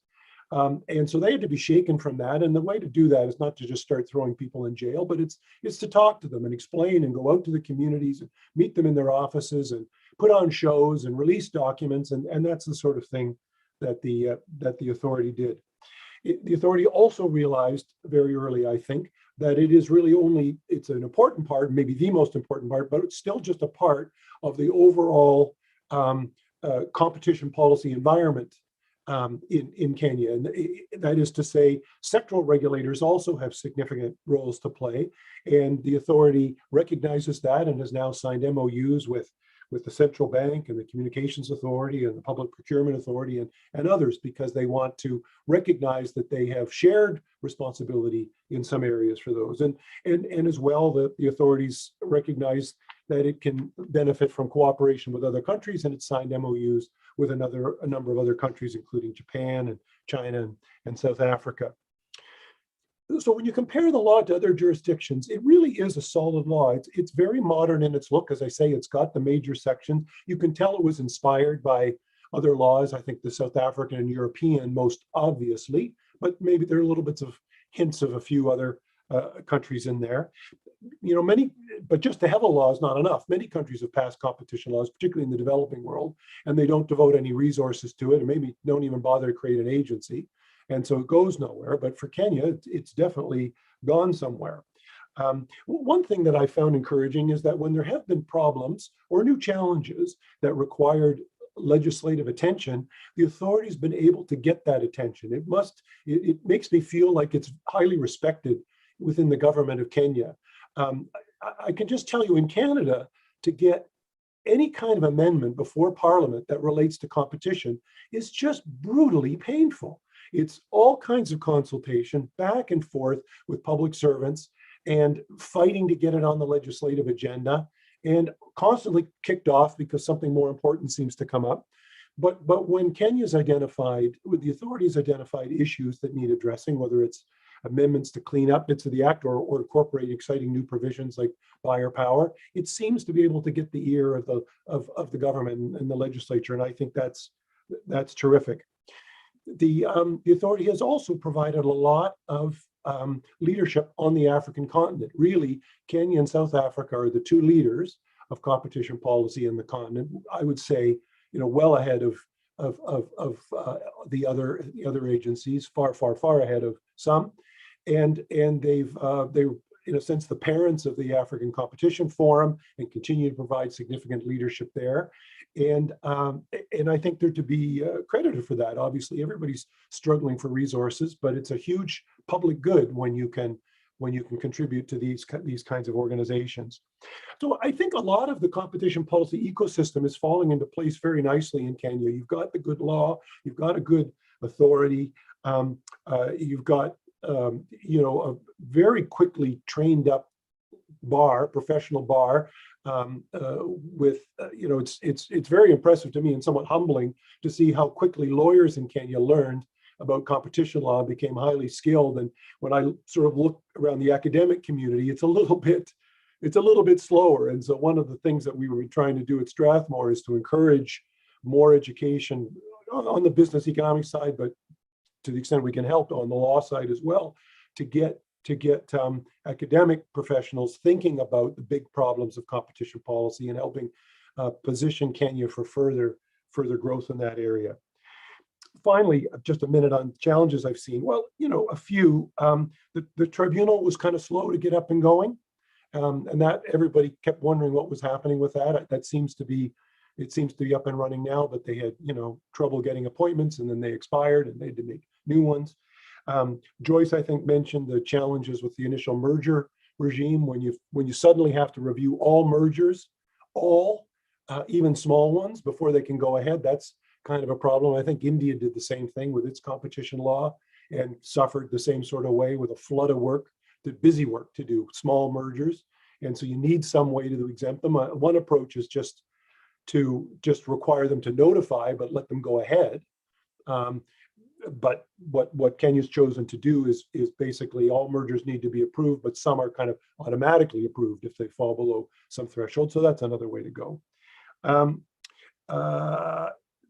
And so they had to be shaken from that. And the way to do that is not to just start throwing people in jail, but it's to talk to them and explain and go out to the communities and meet them in their offices and put on shows and release documents. And that's the sort of thing that the authority did. The authority also realized very early, I think, that it is really it's an important part, maybe the most important part, but it's still just a part of the overall competition policy environment in Kenya. And that is to say, sectoral regulators also have significant roles to play. And the authority recognizes that and has now signed MOUs with the central bank and the communications authority and the public procurement authority and others, because they want to recognize that they have shared responsibility in some areas for those. And as well, the authorities recognize that it can benefit from cooperation with other countries, and it signed MOUs with a number of other countries, including Japan and China and South Africa. So when you compare the law to other jurisdictions, it really is a solid law. It's very modern in its look. As I say, it's got the major sections. You can tell it was inspired by other laws. I think the South African and European most obviously, but maybe there are little bits of hints of a few other countries in there. But just to have a law is not enough. Many countries have passed competition laws, particularly in the developing world, and they don't devote any resources to it, and maybe don't even bother to create an agency. And so it goes nowhere. But for Kenya, it's definitely gone somewhere. One thing that I found encouraging is that when there have been problems or new challenges that required legislative attention, the authority's been able to get that attention. It makes me feel like it's highly respected within the government of Kenya. I can just tell you, in Canada, to get any kind of amendment before Parliament that relates to competition is just brutally painful. It's all kinds of consultation back and forth with public servants and fighting to get it on the legislative agenda, and constantly kicked off because something more important seems to come up. But when Kenya's when the authorities identified issues that need addressing, whether it's amendments to clean up bits of the act or incorporate exciting new provisions like buyer power, it seems to be able to get the ear of the government and the legislature, and I think that's terrific. The authority has also provided a lot of leadership on the African continent. Really, Kenya and South Africa are the two leaders of competition policy in the continent. I would say, well ahead of the other agencies, far ahead of some, and they're in a sense the parents of the African Competition Forum and continue to provide significant leadership there. And I think they're to be credited for that. Obviously, everybody's struggling for resources, but it's a huge public good when you can contribute to these kinds of organizations. So I think a lot of the competition policy ecosystem is falling into place very nicely in Kenya. You've got the good law, you've got a good authority, you've got a very quickly trained up professional bar. It's very impressive to me and somewhat humbling to see how quickly lawyers in Kenya learned about competition law and became highly skilled. And when I sort of look around the academic community, it's a little bit slower. And so one of the things that we were trying to do at Strathmore is to encourage more education on the business economic side, but to the extent we can help on the law side as well, to get academic professionals thinking about the big problems of competition policy and helping position Kenya for further growth in that area. Finally, just a minute on challenges I've seen. Well, a few. The tribunal was kind of slow to get up and going. And that everybody kept wondering what was happening with that. It seems to be up and running now, but they had, trouble getting appointments, and then they expired and they had to make new ones. Joyce, I think, mentioned the challenges with the initial merger regime when you suddenly have to review all mergers, even small ones, before they can go ahead. That's kind of a problem. I think India did the same thing with its competition law and suffered the same sort of way with a flood of work, busy work to do, small mergers. And so you need some way to exempt them. One approach is just to require them to notify, but let them go ahead. But what Kenya's chosen to do is basically all mergers need to be approved, but some are kind of automatically approved if they fall below some threshold. So that's another way to go.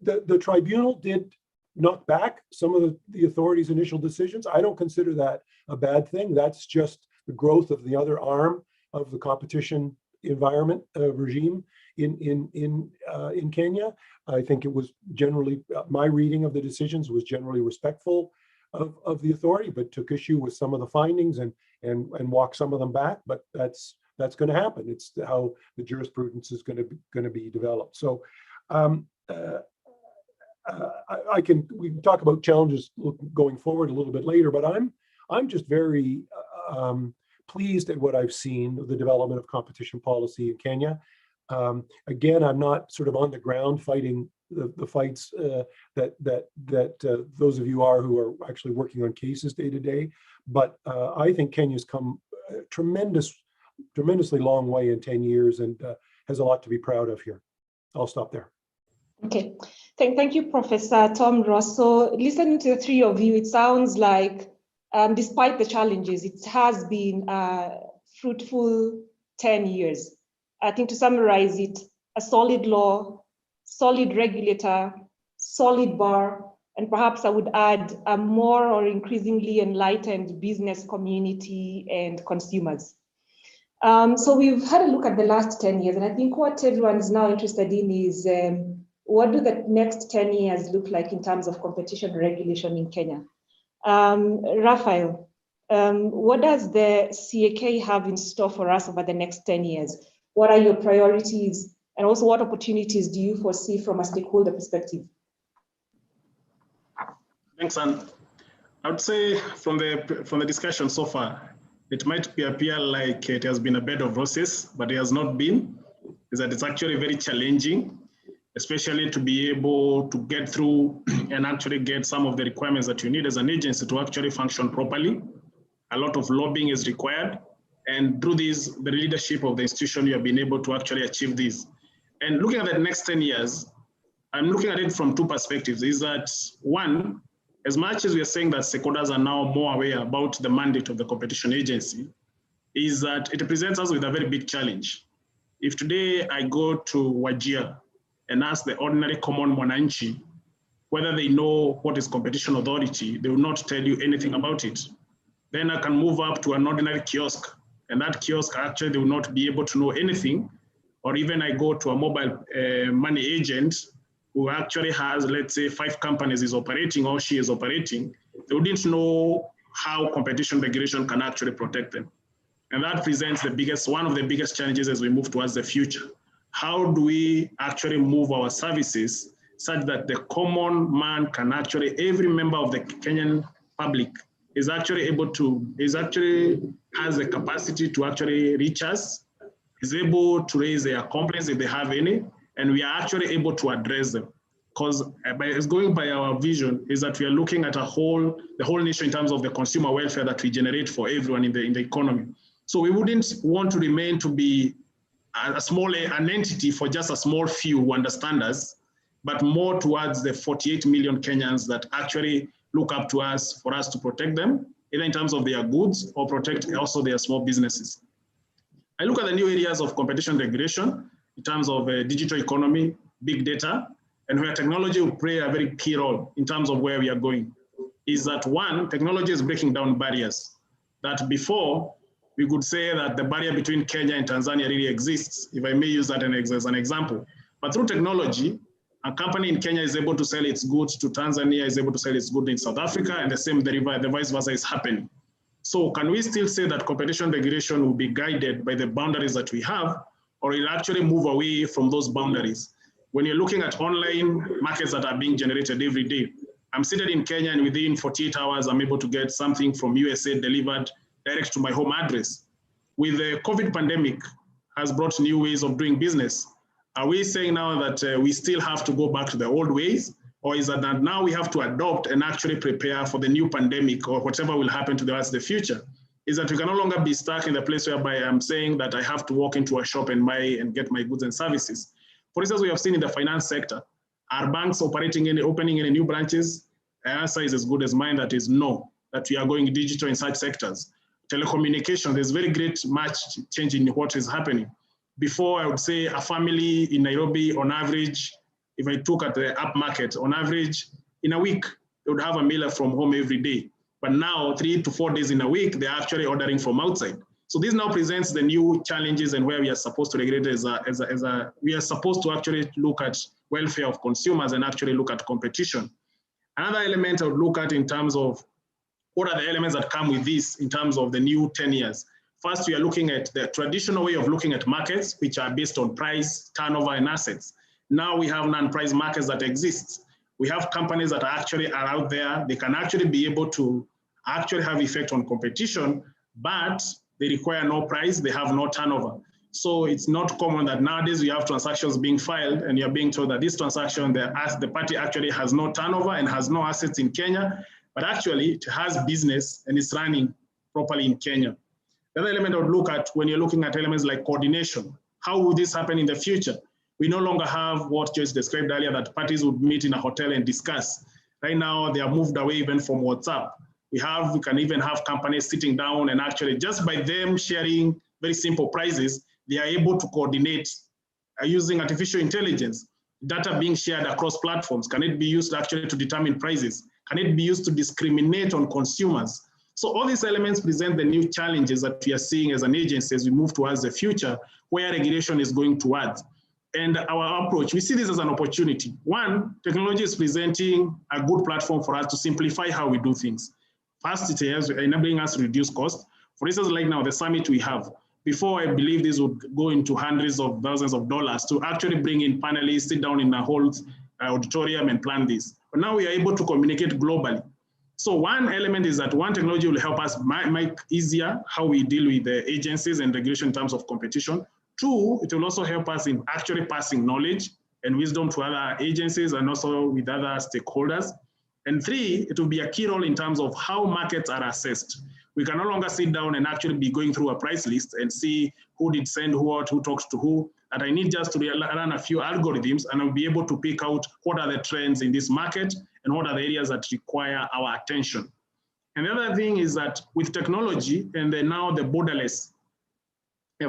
The tribunal did knock back some of the authority's initial decisions. I don't consider that a bad thing. That's just the growth of the other arm of the competition environment regime in Kenya. I think it was generally, my reading of the decisions was generally respectful of the authority, but took issue with some of the findings and walked some of them back. But that's going to happen. It's how the jurisprudence is going to be developed. So we can talk about challenges going forward a little bit later, but I'm just very pleased at what I've seen of the development of competition policy in Kenya. Again, I'm not sort of on the ground fighting the fights that those of you are who are actually working on cases day to day, but I think Kenya's come a tremendously long way in 10 years and has a lot to be proud of here. I'll stop there. Okay, thank you, Professor Tom Ross. So listening to the three of you, it sounds like despite the challenges, it has been a fruitful 10 years. I think to summarize it, a solid law, solid regulator, solid bar, and perhaps I would add a more or increasingly enlightened business community and consumers. So we've had a look at the last 10 years, and I think what everyone is now interested in is what do the next 10 years look like in terms of competition regulation in Kenya? Raphael, what does the CAK have in store for us over the next 10 years? What are your priorities? And also what opportunities do you foresee from a stakeholder perspective? Thanks, Anne. I would say from the discussion so far, it might appear like it has been a bed of roses, but it has not been. Is that it's actually very challenging, especially to be able to get through and actually get some of the requirements that you need as an agency to actually function properly. A lot of lobbying is required. And through this, the leadership of the institution, you have been able to actually achieve this. And looking at the next 10 years, I'm looking at it from two perspectives. Is that one, as much as we are saying that stakeholders are now more aware about the mandate of the competition agency, is that it presents us with a very big challenge. If today I go to Wajir and ask the ordinary common mwananchi whether they know what is competition authority, they will not tell you anything about it. Then I can move up to an ordinary kiosk, and that kiosk actually they will not be able to know anything. Or even I go to a mobile money agent who actually has, let's say, 5 companies is operating or she is operating, they wouldn't know how competition regulation can actually protect them. And that presents one of the biggest challenges as we move towards the future. How do we actually move our services such that the common man can actually, every member of the Kenyan public is actually has the capacity to actually reach us, is able to raise their complaints if they have any, and we are actually able to address them. Because it's going by our vision is that we are looking at the whole nation in terms of the consumer welfare that we generate for everyone in the economy. So we wouldn't want to remain to be an entity for just a small few who understand us, but more towards the 48 million Kenyans that actually look up to us for us to protect them, either in terms of their goods or protect also their small businesses. I look at the new areas of competition regulation in terms of digital economy, big data, and where technology will play a very key role in terms of where we are going. Is that one, technology is breaking down barriers. That before, we could say that the barrier between Kenya and Tanzania really exists, if I may use that as an example. But through technology, a company in Kenya is able to sell its goods to Tanzania, is able to sell its goods in South Africa, and the vice versa is happening. So can we still say that competition regulation will be guided by the boundaries that we have, or it'll actually move away from those boundaries? When you're looking at online markets that are being generated every day, I'm seated in Kenya and within 48 hours, I'm able to get something from USA delivered direct to my home address. With the COVID pandemic has brought new ways of doing business. Are we saying now that we still have to go back to the old ways? Or is that now we have to adopt and actually prepare for the new pandemic or whatever will happen to us in the future? Is that we can no longer be stuck in the place whereby I'm saying that I have to walk into a shop and buy and get my goods and services. For instance, we have seen in the finance sector, are banks opening any new branches? The answer is as good as mine, that is no, that we are going digital in such sectors. Telecommunications, there's very great much change in what is happening. Before, I would say a family in Nairobi, on average, if I took at the app market, on average, in a week, they would have a meal from home every day. But now, 3 to 4 days in a week, they're actually ordering from outside. So this now presents the new challenges and where we are supposed to regulate we are supposed to actually look at welfare of consumers and actually look at competition. Another element I would look at in terms of what are the elements that come with this in terms of the new 10 years. First, we are looking at the traditional way of looking at markets, which are based on price, turnover, and assets. Now we have non-price markets that exist. We have companies that are out there. They can actually be able to actually have effect on competition, but they require no price, they have no turnover. So it's not common that nowadays you have transactions being filed and you're being told that this transaction, the party actually has no turnover and has no assets in Kenya, but actually it has business and it's running properly in Kenya. The other element I would look at when you're looking at elements like coordination, how will this happen in the future? We no longer have what Joyce described earlier, that parties would meet in a hotel and discuss. Right now, they are moved away even from WhatsApp. We can even have companies sitting down and actually just by them sharing very simple prices, they are able to coordinate using artificial intelligence, data being shared across platforms. Can it be used actually to determine prices? Can it be used to discriminate on consumers? So all these elements present the new challenges that we are seeing as an agency as we move towards the future where regulation is going towards. And our approach, we see this as an opportunity. One, technology is presenting a good platform for us to simplify how we do things. First, it is enabling us to reduce cost. For instance, like now, the summit we have. Before, I believe this would go into hundreds of thousands of dollars to actually bring in panelists, sit down in a whole auditorium and plan this. But now we are able to communicate globally. So one element is that one technology will help us make easier how we deal with the agencies and regulation in terms of competition. Two, it will also help us in actually passing knowledge and wisdom to other agencies and also with other stakeholders. And three, it will be a key role in terms of how markets are assessed. We can no longer sit down and actually be going through a price list and see who did send what, who talks to who. And I need just to run a few algorithms and I'll be able to pick out what are the trends in this market and what are the areas that require our attention. And the other thing is that with technology and then now the borderless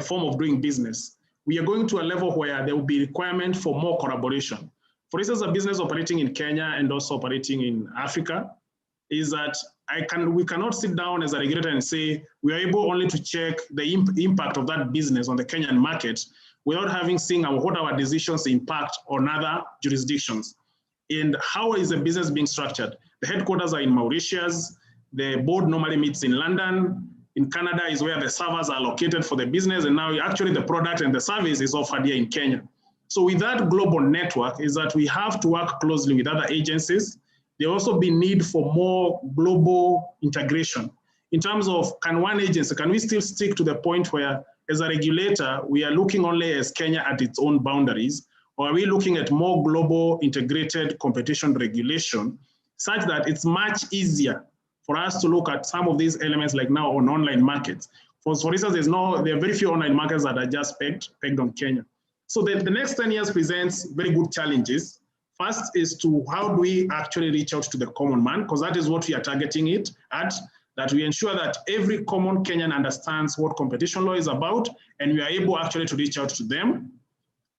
form of doing business, we are going to a level where there will be requirement for more collaboration. For instance, a business operating in Kenya and also operating in Africa is that we cannot sit down as a regulator and say we are able only to check the impact of that business on the Kenyan market without having seen what our decisions impact on other jurisdictions. And how is the business being structured? The headquarters are in Mauritius. The board normally meets in London. In Canada is where the servers are located for the business. And now actually the product and the service is offered here in Kenya. So with that global network is that we have to work closely with other agencies. There also be need for more global integration. In terms of can we still stick to the point where as a regulator, we are looking only as Kenya at its own boundaries, or are we looking at more global integrated competition regulation such that it's much easier for us to look at some of these elements like now on online markets. For instance, there are very few online markets that are just pegged on Kenya. So the next 10 years presents very good challenges. First is to how do we actually reach out to the common man, because that is what we are targeting it at, that we ensure that every common Kenyan understands what competition law is about, and we are able actually to reach out to them.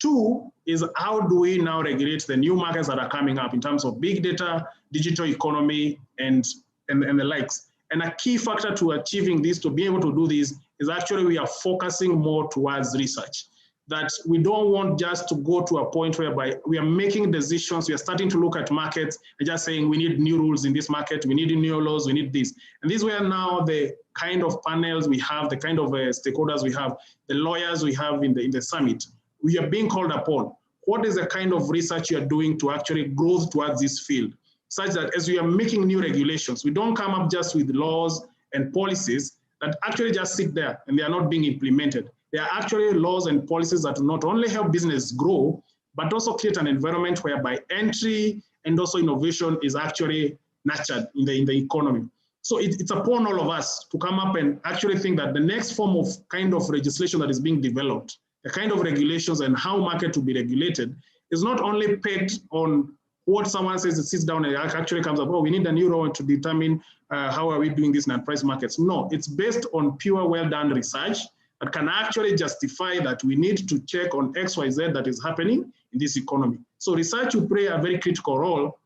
Two is how do we now regulate the new markets that are coming up in terms of big data, digital economy, and the likes. And a key factor to achieving this, to be able to do this, is actually we are focusing more towards research. that we don't want just to go to a point whereby we are making decisions, we are starting to look at markets and just saying we need new rules in this market, we need new laws, we need this. And these were now the kind of panels we have, the kind of stakeholders we have, the lawyers we have in the summit. We are being called upon. What is the kind of research you are doing to actually grow towards this field, such that as we are making new regulations, we don't come up just with laws and policies that actually just sit there and they are not being implemented. There are actually laws and policies that not only help business grow, but also create an environment whereby entry and also innovation is actually nurtured in the economy. So it's upon all of us to come up and actually think that the next form of kind of legislation that is being developed, the kind of regulations and how market will be regulated, is not only pegged on what someone says, it sits down and actually comes up, oh, we need a new law to determine how are we doing this in our price markets. No, it's based on pure well-done research that can actually justify that we need to check on X, Y, Z that is happening in this economy. So research will play a very critical role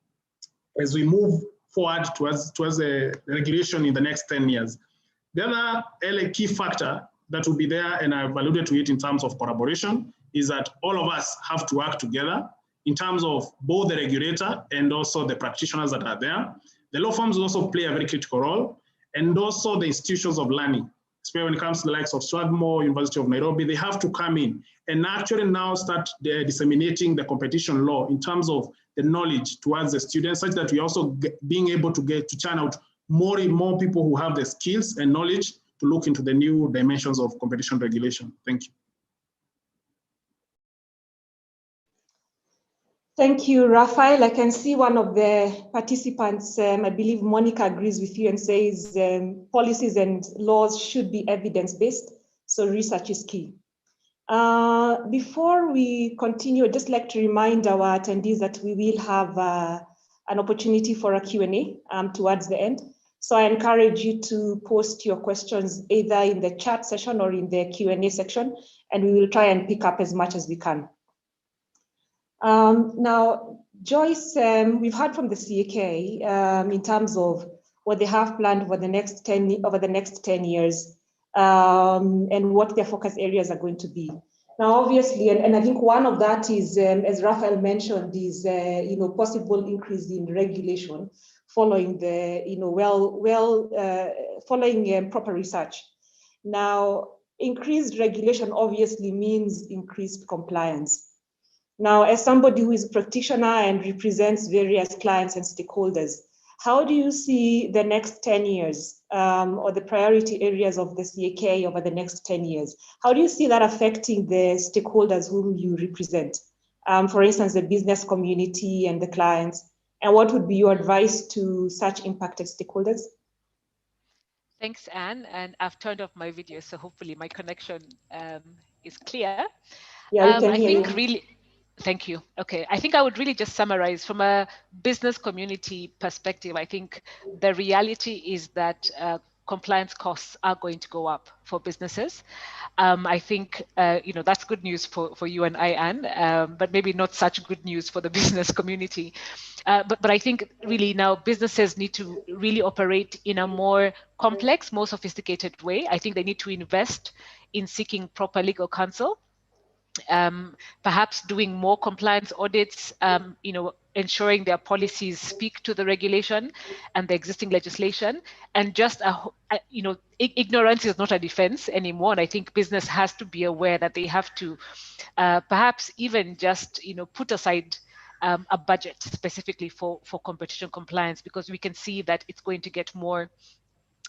as we move forward towards the regulation in the next 10 years. The other key factor that will be there, and I've alluded to it in terms of collaboration, is that all of us have to work together in terms of both the regulator and also the practitioners that are there. The law firms will also play a very critical role, and also the institutions of learning, especially when it comes to the likes of Swarthmore, University of Nairobi. They have to come in and actually now start disseminating the competition law in terms of the knowledge towards the students, such that we also being able to churn out more and more people who have the skills and knowledge to look into the new dimensions of competition regulation. Thank you. Thank you, Raphael. I can see one of the participants, I believe Monica agrees with you and says policies and laws should be evidence-based, so research is key. Before we continue, I'd just like to remind our attendees that we will have an opportunity for a Q&A towards the end. So I encourage you to post your questions either in the chat session or in the Q&A section, and we will try and pick up as much as we can. Now, Joyce, we've heard from the CAK in terms of what they have planned over the next 10 years and what their focus areas are going to be. Now, obviously, and I think one of that is, as Raphael mentioned, is possible increase in regulation following the following proper research. Now, increased regulation obviously means increased compliance. Now, as somebody who is a practitioner and represents various clients and stakeholders, how do you see the next 10 years or the priority areas of the CAK over the next 10 years? How do you see that affecting the stakeholders whom you represent? For instance, the business community and the clients, and what would be your advice to such impacted stakeholders? Thanks, Anne, and I've turned off my video, so hopefully my connection is clear. Yeah, we can hear you. Really, thank you. Okay, I think I would really just summarize from a business community perspective. I think the reality is that compliance costs are going to go up for businesses. I think that's good news for you and I, Anne, but maybe not such good news for the business community. But I think really now businesses need to really operate in a more complex, more sophisticated way. I think they need to invest in seeking proper legal counsel. Perhaps doing more compliance audits, ensuring their policies speak to the regulation and the existing legislation, and just ignorance is not a defense anymore. And I think business has to be aware that they have to perhaps even just put aside a budget specifically for competition compliance, because we can see that it's going to get more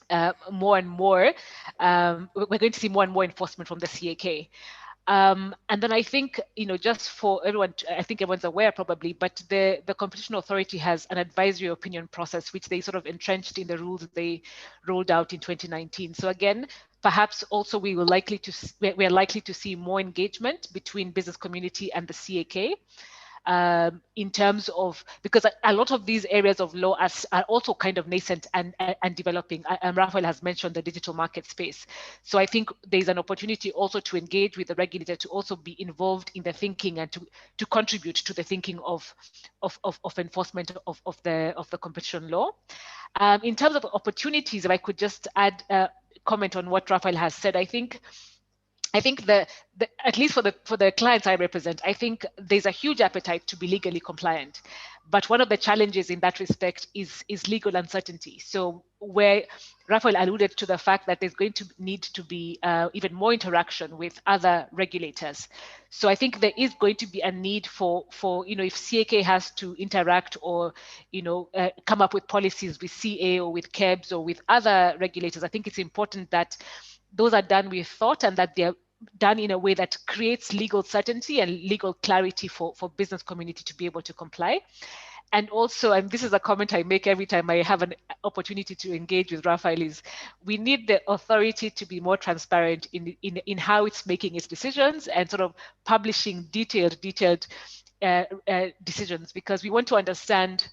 and more. We're going to see more and more enforcement from the CAK. And then I think, just for everyone, I think everyone's aware probably, but the Competition Authority has an advisory opinion process, which they sort of entrenched in the rules that they rolled out in 2019. So again, perhaps also we are likely to see more engagement between business community and the CAK. In terms of, because a lot of these areas of law are also kind of nascent and developing. Raphael has mentioned the digital market space. So I think there's an opportunity also to engage with the regulator to also be involved in the thinking and to contribute to the thinking of enforcement of the competition law. In terms of opportunities, if I could just add a comment on what Raphael has said, I think I think at least for the clients I represent, I think there's a huge appetite to be legally compliant. But one of the challenges in that respect is legal uncertainty. So where Raphael alluded to the fact that there's going to need to be even more interaction with other regulators. So I think there is going to be a need for if CAK has to interact or come up with policies with CA or with KEBS or with other regulators, I think it's important that those are done with thought and that they're done in a way that creates legal certainty and legal clarity for business community to be able to comply. And also, and this is a comment I make every time I have an opportunity to engage with Raphael, is we need the authority to be more transparent in how it's making its decisions and sort of publishing detailed decisions, because we want to understand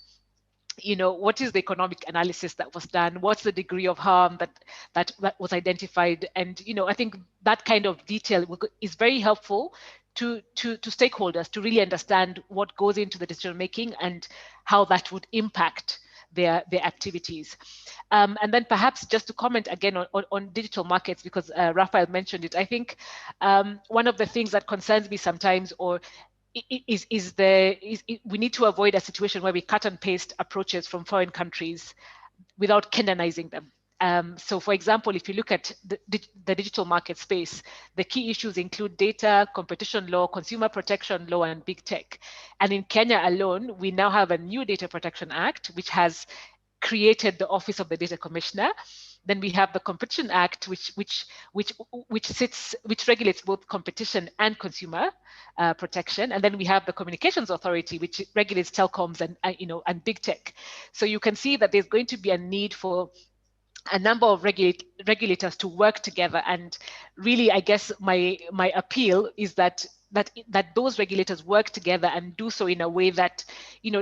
what is the economic analysis that was done, what's the degree of harm that was identified. And I think that kind of detail is very helpful to stakeholders to really understand what goes into the decision making and how that would impact their activities. And then perhaps just to comment again on digital markets, because Raphael mentioned it, I think one of the things that concerns me sometimes we need to avoid a situation where we cut and paste approaches from foreign countries without Kenyanizing them. So for example, if you look at the digital market space, the key issues include data, competition law, consumer protection law, and big tech. And in Kenya alone, we now have a new Data Protection Act, which has created the Office of the Data Commissioner. Then we have the Competition Act, which regulates both competition and consumer protection. And then we have the Communications Authority, which regulates telecoms and big tech. So you can see that there's going to be a need for a number of regulators to work together. And really, I guess my appeal is that those regulators work together and do so in a way that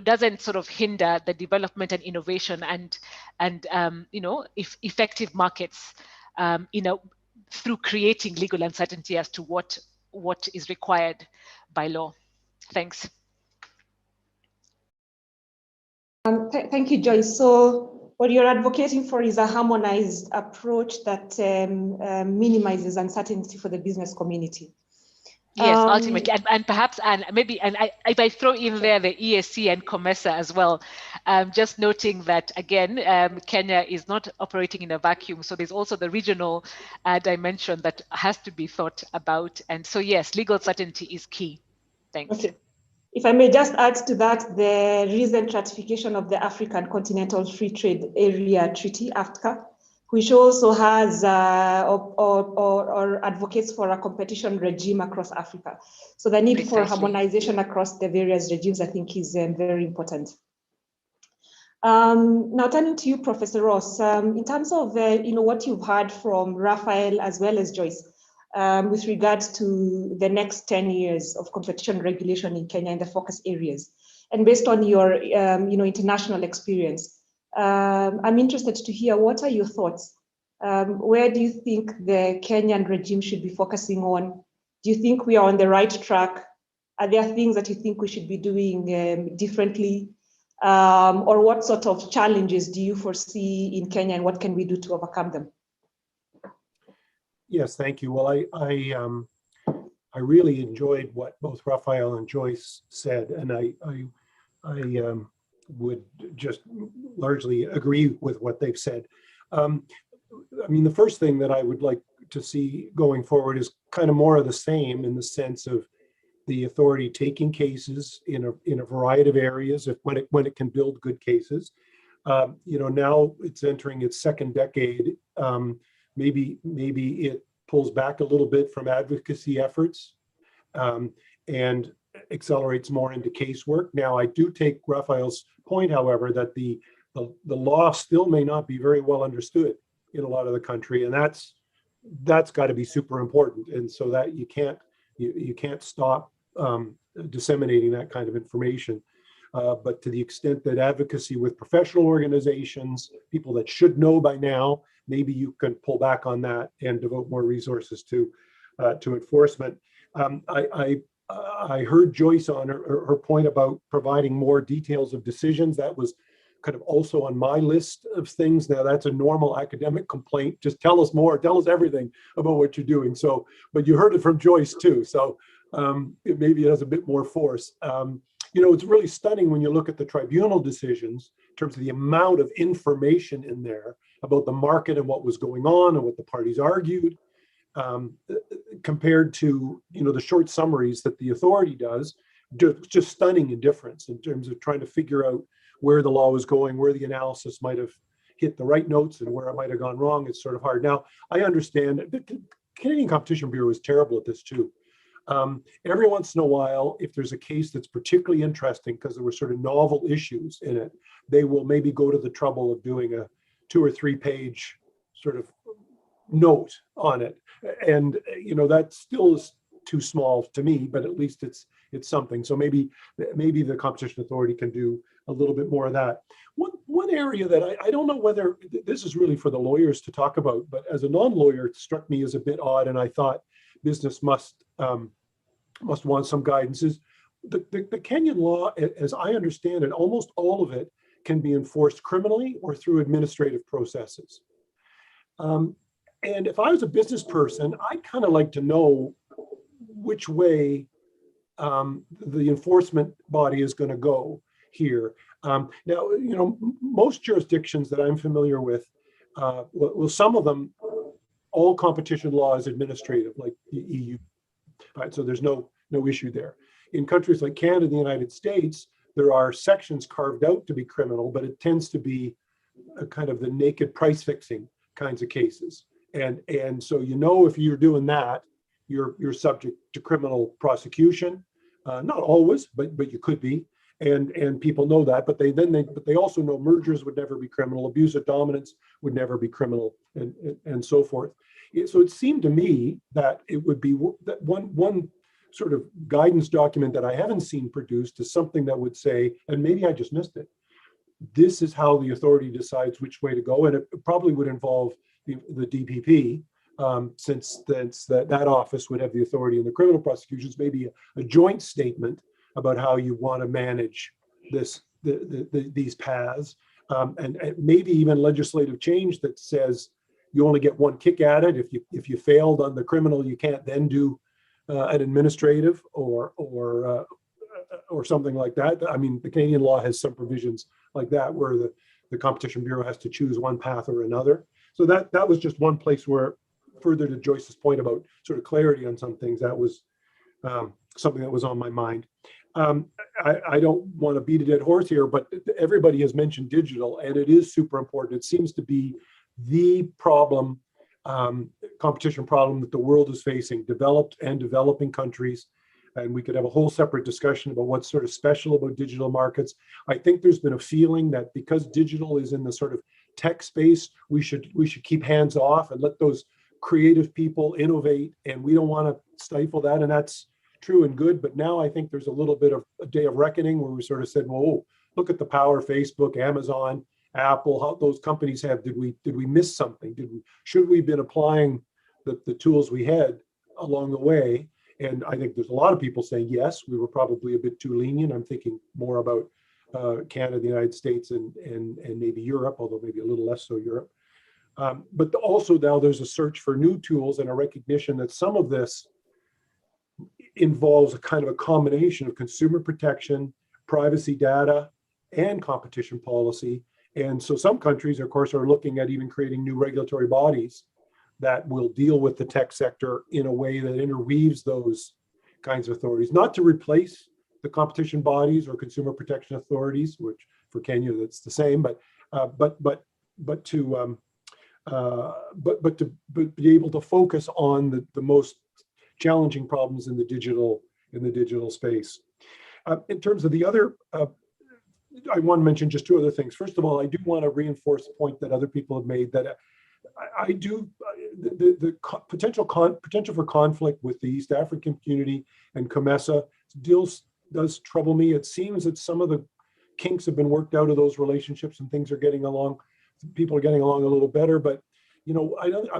doesn't sort of hinder the development and innovation and effective markets through creating legal uncertainty as to what is required by law. Thanks. Thank you, Joyce. So what you're advocating for is a harmonized approach that minimizes uncertainty for the business community. Yes, ultimately, and perhaps, if I throw in there the ESC and COMESA as well, just noting that again, Kenya is not operating in a vacuum, so there's also the regional dimension that has to be thought about, and so yes, legal certainty is key. Thanks. Okay. If I may just add to that, the recent ratification of the African Continental Free Trade Area Treaty, AFTCA, which also has or advocates for a competition regime across Africa. So the need for harmonization across the various regimes, I think, is very important. Now turning to you, Professor Ross, in terms of what you've heard from Raphael as well as Joyce, with regards to the next 10 years of competition regulation in Kenya in the focus areas, and based on your international experience, I'm interested to hear what are your thoughts. Where do you think the Kenyan regime should be focusing on? Do you think we are on the right track? Are there things that you think we should be doing differently? Or what sort of challenges do you foresee in Kenya, and what can we do to overcome them? Yes, thank you. Well, I really enjoyed what both Raphael and Joyce said, and I would just largely agree with what they've said. I mean, the first thing that I would like to see going forward is kind of more of the same, in the sense of the authority taking cases in a variety of areas when it can build good cases. Now it's entering its second decade. Maybe it pulls back a little bit from advocacy efforts and accelerates more into casework. Now, I do take Raphael's point, however, that the law still may not be very well understood in a lot of the country, and that's got to be super important. And so that you can't stop disseminating that kind of information. But to the extent that advocacy with professional organizations, people that should know by now, maybe you can pull back on that and devote more resources to enforcement. I heard Joyce on her point about providing more details of decisions. That was kind of also on my list of things. Now that's a normal academic complaint. Just tell us more, tell us everything about what you're doing. So, but you heard it from Joyce too. So maybe it has a bit more force. You know, it's really stunning when you look at the tribunal decisions in terms of the amount of information in there about the market and what was going on and what the parties argued, compared to, you know, the short summaries that the authority does. Just stunning in difference in terms of trying to figure out where the law was going, where the analysis might have hit the right notes and where it might have gone wrong. It's sort of hard. Now, I understand the Canadian Competition Bureau is terrible at this too. Every once in a while, if there's a case that's particularly interesting because there were sort of novel issues in it, they will maybe go to the trouble of doing a 2 or 3 page sort of note on it. And, you know, that still is too small to me, but at least it's something. So maybe the Competition Authority can do a little bit more of that. One area that I don't know whether this is really for the lawyers to talk about, but as a non-lawyer, it struck me as a bit odd, and I thought business must want some guidance. Is the Kenyan law, as I understand it, almost all of it can be enforced criminally or through administrative processes. And if I was a business person, I'd kind of like to know which way the enforcement body is going to go here. Now, you know, most jurisdictions that I'm familiar with, well, some of them, all competition law is administrative, like the EU. Right, so there's no issue there. In countries like Canada and the United States, there are sections carved out to be criminal, but it tends to be a kind of the naked price fixing kinds of cases. And so, you know, if you're doing that, you're subject to criminal prosecution. Not always, but you could be. And people know that, but they also know mergers would never be criminal, abuse of dominance would never be criminal, and so forth. So it seemed to me that it would be that one sort of guidance document that I haven't seen produced is something that would say, and maybe I just missed it, this is how the authority decides which way to go, and it probably would involve the DPP, since that office would have the authority in the criminal prosecutions, maybe a joint statement about how you want to manage these paths, and maybe even legislative change that says you only get one kick at it. If you failed on the criminal, you can't then do an administrative or something like that. I mean, the Canadian law has some provisions like that where the Competition Bureau has to choose one path or another. So that was just one place where, further to Joyce's point about sort of clarity on some things, that was something that was on my mind. I don't want to beat a dead horse here, but everybody has mentioned digital, and it is super important. It seems to be the problem, competition problem that the world is facing, developed and developing countries. And we could have a whole separate discussion about what's sort of special about digital markets. I think there's been a feeling that because digital is in the sort of tech space, we should keep hands off and let those creative people innovate, and we don't want to stifle that. And that's true and good. But now I think there's a little bit of a day of reckoning where we sort of said, well, look at the power Facebook, Amazon, Apple, how those companies have. Did we miss something? Should we have been applying the tools we had along the way? And I think there's a lot of people saying, yes, we were probably a bit too lenient. I'm thinking more about Canada, the United States, and maybe Europe, although maybe a little less so Europe. But also now there's a search for new tools and a recognition that some of this involves a kind of a combination of consumer protection, privacy data, and competition policy. And so some countries, of course, are looking at even creating new regulatory bodies that will deal with the tech sector in a way that interweaves those kinds of authorities, not to replace the competition bodies or consumer protection authorities, which for Kenya that's the same, but to be able to focus on the most challenging problems in the digital space. In terms of the other, I want to mention just 2 other things. First of all, I do want to reinforce the point that other people have made, that I do the potential for conflict with the East African community and COMESA does trouble me. It seems that some of the kinks have been worked out of those relationships and things are getting along. People are getting along a little better, but you know,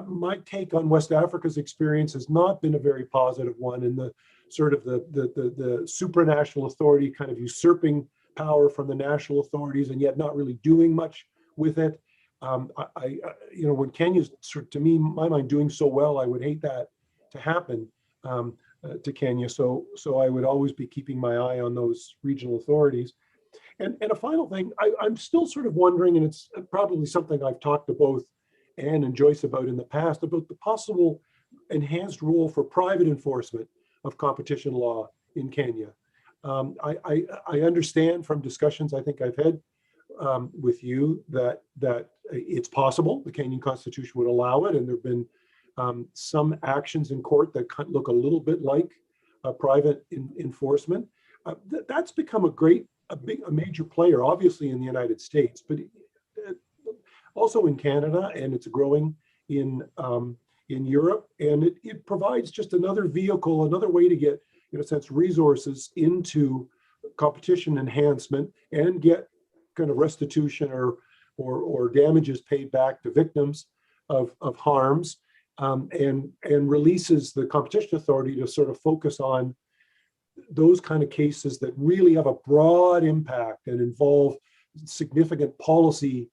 my take on West Africa's experience has not been a very positive one, in the sort of the supranational authority kind of usurping power from the national authorities and yet not really doing much with it. You know, when Kenya's, to me, my mind, doing so well, I would hate that to happen to Kenya. So I would always be keeping my eye on those regional authorities. And a final thing, I'm still sort of wondering, and it's probably something I've talked to both Anne and Joyce about in the past, about the possible enhanced role for private enforcement of competition law in Kenya. I understand from discussions I think I've had with you that it's possible the Kenyan Constitution would allow it, and there have been some actions in court that look a little bit like private enforcement. That's become a major player, obviously in the United States, but also in Canada, and it's growing in Europe, and it provides just another vehicle, another way to get, in a sense, resources into competition enhancement and get kind of restitution or damages paid back to victims of harms, and releases the competition authority to sort of focus on those kind of cases that really have a broad impact and involve significant policy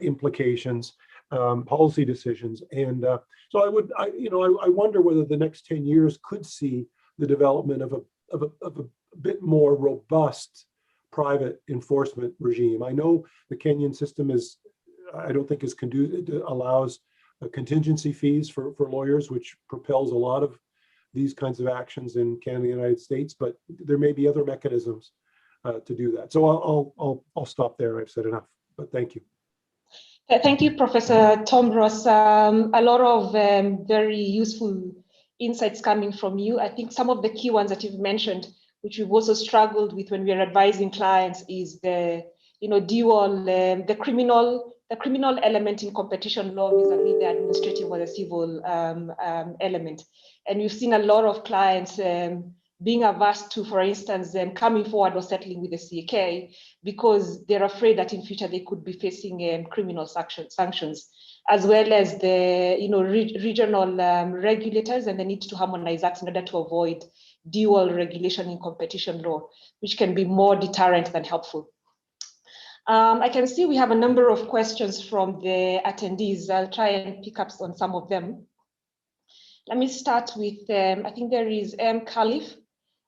implications, policy decisions. And so I wonder whether the next 10 years could see the development of a bit more robust private enforcement regime. I know the Kenyan system I don't think is conducive, allows contingency fees for lawyers, which propels a lot of these kinds of actions in Canada and the United States, but there may be other mechanisms to do that. So I'll stop there. I've said enough, but thank you. Thank you, Professor Tom Ross. A lot of very useful insights coming from you. I think some of the key ones that you've mentioned, which we've also struggled with when we are advising clients, is the dual, the criminal element in competition law vis-a-vis the administrative or the civil element. And we've seen a lot of clients being averse to, for instance, coming forward or settling with the CAK because they're afraid that in future they could be facing criminal sanctions, as well as the regional regulators and the need to harmonize that in order to avoid dual regulation in competition law, which can be more deterrent than helpful. I can see we have a number of questions from the attendees. I'll try and pick up on some of them. Let me start with, I think there is Khalif,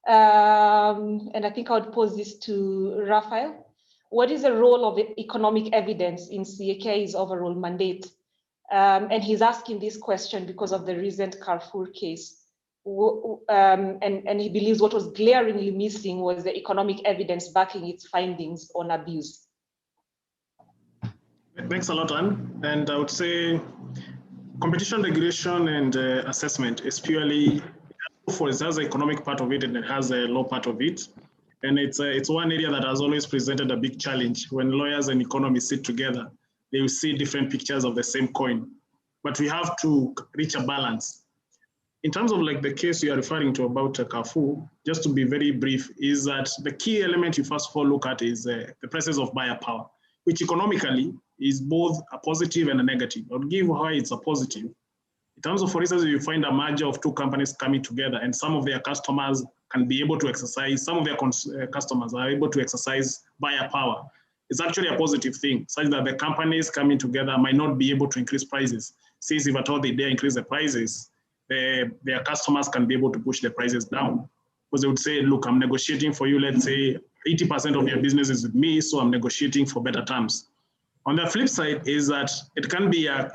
and I think I would pose this to Raphael. What is the role of economic evidence in CAK's overall mandate? And he's asking this question because of the recent Carrefour case. And he believes what was glaringly missing was the economic evidence backing its findings on abuse. Thanks a lot, Anne. And I would say competition regulation and assessment is purely, it has an economic part of it and it has a law part of it. And it's one area that has always presented a big challenge. When lawyers and economists sit together, they will see different pictures of the same coin. But we have to reach a balance. In terms of like the case you are referring to about Carrefour, just to be very brief, is that the key element you first of all look at is the presence of buyer power, which economically is both a positive and a negative. I'll give why it's a positive. In terms of, for instance, you find a merger of two companies coming together and some of their customers can be able to exercise, some of their customers are able to exercise buyer power. It's actually a positive thing, such that the companies coming together might not be able to increase prices. Since if at all they dare increase the prices, their customers can be able to push the prices down. Because they would say, look, I'm negotiating for you, let's say 80% of your business is with me, so I'm negotiating for better terms. On the flip side is that it can be a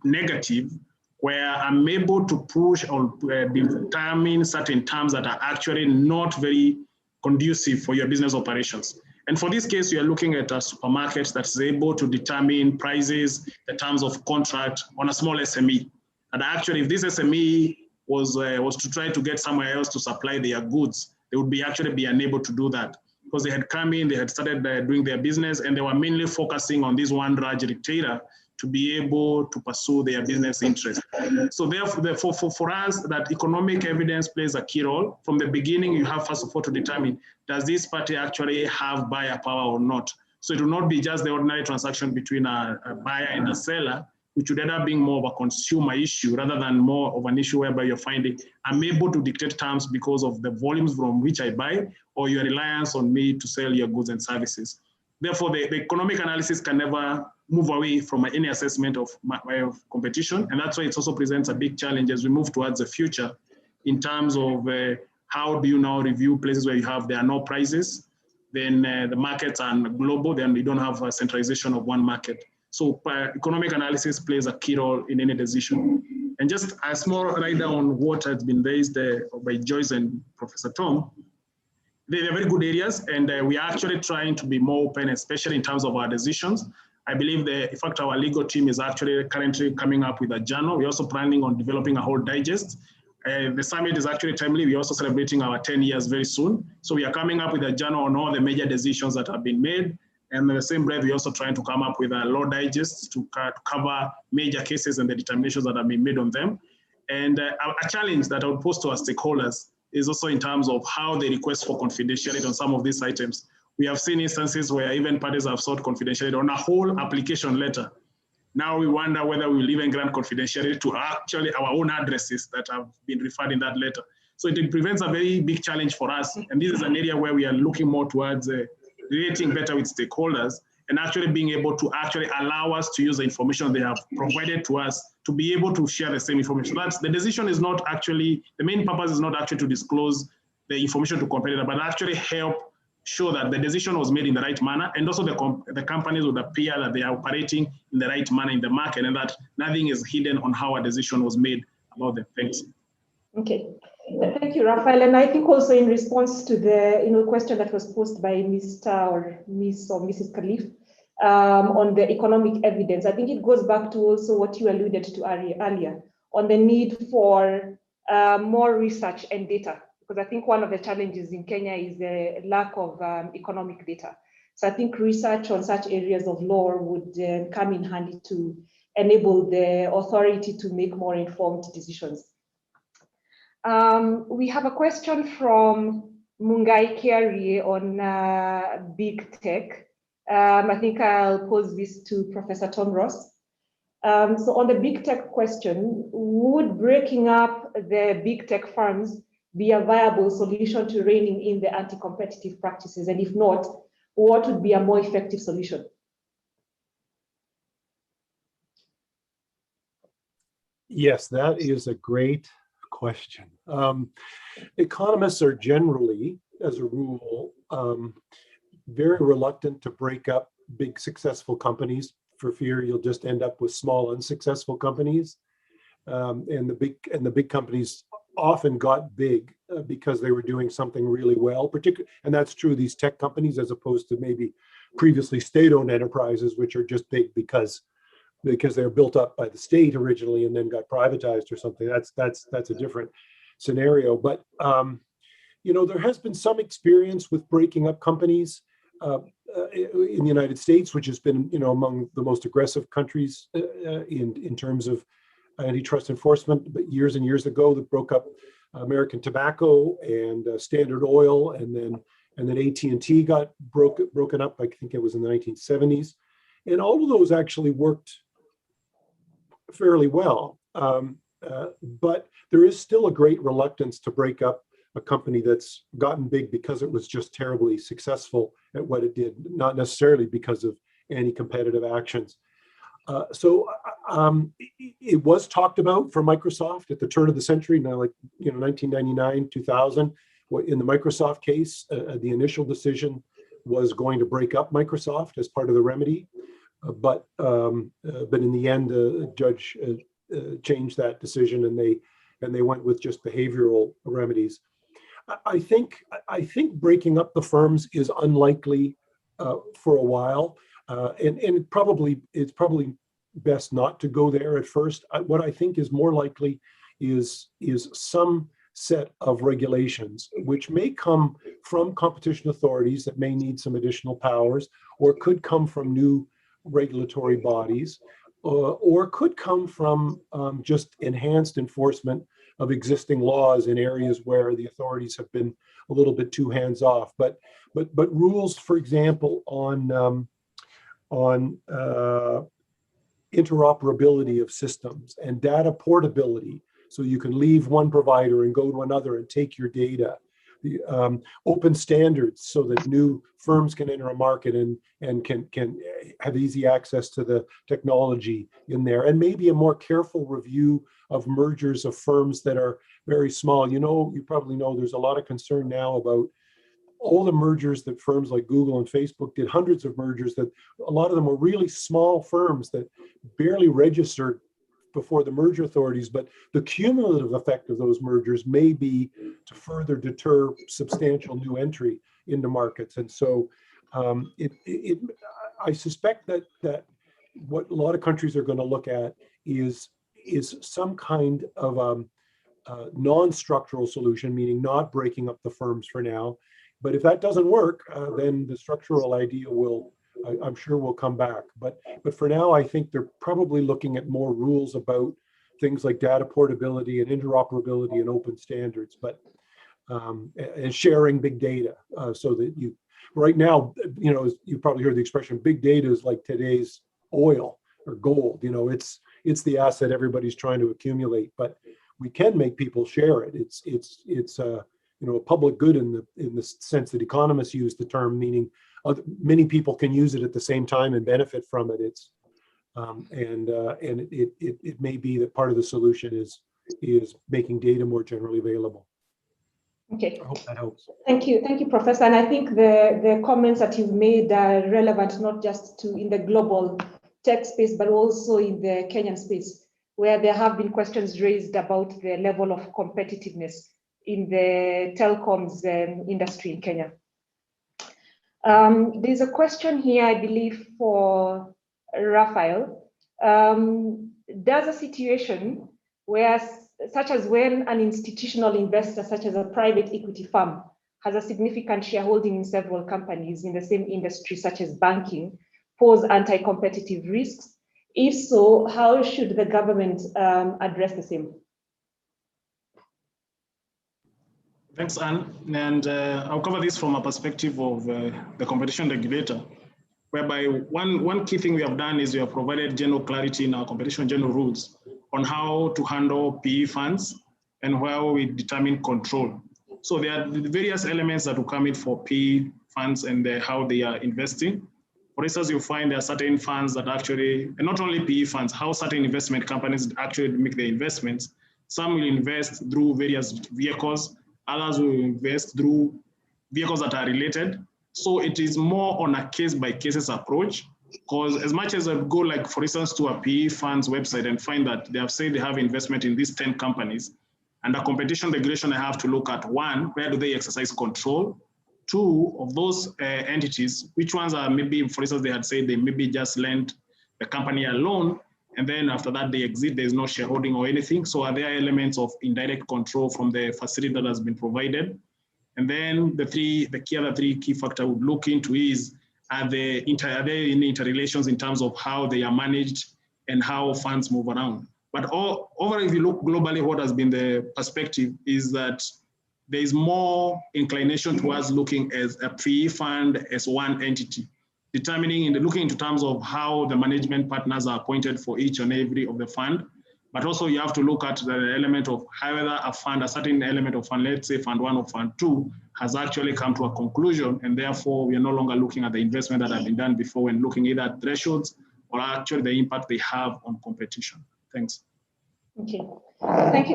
negative where I'm able to push or determine certain terms that are actually not very conducive for your business operations. And for this case, you are looking at a supermarket that's able to determine prices, the terms of contract on a small SME. And actually, if this SME was to try to get somewhere else to supply their goods, they would actually be unable to do that because they had come in, they had started doing their business, and they were mainly focusing on this one large retailer to be able to pursue their business interests. So therefore, for us, that economic evidence plays a key role. From the beginning, you have first of all to determine, does this party actually have buyer power or not? So it will not be just the ordinary transaction between a buyer and a seller, which would end up being more of a consumer issue rather than more of an issue whereby you're finding, I'm able to dictate terms because of the volumes from which I buy or your reliance on me to sell your goods and services. Therefore, the economic analysis can never move away from any assessment of competition. And that's why it also presents a big challenge as we move towards the future in terms of how do you now review places where there are no prices, then the markets are global, then you don't have a centralization of one market. So economic analysis plays a key role in any decision. And just a small write down on what has been raised by Joyce and Professor Tom, they're very good areas, and we are actually trying to be more open, especially in terms of our decisions. I believe in fact, our legal team is actually currently coming up with a journal. We're also planning on developing a whole digest. The summit is actually timely. We're also celebrating our 10 years very soon. So we are coming up with a journal on all the major decisions that have been made. And in the same breath, we're also trying to come up with a law digest to cover major cases and the determinations that have been made on them. And a challenge that I would pose to our stakeholders is also in terms of how they request for confidentiality on some of these items. We have seen instances where even parties have sought confidentiality on a whole application letter. Now we wonder whether we will even grant confidentiality to actually our own addresses that have been referred in that letter. So it presents a very big challenge for us. And this is an area where we are looking more towards relating better with stakeholders and actually being able to actually allow us to use the information they have provided to us to be able to share the same information. That's the decision is not actually, the main purpose is not actually to disclose the information to competitor, but actually help show that the decision was made in the right manner, and also the companies would appear that they are operating in the right manner in the market, and that nothing is hidden on how a decision was made about the things. Okay, thank you, Raphael. And I think also in response to the question that was posed by Mr. or Miss or Mrs. Khalif on the economic evidence, I think it goes back to also what you alluded to earlier on the need for more research and data. Because I think one of the challenges in Kenya is the lack of economic data. So I think research on such areas of law would come in handy to enable the authority to make more informed decisions. We have a question from Mungai Kiari on big tech. I think I'll pose this to Professor Tom Ross. So on the big tech question, would breaking up the big tech firms be a viable solution to reining in the anti-competitive practices? And if not, what would be a more effective solution? Yes, that is a great question. Economists are generally, as a rule, very reluctant to break up big successful companies for fear you'll just end up with small unsuccessful companies. And the big companies often got big because they were doing something really well, and that's true of these tech companies as opposed to maybe previously state-owned enterprises, which are just big because they were built up by the state originally and then got privatized or something. That's a different scenario. But there has been some experience with breaking up companies in the United States, which has been among the most aggressive countries in terms of antitrust enforcement. But years and years ago, that broke up American Tobacco and Standard Oil, and then AT&T got broken up. I think it was in the 1970s, and all of those actually worked fairly well. But there is still a great reluctance to break up a company that's gotten big because it was just terribly successful at what it did, not necessarily because of anti-competitive actions. So it was talked about for Microsoft at the turn of the century, now 1999, 2000. In the Microsoft case, the initial decision was going to break up Microsoft as part of the remedy, but in the end, the judge changed that decision, and they went with just behavioral remedies. I think breaking up the firms is unlikely for a while. And it's probably best not to go there at first. What I think is more likely is some set of regulations, which may come from competition authorities that may need some additional powers, or could come from new regulatory bodies, or could come from just enhanced enforcement of existing laws in areas where the authorities have been a little bit too hands-off. But rules, for example, on interoperability of systems and data portability, so you can leave one provider and go to another and take your data. The open standards so that new firms can enter a market and can have easy access to the technology in there, and maybe a more careful review of mergers of firms that are very small. You probably know there's a lot of concern now about all the mergers that firms like Google and Facebook did, hundreds of mergers, that a lot of them were really small firms that barely registered before the merger authorities, but the cumulative effect of those mergers may be to further deter substantial new entry into markets. And so I suspect that what a lot of countries are going to look at is some kind of non-structural solution, meaning not breaking up the firms for now. But if that doesn't work, then the structural idea I'm sure will come back. But for now, I think they're probably looking at more rules about things like data portability and interoperability and open standards, but and sharing big data, so that right now, you probably heard the expression, big data is like today's oil or gold. It's the asset everybody's trying to accumulate, but we can make people share it. It's a public good in the sense that economists use the term, meaning many people can use it at the same time and benefit from it. It may be that part of the solution is making data more generally available. Okay. I hope that helps. Thank you, Professor. And I think the comments that you've made are relevant not just in the global tech space, but also in the Kenyan space, where there have been questions raised about the level of competitiveness in the telecoms industry in Kenya. There's a question here, I believe, for Raphael. Does a situation such as when an institutional investor, such as a private equity firm, has a significant shareholding in several companies in the same industry, such as banking, pose anti-competitive risks? If so, how should the government address the same? Thanks, Anne. And I'll cover this from a perspective of the competition regulator, whereby one key thing we have done is we have provided general clarity in our competition general rules on how to handle PE funds and where we determine control. So there are various elements that will come in for PE funds and how they are investing. For instance, you'll find there are certain funds that actually, and not only PE funds, how certain investment companies actually make their investments. Some will invest through various vehicles, others will invest through vehicles that are related. So it is more on a case-by-cases approach, because as much as I go, like, for instance, to a PE fund's website and find that they have said they have investment in these 10 companies, and the competition regulation, I have to look at, one, where do they exercise control? Two, of those entities, which ones are maybe, for instance, they had said they maybe just lend the company a loan, and then after that they exit, there's no shareholding or anything. So are there elements of indirect control from the facility that has been provided? And then the other three key factor I would look into is, are there any interrelations in terms of how they are managed and how funds move around? But overall, if you look globally, what has been the perspective is that there is more inclination towards looking as a PE fund as one entity, looking into terms of how the management partners are appointed for each and every of the fund. But also you have to look at the element of whether a certain element of fund, let's say fund one or fund two, has actually come to a conclusion, and therefore we are no longer looking at the investment that have been done before when looking either at thresholds or actually the impact they have on competition. Thanks. Okay,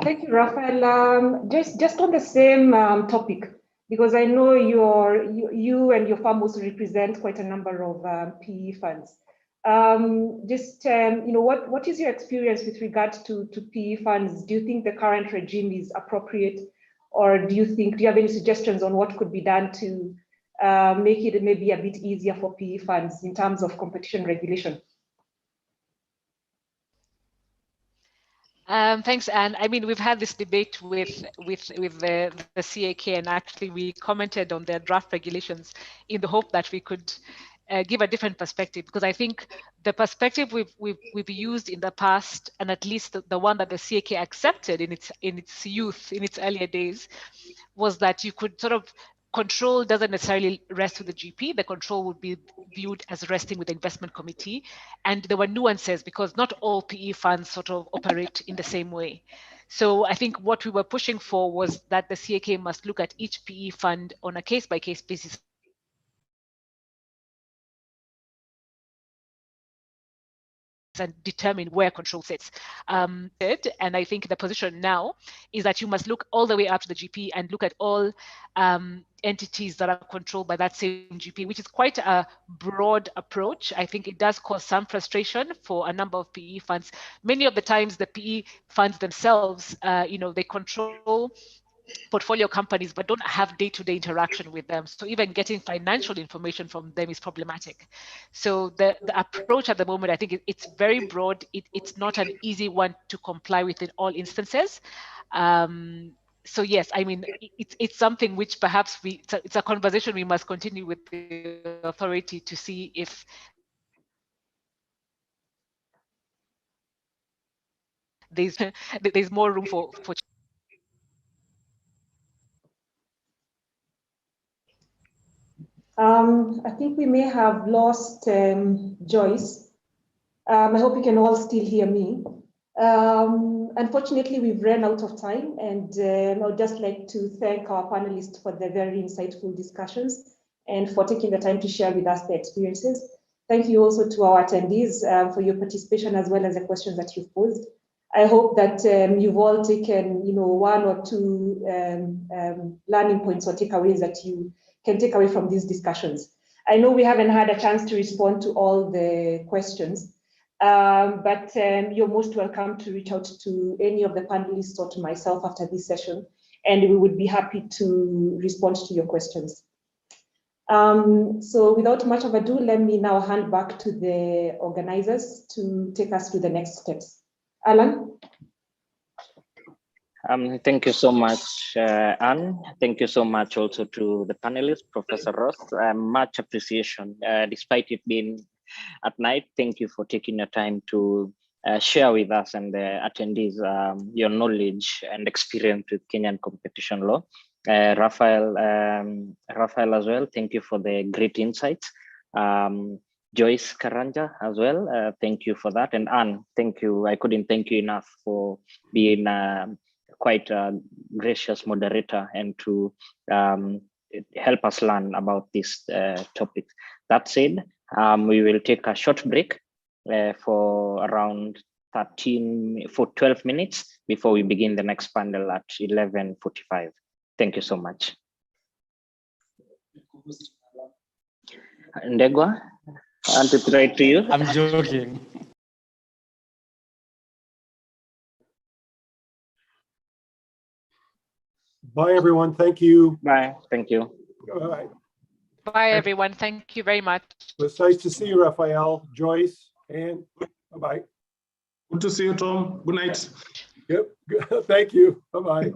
thank you, Raphael. Just on the same topic, because I know you and your firm also represent quite a number of PE funds. What is your experience with regard to PE funds? Do you think the current regime is appropriate, or do you have any suggestions on what could be done to make it maybe a bit easier for PE funds in terms of competition regulation? Thanks, Anne. I mean, we've had this debate with the CAK, and actually we commented on their draft regulations in the hope that we could give a different perspective, because I think the perspective we've used in the past, and at least the one that the CAK accepted in its youth, in its earlier days, was that you could sort of control doesn't necessarily rest with the GP. The control would be viewed as resting with the investment committee. And there were nuances because not all PE funds sort of operate in the same way. So I think what we were pushing for was that the CAK must look at each PE fund on a case-by-case basis and determine where control sits. And I think the position now is that you must look all the way up to the GP and look at all entities that are controlled by that same GP, which is quite a broad approach. I think it does cause some frustration for a number of PE funds. Many of the times the PE funds themselves, they control portfolio companies but don't have day-to-day interaction with them. So even getting financial information from them is problematic. So the approach at the moment, I think it's very broad. It's not an easy one to comply with in all instances. So yes, I mean, it's something which perhaps it's a conversation we must continue with the authority to see if there's more room for I think we may have lost Joyce. I hope you can all still hear me. Unfortunately, we've run out of time, and I would just like to thank our panelists for the very insightful discussions and for taking the time to share with us their experiences. Thank you also to our attendees for your participation as well as the questions that you've posed. I hope that you've all taken, one or two learning points or takeaways that you can take away from these discussions. I know we haven't had a chance to respond to all the questions, but you're most welcome to reach out to any of the panelists or to myself after this session, and we would be happy to respond to your questions. So without much of ado, let me now hand back to the organizers to take us through the next steps. Alan? Thank you so much, Anne. Thank you so much also to the panelists, Professor Ross. Much appreciation, despite it being at night. Thank you for taking your time to share with us and the attendees your knowledge and experience with Kenyan competition law. Raphael as well, thank you for the great insights. Joyce Karanja as well, thank you for that. And Anne, thank you. I couldn't thank you enough for being quite a gracious moderator and to help us learn about this topic. That said, we will take a short break for around 12 minutes before we begin the next panel at 11:45. Thank you so much. Ndegwa, I'll right to you. I'm joking. Bye, everyone. Thank you. Bye. Thank you. All right. Bye, everyone. Thank you very much. It's nice to see you, Raphael, Joyce, and bye-bye. Good to see you, Tom. Good night. Yep. Thank you. Bye-bye.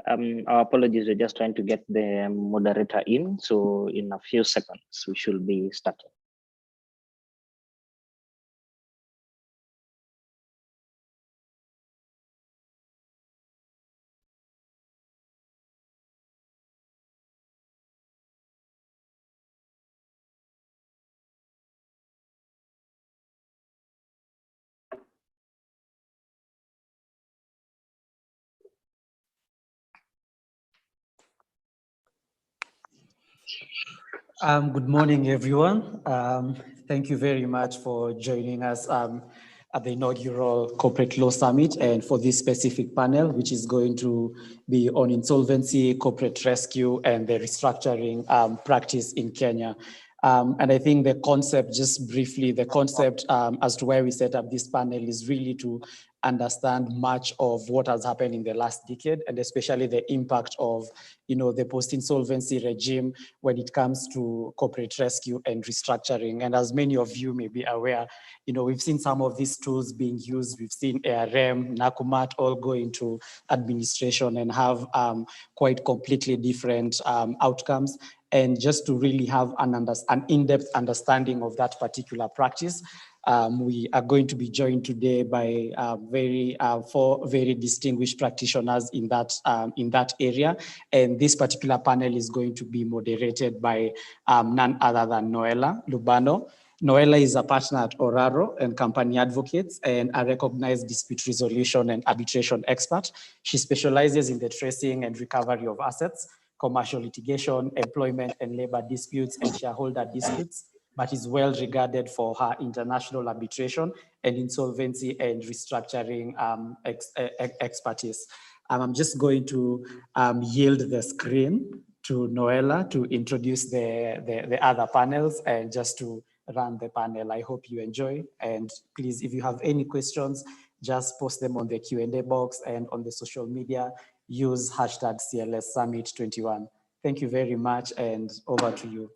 Our apologies, we're just trying to get the moderator in. So in a few seconds, we should be starting. Good morning, everyone. Thank you very much for joining us at the inaugural Corporate Law Summit and for this specific panel, which is going to be on insolvency, corporate rescue, and the restructuring practice in Kenya. And I think the concept, just briefly, the concept as to why we set up this panel is really to understand much of what has happened in the last decade, and especially the impact of, the post-insolvency regime when it comes to corporate rescue and restructuring. And as many of you may be aware, we've seen some of these tools being used. We've seen ARM, Nakumat all go into administration and have quite completely different outcomes. And just to really have an in-depth understanding of that particular practice, we are going to be joined today by four very distinguished practitioners in that area. And this particular panel is going to be moderated by none other than Noella Lubano. Noella is a partner at Oraro and Company Advocates and a recognized dispute resolution and arbitration expert. She specializes in the tracing and recovery of assets, commercial litigation, employment and labor disputes, and shareholder disputes, but is well regarded for her international arbitration and insolvency and restructuring expertise. I'm just going to yield the screen to Noella to introduce the other panels and just to run the panel. I hope you enjoy. And please, if you have any questions, just post them on the Q&A box, and on the social media, use hashtag CLS Summit 21. Thank you very much, and over to you.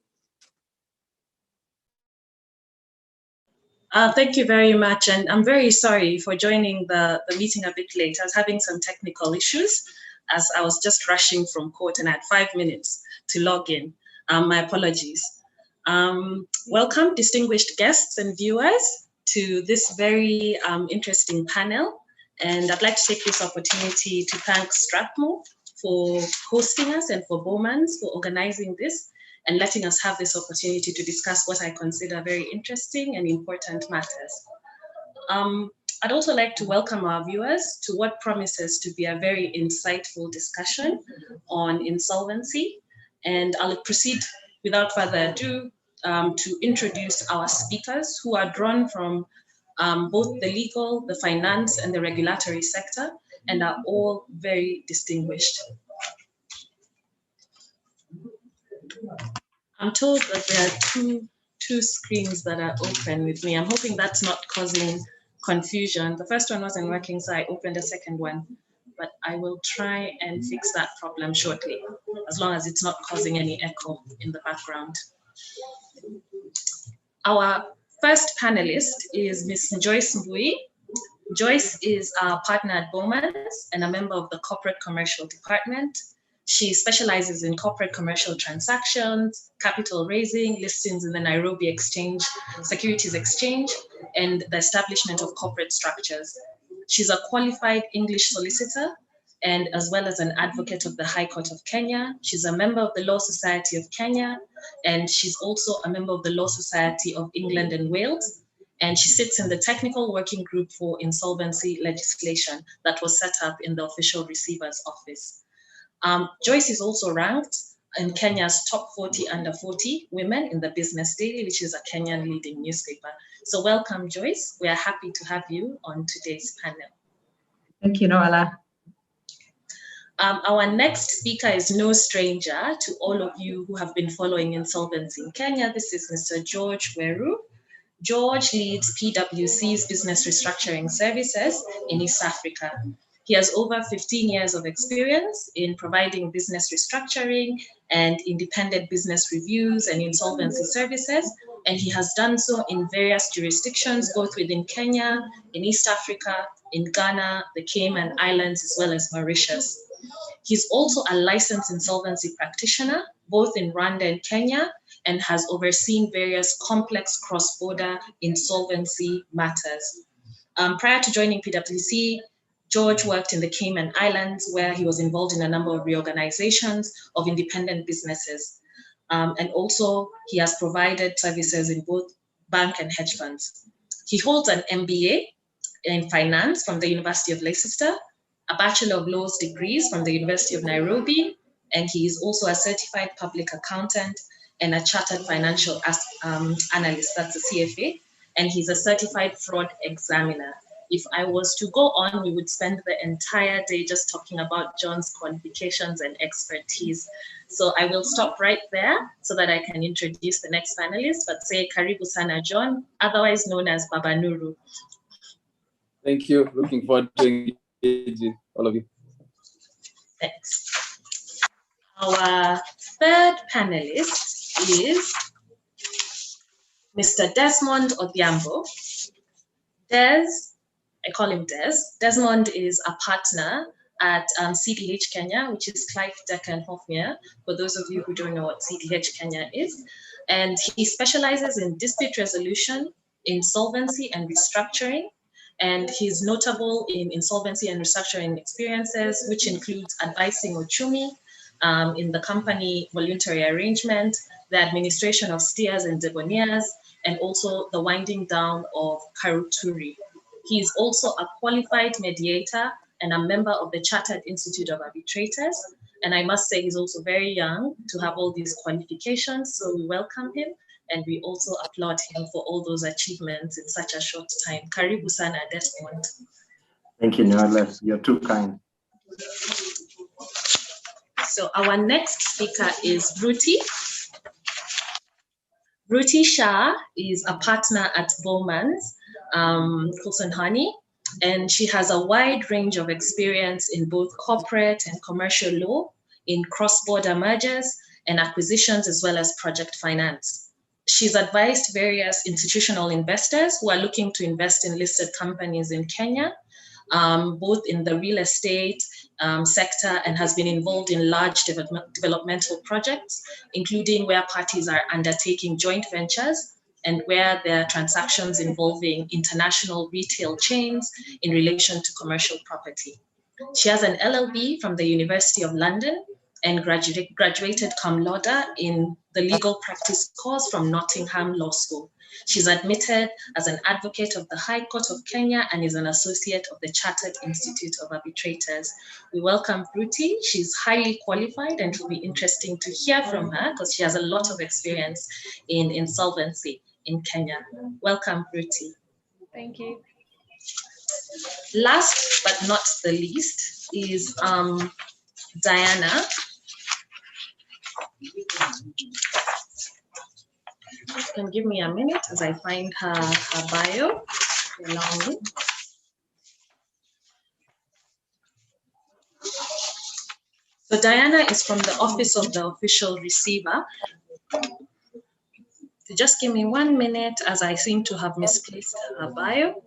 Thank you very much, and I'm very sorry for joining the meeting a bit late. I was having some technical issues as I was just rushing from court and I had 5 minutes to log in. My apologies. Welcome, distinguished guests and viewers, to this very interesting panel. And I'd like to take this opportunity to thank Strathmore for hosting us and for Bowmans for organizing this and letting us have this opportunity to discuss what I consider very interesting and important matters. I'd also like to welcome our viewers to what promises to be a very insightful discussion on insolvency. And I'll proceed without further ado to introduce our speakers, who are drawn from both the legal, the finance, and the regulatory sector, and are all very distinguished. I'm told that there are two screens that are open with me. I'm hoping that's not causing confusion. The first one wasn't working, so I opened a second one, but I will try and fix that problem shortly, as long as it's not causing any echo in the background. Our first panelist is Ms. Joyce Mbui. Joyce is our partner at Bowmans and a member of the Corporate Commercial Department. She specializes in corporate commercial transactions, capital raising, listings in the Nairobi Securities Exchange, and the establishment of corporate structures. She's a qualified English solicitor and as well as an advocate of the High Court of Kenya. She's a member of the Law Society of Kenya, and she's also a member of the Law Society of England and Wales. And she sits in the Technical Working Group for Insolvency Legislation that was set up in the Official Receiver's Office. Joyce is also ranked in Kenya's top 40 under 40 women in the Business Daily, which is a Kenyan leading newspaper. So welcome, Joyce. We are happy to have you on today's panel. Thank you, Noella. Our next speaker is no stranger to all of you who have been following insolvency in Kenya. This is Mr. George Weru. George leads PwC's business restructuring services in East Africa. He has over 15 years of experience in providing business restructuring and independent business reviews and insolvency services, and he has done so in various jurisdictions, both within Kenya, in East Africa, in Ghana, the Cayman Islands, as well as Mauritius. He's also a licensed insolvency practitioner, both in Rwanda and Kenya, and has overseen various complex cross-border insolvency matters. Prior to joining PwC, George worked in the Cayman Islands, where he was involved in a number of reorganizations of independent businesses. And also, he has provided services in both bank and hedge funds. He holds an MBA in finance from the University of Leicester, a Bachelor of Laws degrees from the University of Nairobi, and he is also a certified public accountant and a chartered financial analyst, that's a CFA, and he's a certified fraud examiner. If I was to go on, we would spend the entire day just talking about John's qualifications and expertise. So I will stop right there so that I can introduce the next panelist, but say Karibu Sana John, otherwise known as Baba Nuru. Thank you. Looking forward to engaging all of you. Thanks. Our third panelist is Mr. Desmond Odhiambo. I call him Des. Desmond is a partner at CDH Kenya, which is Clive Decker Hofmeyr, for those of you who don't know what CDH Kenya is. And he specializes in dispute resolution, insolvency and restructuring. And he's notable in insolvency and restructuring experiences, which includes advising Uchumi in the company voluntary arrangement, the administration of steers and debonaires, and also the winding down of Karuturi. He is also a qualified mediator and a member of the Chartered Institute of Arbitrators. And I must say he's also very young to have all these qualifications. So we welcome him and we also applaud him for all those achievements in such a short time. Karibu sana, Desmond. Thank you, Noella. You're too kind. So our next speaker is Ruti. Ruti Shah is a partner at Bowman's, Coulson Honey, and she has a wide range of experience in both corporate and commercial law, in cross-border mergers and acquisitions, as well as project finance. She's advised various institutional investors who are looking to invest in listed companies in Kenya, both in the real estate sector, and has been involved in large developmental projects, including where parties are undertaking joint ventures and where there are transactions involving international retail chains in relation to commercial property. She has an LLB from the University of London and graduated cum laude in the legal practice course from Nottingham Law School. She's admitted as an advocate of the High Court of Kenya and is an associate of the Chartered Institute of Arbitrators. We welcome Ruti. She's highly qualified and it will be interesting to hear from her because she has a lot of experience in insolvency in Kenya. Welcome, Ruti. Thank you. Last but not the least is Diana. You can give me a minute as I find her bio. Allow me. So Diana is from the Office of the Official Receiver. So just give me 1 minute as I seem to have misplaced her bio.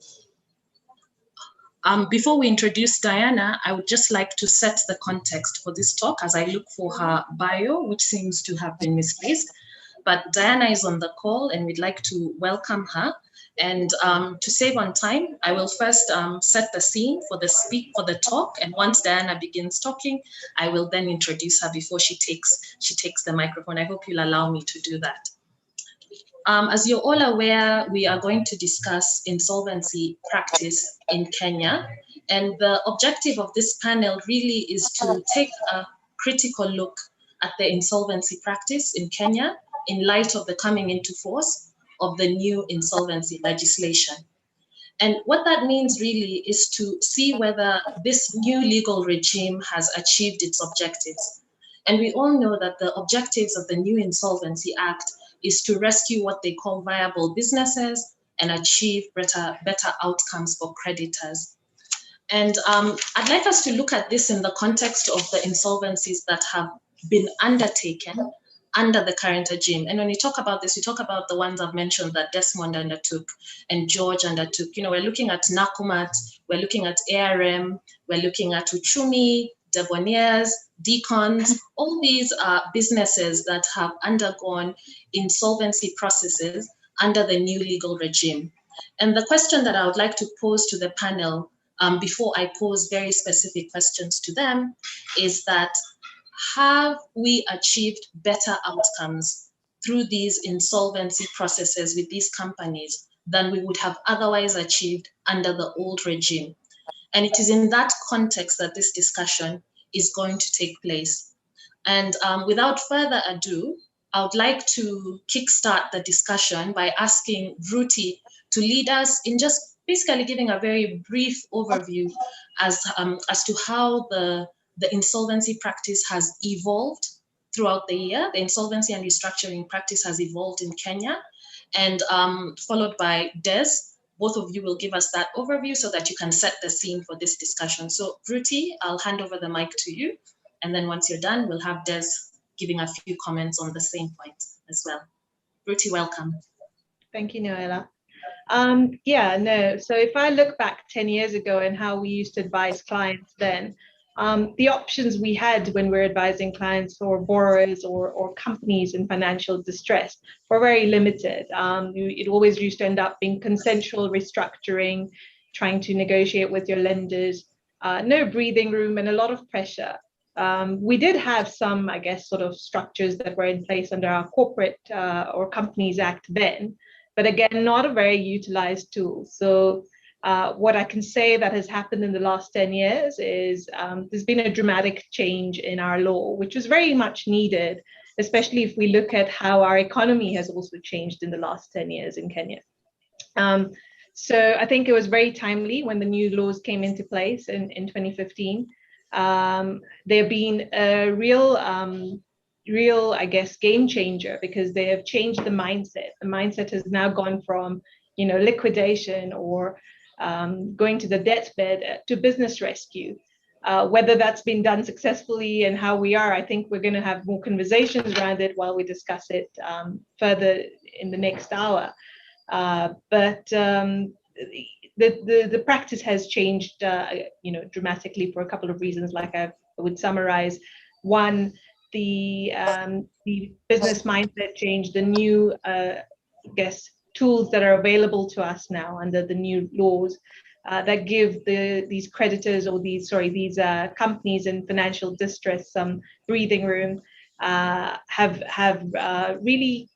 Before we introduce Diana, I would just like to set the context for this talk as I look for her bio, which seems to have been misplaced. But Diana is on the call and we'd like to welcome her. And to save on time, I will first set the scene for the talk. And once Diana begins talking, I will then introduce her before she takes the microphone. I hope you'll allow me to do that. As you're all aware, we are going to discuss insolvency practice in Kenya. And the objective of this panel really is to take a critical look at the insolvency practice in Kenya in light of the coming into force of the new insolvency legislation. And what that means really is to see whether this new legal regime has achieved its objectives. And we all know that the objectives of the new Insolvency Act is to rescue what they call viable businesses and achieve better outcomes for creditors. And I'd like us to look at this in the context of the insolvencies that have been undertaken under the current regime. And when we talk about this, we talk about the ones I've mentioned that Desmond undertook and George undertook. You know, we're looking at Nakumat, we're looking at ARM, we're looking at Uchumi, Debonaires, Decons. All these are businesses that have undergone insolvency processes under the new legal regime. And the question that I would like to pose to the panel before I pose very specific questions to them is that, have we achieved better outcomes through these insolvency processes with these companies than we would have otherwise achieved under the old regime? And it is in that context that this discussion is going to take place. And without further ado, I would like to kickstart the discussion by asking Ruti to lead us in just basically giving a very brief overview as to how the insolvency practice has evolved throughout the year. The insolvency and restructuring practice has evolved in Kenya, and followed by Des both of you will give us that overview so that you can set the scene for this discussion. So Ruti, I'll hand over the mic to you. And then once you're done, we'll have Des giving a few comments on the same point as well. Ruti, welcome. Thank you, Noella. So if I look back 10 years ago and how we used to advise clients then, the options we had when we're advising clients for borrowers or companies in financial distress were very limited. It always used to end up being consensual restructuring, trying to negotiate with your lenders, no breathing room and a lot of pressure. We did have some, I guess, sort of structures that were in place under our Corporate or Companies Act then, but again, not a very utilized tool. So what I can say that has happened in the last 10 years is there's been a dramatic change in our law, which was very much needed, especially if we look at how our economy has also changed in the last 10 years in Kenya. So I think it was very timely when the new laws came into place in 2015. They've been a real, I guess, game changer because they have changed the mindset. The mindset has now gone from, liquidation or going to the deathbed to business rescue. Whether that's been done successfully and how we are, I think we're going to have more conversations around it while we discuss it further in the next hour. But the practice has changed, dramatically for a couple of reasons. Like I would summarize: one, the business mindset change, the new, tools that are available to us now under the new laws that give these creditors or these companies in financial distress some breathing room, have really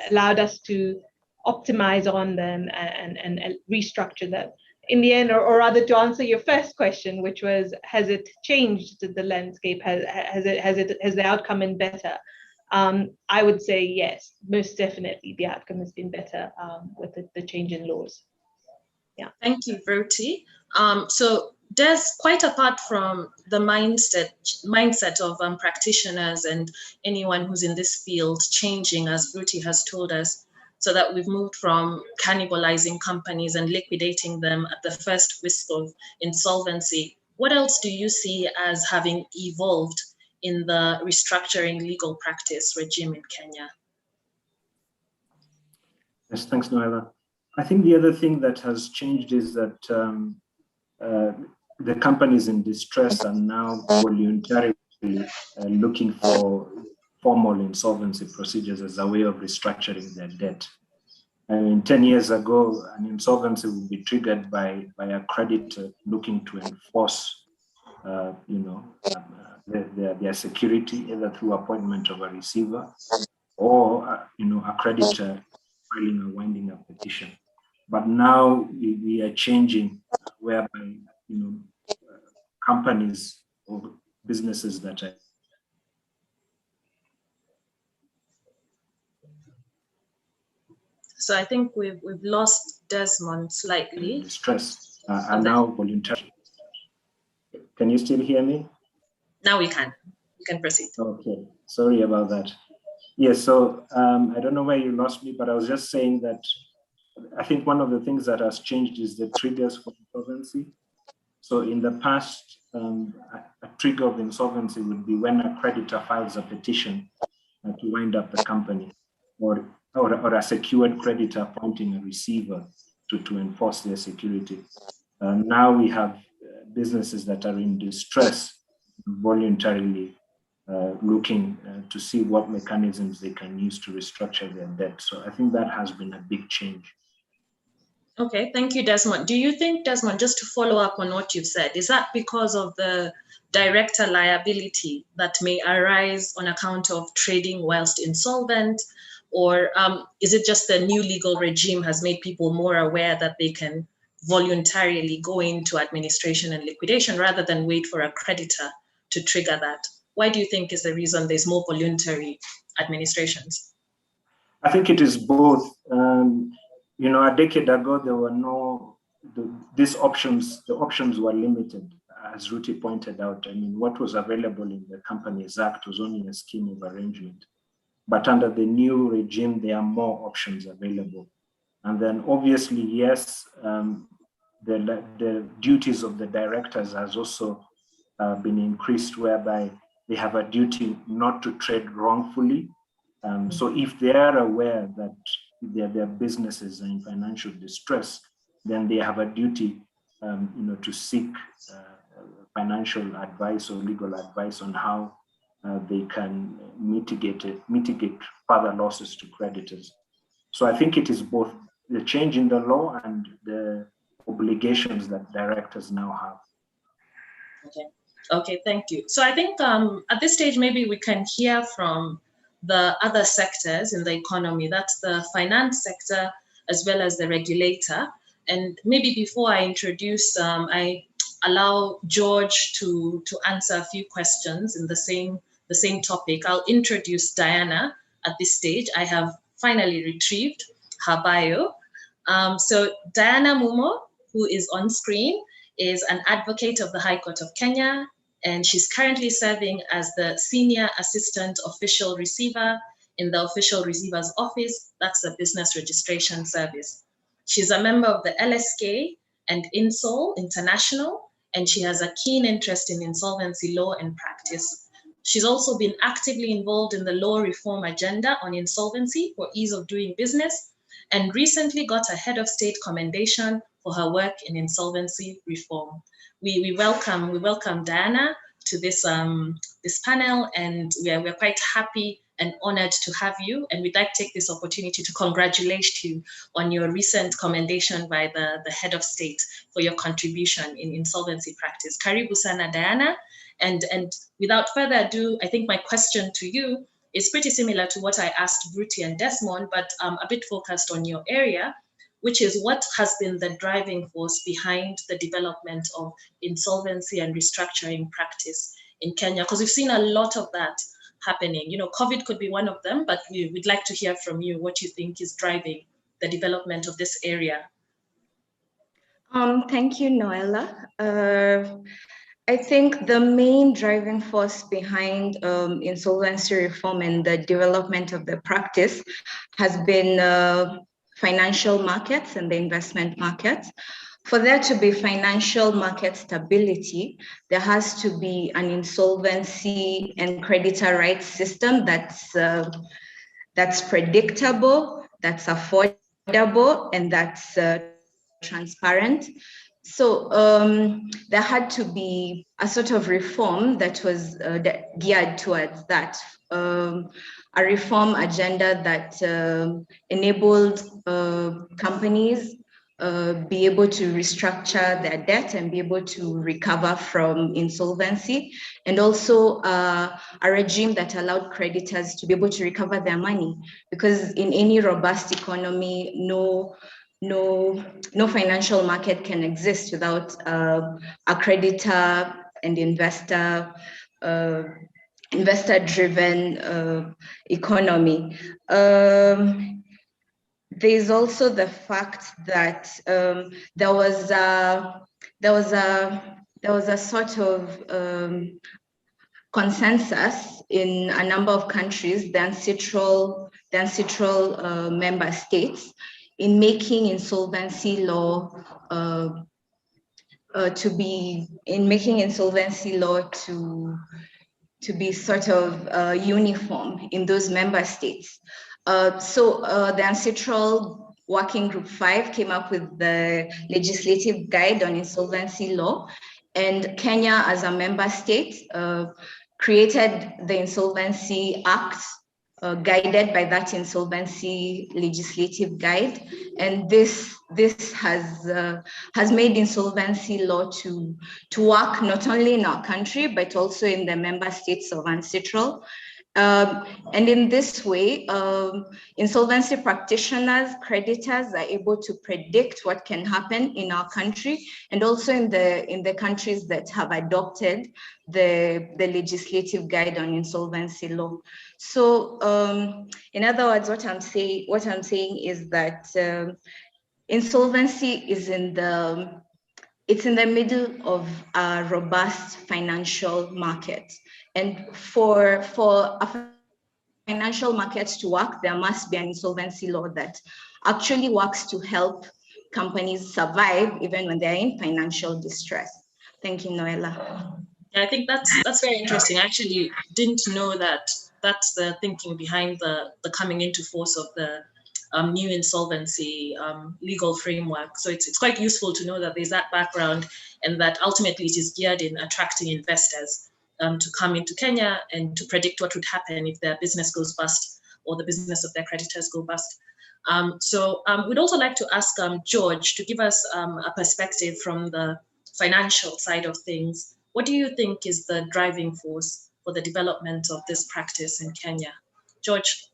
allowed us to optimize on them and restructure them. In the end, or rather to answer your first question, which was, has it changed the landscape? Has the outcome been better? I would say yes, most definitely the outcome has been better with the change in laws. Yeah. Thank you, Ruti. So Des, quite apart from the mindset of practitioners and anyone who's in this field changing, as Ruti has told us, so that we've moved from cannibalizing companies and liquidating them at the first whisk of insolvency, what else do you see as having evolved in the restructuring legal practice regime in Kenya? Yes, thanks, Noella. I think the other thing that has changed is that the companies in distress are now voluntarily looking for formal insolvency procedures as a way of restructuring their debt. And 10 years ago, an insolvency would be triggered by a creditor looking to enforce, their security, either through appointment of a receiver or, a creditor filing a winding up petition. But now we are changing, whereby, companies or businesses that are So I think we've lost Desmond slightly. Distress are now voluntary. Can you still hear me? Now we can. You can proceed. Okay, sorry about that. Yes, so I don't know where you lost me, but I was just saying that I think one of the things that has changed is the triggers for insolvency. So in the past, a trigger of insolvency would be when a creditor files a petition to wind up the company, or a secured creditor appointing a receiver to enforce their security. Now we have businesses that are in distress voluntarily looking to see what mechanisms they can use to restructure their debt. So I think that has been a big change. Okay, thank you, Desmond. Do you think, Desmond, just to follow up on what you've said, is that because of the director liability that may arise on account of trading whilst insolvent? Or is it just the new legal regime has made people more aware that they can voluntarily go into administration and liquidation rather than wait for a creditor to trigger that? Why do you think is the reason there's more voluntary administrations? I think it is both. A decade ago, there were the options were limited, as Ruti pointed out. I mean, what was available in the Companies Act was only a scheme of arrangement. But under the new regime, there are more options available. And then obviously, yes, the duties of the directors has also been increased, whereby they have a duty not to trade wrongfully. So if they are aware that their businesses are in financial distress, then they have a duty to seek financial advice or legal advice on how they can mitigate further losses to creditors. So I think it is both the change in the law and the obligations that directors now have. Okay, thank you. So I think at this stage, maybe we can hear from the other sectors in the economy. That's the finance sector as well as the regulator. And maybe before I introduce, I allow George to answer a few questions in the same topic. I'll introduce Diana at this stage. I have finally retrieved her bio. So Diana Mumo, who is on screen, is an advocate of the High Court of Kenya, and she's currently serving as the Senior Assistant Official Receiver in the Official Receiver's Office. That's the Business Registration Service. She's a member of the LSK and INSOL International, and she has a keen interest in insolvency law and practice. She's also been actively involved in the law reform agenda on insolvency for ease of doing business, and recently got a head of state commendation for her work in insolvency reform. We welcome Diana to this panel, and we're quite happy and honored to have you. And we'd like to take this opportunity to congratulate you on your recent commendation by the head of state for your contribution in insolvency practice. Karibu sana, Diana. And without further ado, I think my question to you is pretty similar to what I asked Bruti and Desmond, but a bit focused on your area, which is what has been the driving force behind the development of insolvency and restructuring practice in Kenya? Because we've seen a lot of that happening. You know, COVID could be one of them, but we'd like to hear from you what you think is driving the development of this area. Thank you, Noella. I think the main driving force behind insolvency reform and the development of the practice has been financial markets and the investment markets. For there to be financial market stability, there has to be an insolvency and creditor rights system that's predictable, that's affordable, and that's transparent. So there had to be a sort of reform that was geared towards that, a reform agenda that enabled companies be able to restructure their debt and be able to recover from insolvency, and also a regime that allowed creditors to be able to recover their money, because in any robust economy, no financial market can exist without a creditor and investor-driven economy. There's also the fact that there was a sort of consensus in a number of countries, the ancestral member states, in making insolvency law to be sort of uniform in those member states. So the Ancestral Working Group 5 came up with the legislative guide on insolvency law, and Kenya as a member state created the Insolvency Act, guided by that insolvency legislative guide, and this has made insolvency law to work not only in our country but also in the member states of Ancestral. And in this way, insolvency practitioners, creditors are able to predict what can happen in our country, and also in the countries that have adopted the legislative guide on insolvency law. So, in other words, what I'm saying is that insolvency is in the middle of a robust financial market. And for a financial markets to work, there must be an insolvency law that actually works to help companies survive even when they're in financial distress. Thank you, Noella. Yeah, I think that's very interesting. I actually didn't know that that's the thinking behind the coming into force of the new insolvency legal framework. So it's quite useful to know that there's that background and that ultimately it is geared in attracting investors to come into Kenya and to predict what would happen if their business goes bust or the business of their creditors go bust. So we'd also like to ask George to give us a perspective from the financial side of things. What do you think is the driving force for the development of this practice in Kenya? George?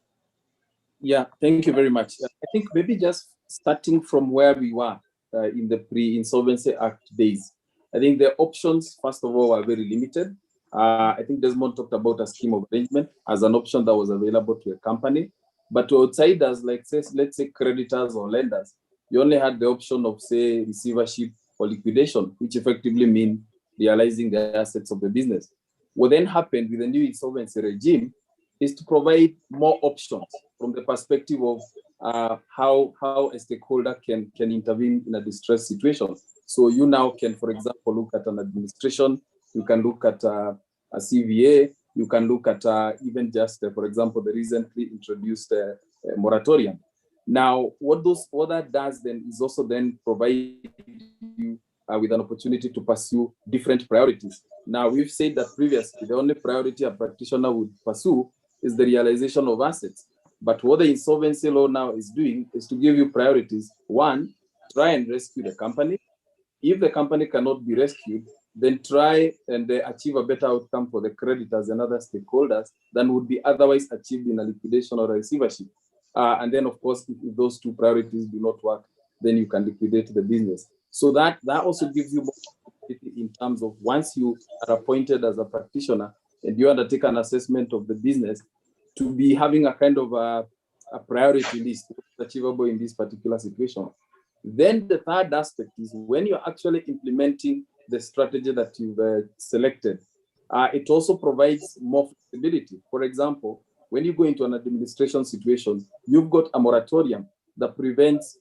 Yeah, thank you very much. I think maybe just starting from where we were in the Pre-Insolvency Act days. I think the options, first of all, are very limited. I think Desmond talked about a scheme of arrangement as an option that was available to a company. But to outsiders, like let's say creditors or lenders, you only had the option of, say, receivership or liquidation, which effectively mean realizing the assets of the business. What then happened with the new insolvency regime is to provide more options from the perspective of how a stakeholder can intervene in a distressed situation. So you now can, for example, look at an administration, you can look at a CVA, you can look at even just, for example, the recently introduced moratorium. Now, what that does then is also then provide you with an opportunity to pursue different priorities. Now, we've said that previously, the only priority a practitioner would pursue is the realization of assets. But what the insolvency law now is doing is to give you priorities. One, try and rescue the company. If the company cannot be rescued, then try and achieve a better outcome for the creditors and other stakeholders than would be otherwise achieved in a liquidation or a receivership. And then, of course, if those two priorities do not work, then you can liquidate the business. So that also gives you more in terms of once you are appointed as a practitioner and you undertake an assessment of the business, to be having a kind of a priority list achievable in this particular situation. Then the third aspect is when you're actually implementing the strategy that you've selected, it also provides more flexibility. For example, when you go into an administration situation, you've got a moratorium that prevents,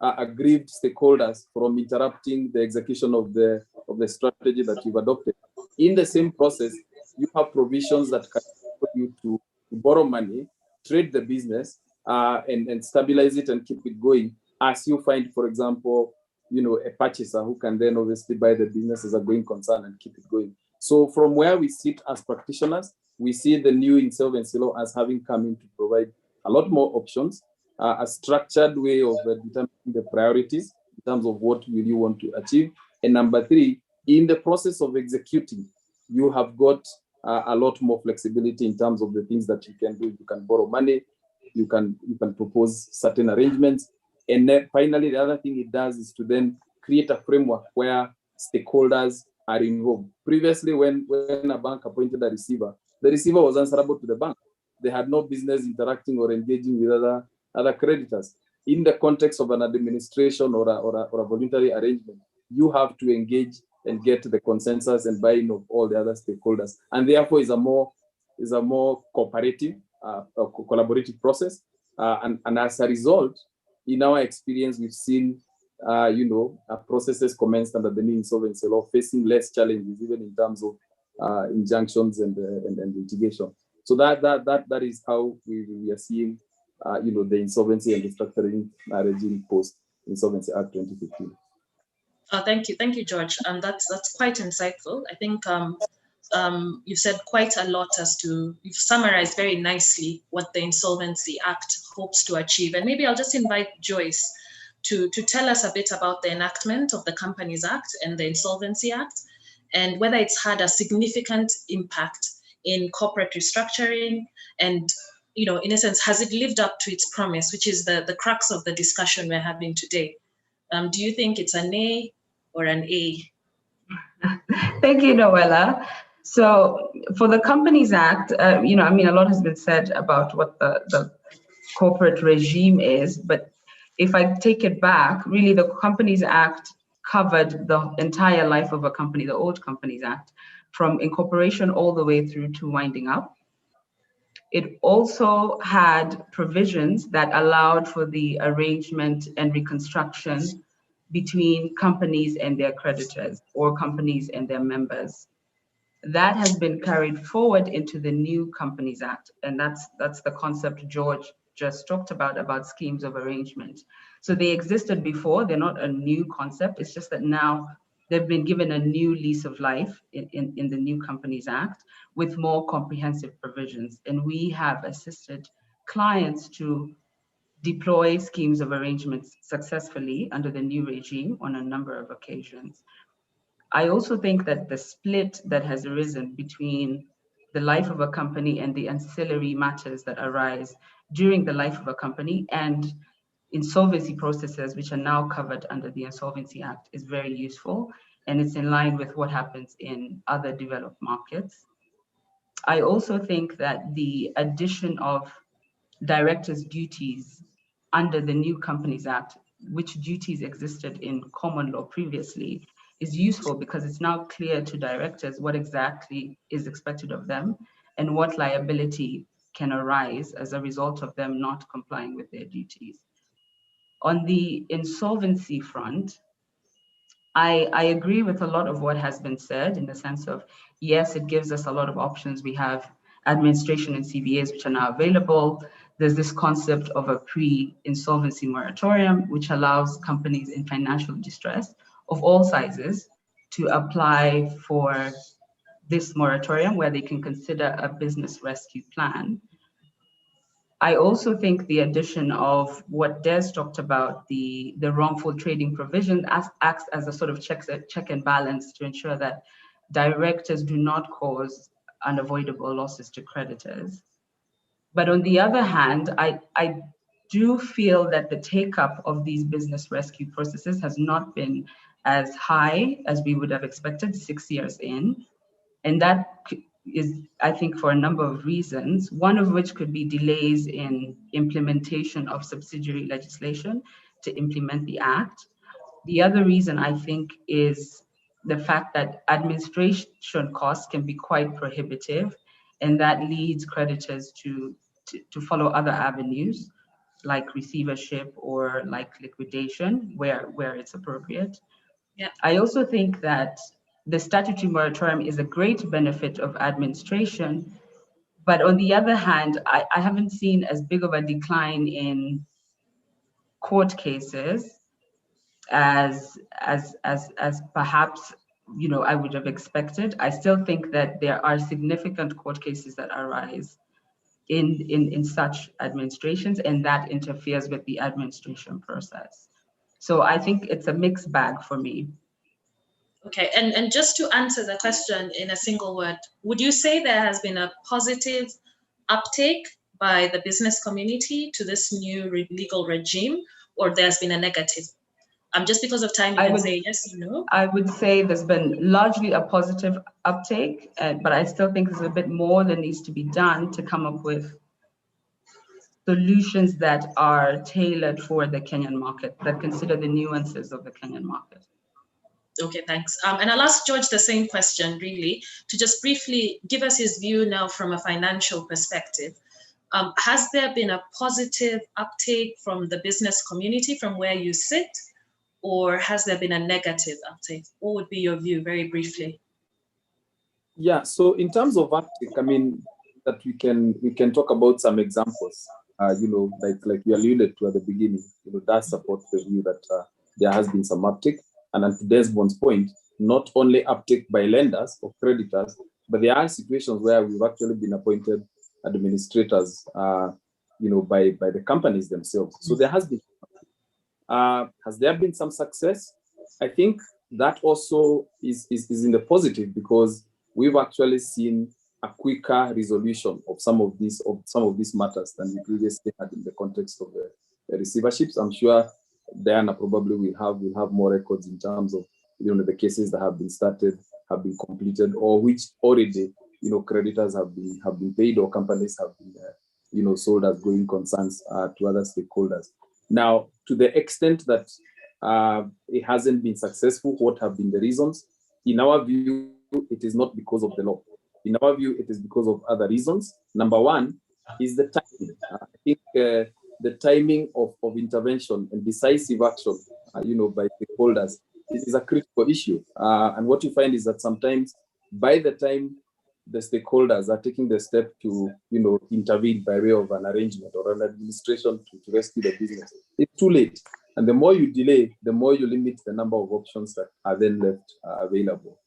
aggrieved stakeholders from interrupting the execution of the strategy that you've adopted. In the same process, you have provisions that can allow you to borrow money, trade the business, and stabilize it and keep it going, as you find, for example, a purchaser who can then obviously buy the business as a going concern and keep it going. So from where we sit as practitioners, we see the new insolvency law as having come in to provide a lot more options, a structured way of determining the priorities in terms of what will you want to achieve. And number three, in the process of executing, you have got a lot more flexibility in terms of the things that you can do. You can borrow money, you can propose certain arrangements. And then finally, the other thing it does is to then create a framework where stakeholders are involved. Previously, when a bank appointed a receiver, the receiver was answerable to the bank. They had no business interacting or engaging with other creditors. In the context of an administration or a voluntary arrangement, you have to engage and get the consensus and buy-in of all the other stakeholders. And therefore is a more cooperative, collaborative process. And as a result, in our experience, we've seen, processes commenced under the new insolvency law facing less challenges, even in terms of injunctions and litigation. So that is how we are seeing, the insolvency and restructuring regime post Insolvency Act 2015. Thank you, George. That's quite insightful. I think you've said quite a lot you've summarized very nicely what the Insolvency Act hopes to achieve. And maybe I'll just invite Joyce to tell us a bit about the enactment of the Companies Act and the Insolvency Act, and whether it's had a significant impact in corporate restructuring, and in essence, has it lived up to its promise, which is the crux of the discussion we're having today. Do you think it's an A or an A? Thank you, Noella. So for the Companies Act, a lot has been said about what the corporate regime is, but if I take it back, really the Companies Act covered the entire life of a company, the old Companies Act, from incorporation all the way through to winding up. It also had provisions that allowed for the arrangement and reconstruction between companies and their creditors or companies and their members. That has been carried forward into the new Companies Act, and that's the concept George just talked about schemes of arrangement. So they existed before, they're not a new concept, it's just that now they've been given a new lease of life in the new Companies Act with more comprehensive provisions. And we have assisted clients to deploy schemes of arrangements successfully under the new regime on a number of occasions. I also think that the split that has arisen between the life of a company and the ancillary matters that arise during the life of a company and insolvency processes, which are now covered under the Insolvency Act, is very useful. And it's in line with what happens in other developed markets. I also think that the addition of directors' duties under the new Companies Act, which duties existed in common law previously, is useful because it's now clear to directors what exactly is expected of them and what liability can arise as a result of them not complying with their duties. On the insolvency front, I agree with a lot of what has been said in the sense of, yes, it gives us a lot of options. We have administration and CBAs which are now available. There's this concept of a pre-insolvency moratorium, which allows companies in financial distress of all sizes to apply for this moratorium where they can consider a business rescue plan. I also think the addition of what Des talked about, the wrongful trading provision acts as a sort of check and balance to ensure that directors do not cause unavoidable losses to creditors. But on the other hand, I do feel that the take-up of these business rescue processes has not been as high as we would have expected 6 years in. And that is, I think, for a number of reasons, one of which could be delays in implementation of subsidiary legislation to implement the act. The other reason, I think, is the fact that administration costs can be quite prohibitive, and that leads creditors to follow other avenues like receivership or like liquidation where it's appropriate. Yeah. I also think that the statutory moratorium is a great benefit of administration, but on the other hand, I haven't seen as big of a decline in court cases as perhaps I would have expected. I still think that there are significant court cases that arise in such administrations, and that interferes with the administration process. So I think it's a mixed bag for me. Okay, and just to answer the question in a single word, would you say there has been a positive uptake by the business community to this new legal regime, or there's been a negative? Just because of time, you can say yes or no. I would say there's been largely a positive uptake, but I still think there's a bit more that needs to be done to come up with solutions that are tailored for the Kenyan market, that consider the nuances of the Kenyan market. Okay, thanks. And I'll ask George the same question, really, to just briefly give us his view now from a financial perspective. Has there been a positive uptake from the business community from where you sit, or has there been a negative uptake? What would be your view, very briefly? Yeah, so in terms of uptake, I mean, that we can talk about some examples, like we alluded to at the beginning, that support the view that there has been some uptake. And to Desmond's point, not only uptake by lenders or creditors, but there are situations where we've actually been appointed administrators, by the companies themselves. So there has been. Has there been some success? I think that also is in the positive, because we've actually seen a quicker resolution of some of these matters than we previously had in the context of the receiverships. I'm sure Diana probably will have more records in terms of the cases that have been started, have been completed, or which already creditors have been paid, or companies have been sold as going concerns to other stakeholders. Now, to the extent that it hasn't been successful, what have been the reasons? In our view, it is not because of the law. In our view, it is because of other reasons. Number one, is the timing. I think the timing of intervention and decisive action, by stakeholders is a critical issue. And what you find is that sometimes by the time the stakeholders are taking the step to, intervene by way of an arrangement or an administration to rescue the business, it's too late. And the more you delay, the more you limit the number of options that are then left available.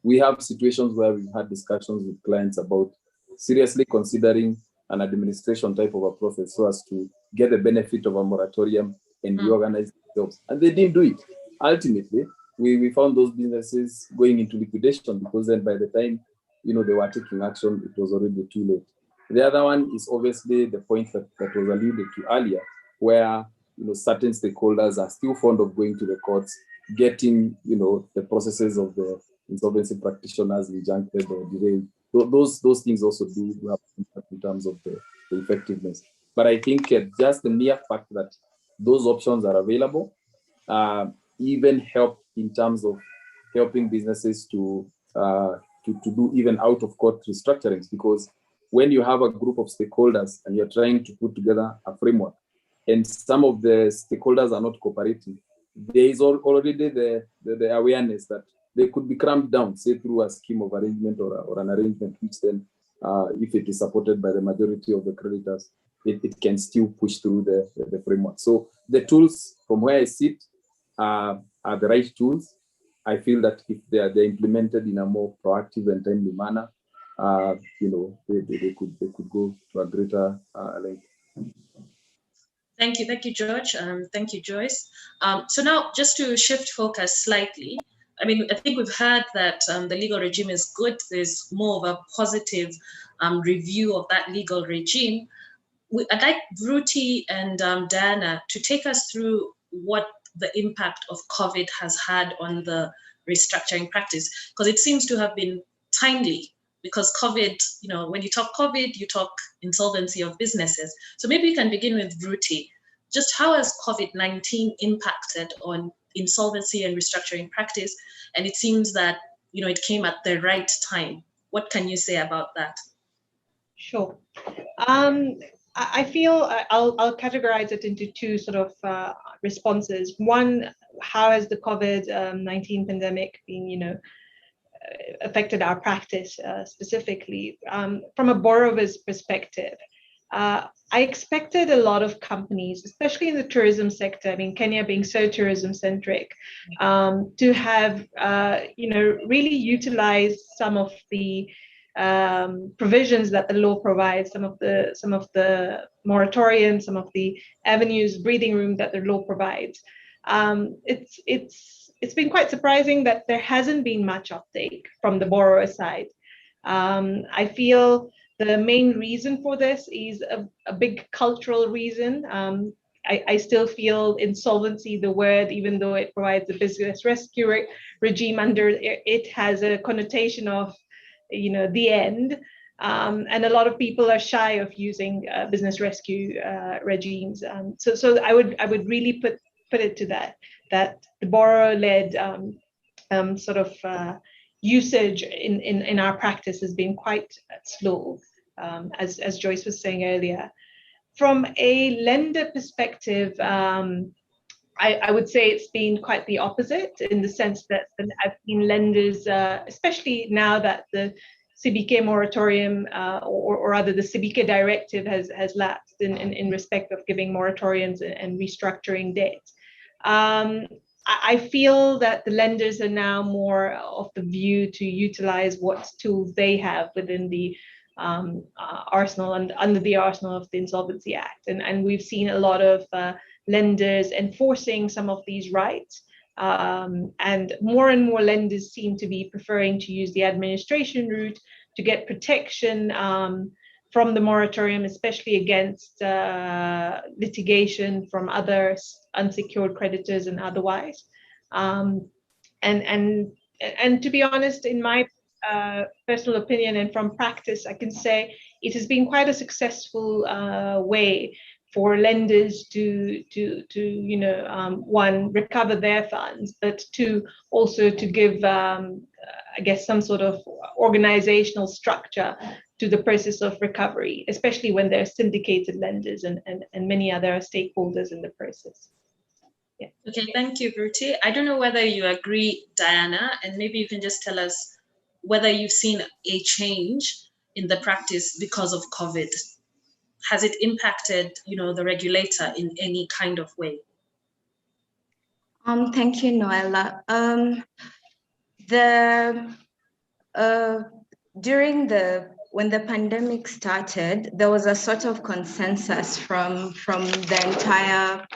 We have situations where we've had discussions with clients about seriously considering an administration type of a process so as to get the benefit of a moratorium and reorganize themselves. And they didn't do it. Ultimately, we found those businesses going into liquidation because then by the time they were taking action, it was already too late. The other one is obviously the point that was alluded to earlier, where certain stakeholders are still fond of going to the courts, getting the processes of the insolvency practitioners injuncted or derailed. Those things also do have impact in terms of the effectiveness. But I think just the mere fact that those options are available even help in terms of helping businesses to do even out of court restructurings, because when you have a group of stakeholders and you're trying to put together a framework and some of the stakeholders are not cooperating, there is already the awareness that they could be cramped down, say through a scheme of arrangement or an arrangement, which then, if it is supported by the majority of the creditors, it can still push through the framework. So the tools, from where I sit, are the right tools. I feel that if they're implemented in a more proactive and timely manner, they could go to a greater length. Thank you, George. Thank you, Joyce. So now, just to shift focus slightly, I think we've heard that the legal regime is good. There's more of a positive review of that legal regime. I'd like Vruti and Diana to take us through what the impact of COVID has had on the restructuring practice, because it seems to have been timely, because COVID, when you talk COVID, you talk insolvency of businesses. So maybe we can begin with Vruti. Just how has COVID-19 impacted on insolvency and restructuring practice? And it seems that, it came at the right time. What can you say about that? Sure. I feel I'll categorize it into two sort of responses. One, how has the COVID-19 pandemic been, affected our practice specifically? From a borrower's perspective, I expected a lot of companies, especially in the tourism sector, Kenya being so tourism centric, to have, really utilized some of the provisions that the law provides, some of the moratoriums, some of the avenues, breathing room that the law provides. It's been quite surprising that there hasn't been much uptake from the borrower side. I feel the main reason for this is a big cultural reason. I still feel insolvency, the word, even though it provides a business rescue regime under it, has a connotation of the end, and a lot of people are shy of using business rescue regimes. So I would really put it to that the borrower-led sort of usage in our practice has been quite slow, as Joyce was saying earlier. From a lender perspective, I would say it's been quite the opposite, in the sense that I've seen lenders, especially now that the CBK moratorium, or rather the CBK directive has lapsed in respect of giving moratoriums and restructuring debt. I feel that the lenders are now more of the view to utilize what tools they have within the arsenal and under the arsenal of the Insolvency Act. And we've seen a lot of lenders enforcing some of these rights. And more lenders seem to be preferring to use the administration route to get protection from the moratorium, especially against litigation from other unsecured creditors and otherwise. And to be honest, in my personal opinion and from practice, I can say it has been quite a successful way for lenders to one, recover their funds, but two, also to give I guess some sort of organizational structure to the process of recovery, especially when there are syndicated lenders and many other stakeholders in the process. Yeah. Okay, thank you, Ruti. I don't know whether you agree, Diana, and maybe you can just tell us whether you've seen a change in the practice because of COVID. Has it impacted, the regulator in any kind of way? Thank you, Noella. When the pandemic started, there was a sort of consensus from the entire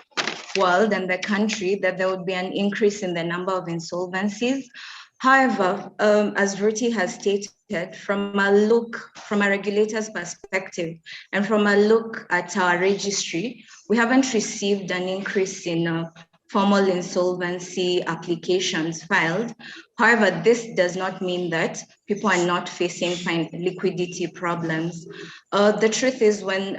world and the country that there would be an increase in the number of insolvencies. However, as Ruti has stated, from a regulator's perspective and from a look at our registry, we haven't received an increase in formal insolvency applications filed. However, this does not mean that people are not facing liquidity problems. The truth is, when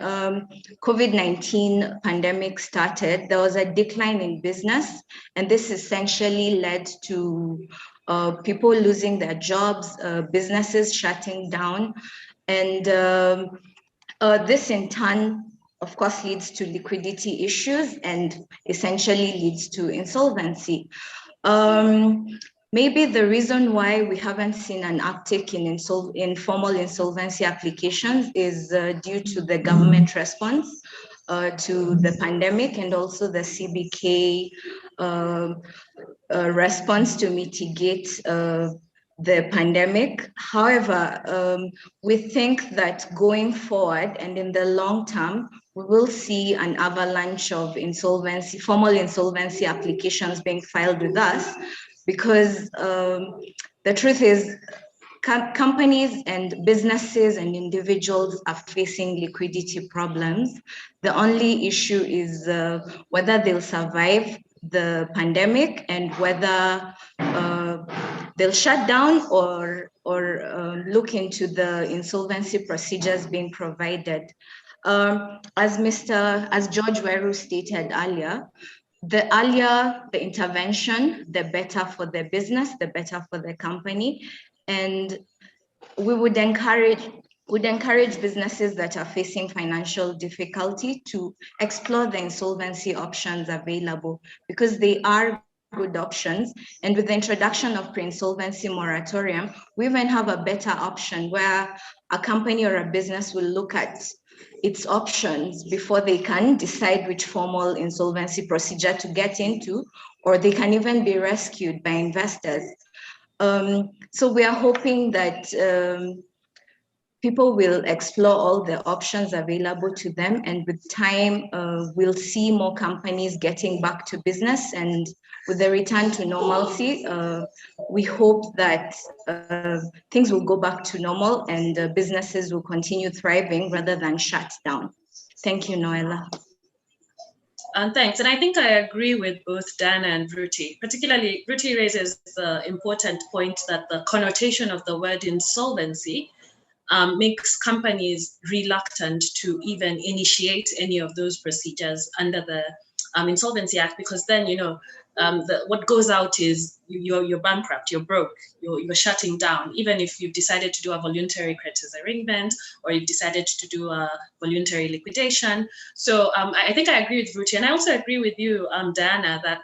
COVID-19 pandemic started, there was a decline in business, and this essentially led to people losing their jobs, businesses shutting down, and this in turn, of course, leads to liquidity issues and essentially leads to insolvency. Maybe the reason why we haven't seen an uptick in formal insolvency applications is due to the government response to the pandemic, and also the CBK response to mitigate the pandemic. However, we think that going forward and in the long term, we will see an avalanche of formal insolvency applications being filed with us, because the truth is, companies and businesses and individuals are facing liquidity problems. The only issue is whether they'll survive the pandemic and whether they'll shut down or look into the insolvency procedures being provided. As George Weru stated earlier, the earlier the intervention, the better for the business, the better for the company. And we would encourage businesses that are facing financial difficulty to explore the insolvency options available, because they are good options. And with the introduction of pre-insolvency moratorium, we even have a better option where a company or a business will look at its options before they can decide which formal insolvency procedure to get into, or they can even be rescued by investors. So we are hoping that people will explore all the options available to them, and with time, we'll see more companies getting back to business. And with the return to normalcy, we hope that things will go back to normal and businesses will continue thriving rather than shut down. Thank you, Noella. Thanks. And I think I agree with both Dana and Ruti. Particularly, Ruti raises the important point that the connotation of the word insolvency makes companies reluctant to even initiate any of those procedures under the Insolvency Act, because then, what goes out is you're bankrupt, you're broke, you're shutting down, even if you've decided to do a voluntary creditors arrangement or you've decided to do a voluntary liquidation. So I think I agree with Ruti, and I also agree with you, Diana, that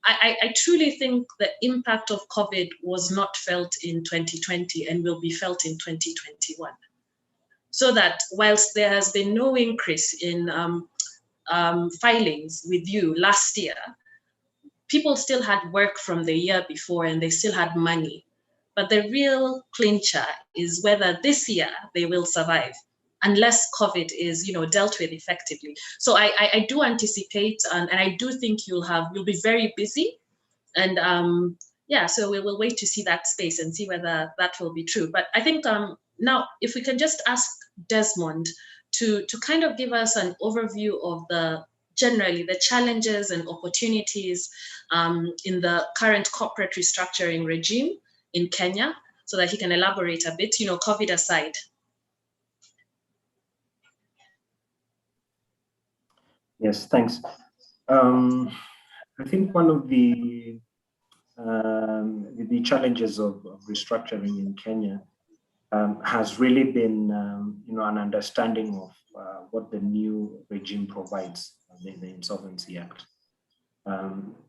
I truly think the impact of COVID was not felt in 2020 and will be felt in 2021. So that whilst there has been no increase in filings with you last year, people still had work from the year before and they still had money. But the real clincher is whether this year they will survive, unless COVID is, dealt with effectively. So I do anticipate, and I do think you'll be very busy, and so we will wait to see that space and see whether that will be true. But I think now, if we can just ask Desmond to kind of give us an overview of generally the challenges and opportunities in the current corporate restructuring regime in Kenya, so that he can elaborate a bit, COVID aside. Yes, thanks. I think one of the challenges of restructuring in Kenya has really been, an understanding of what the new regime provides, the Insolvency Act.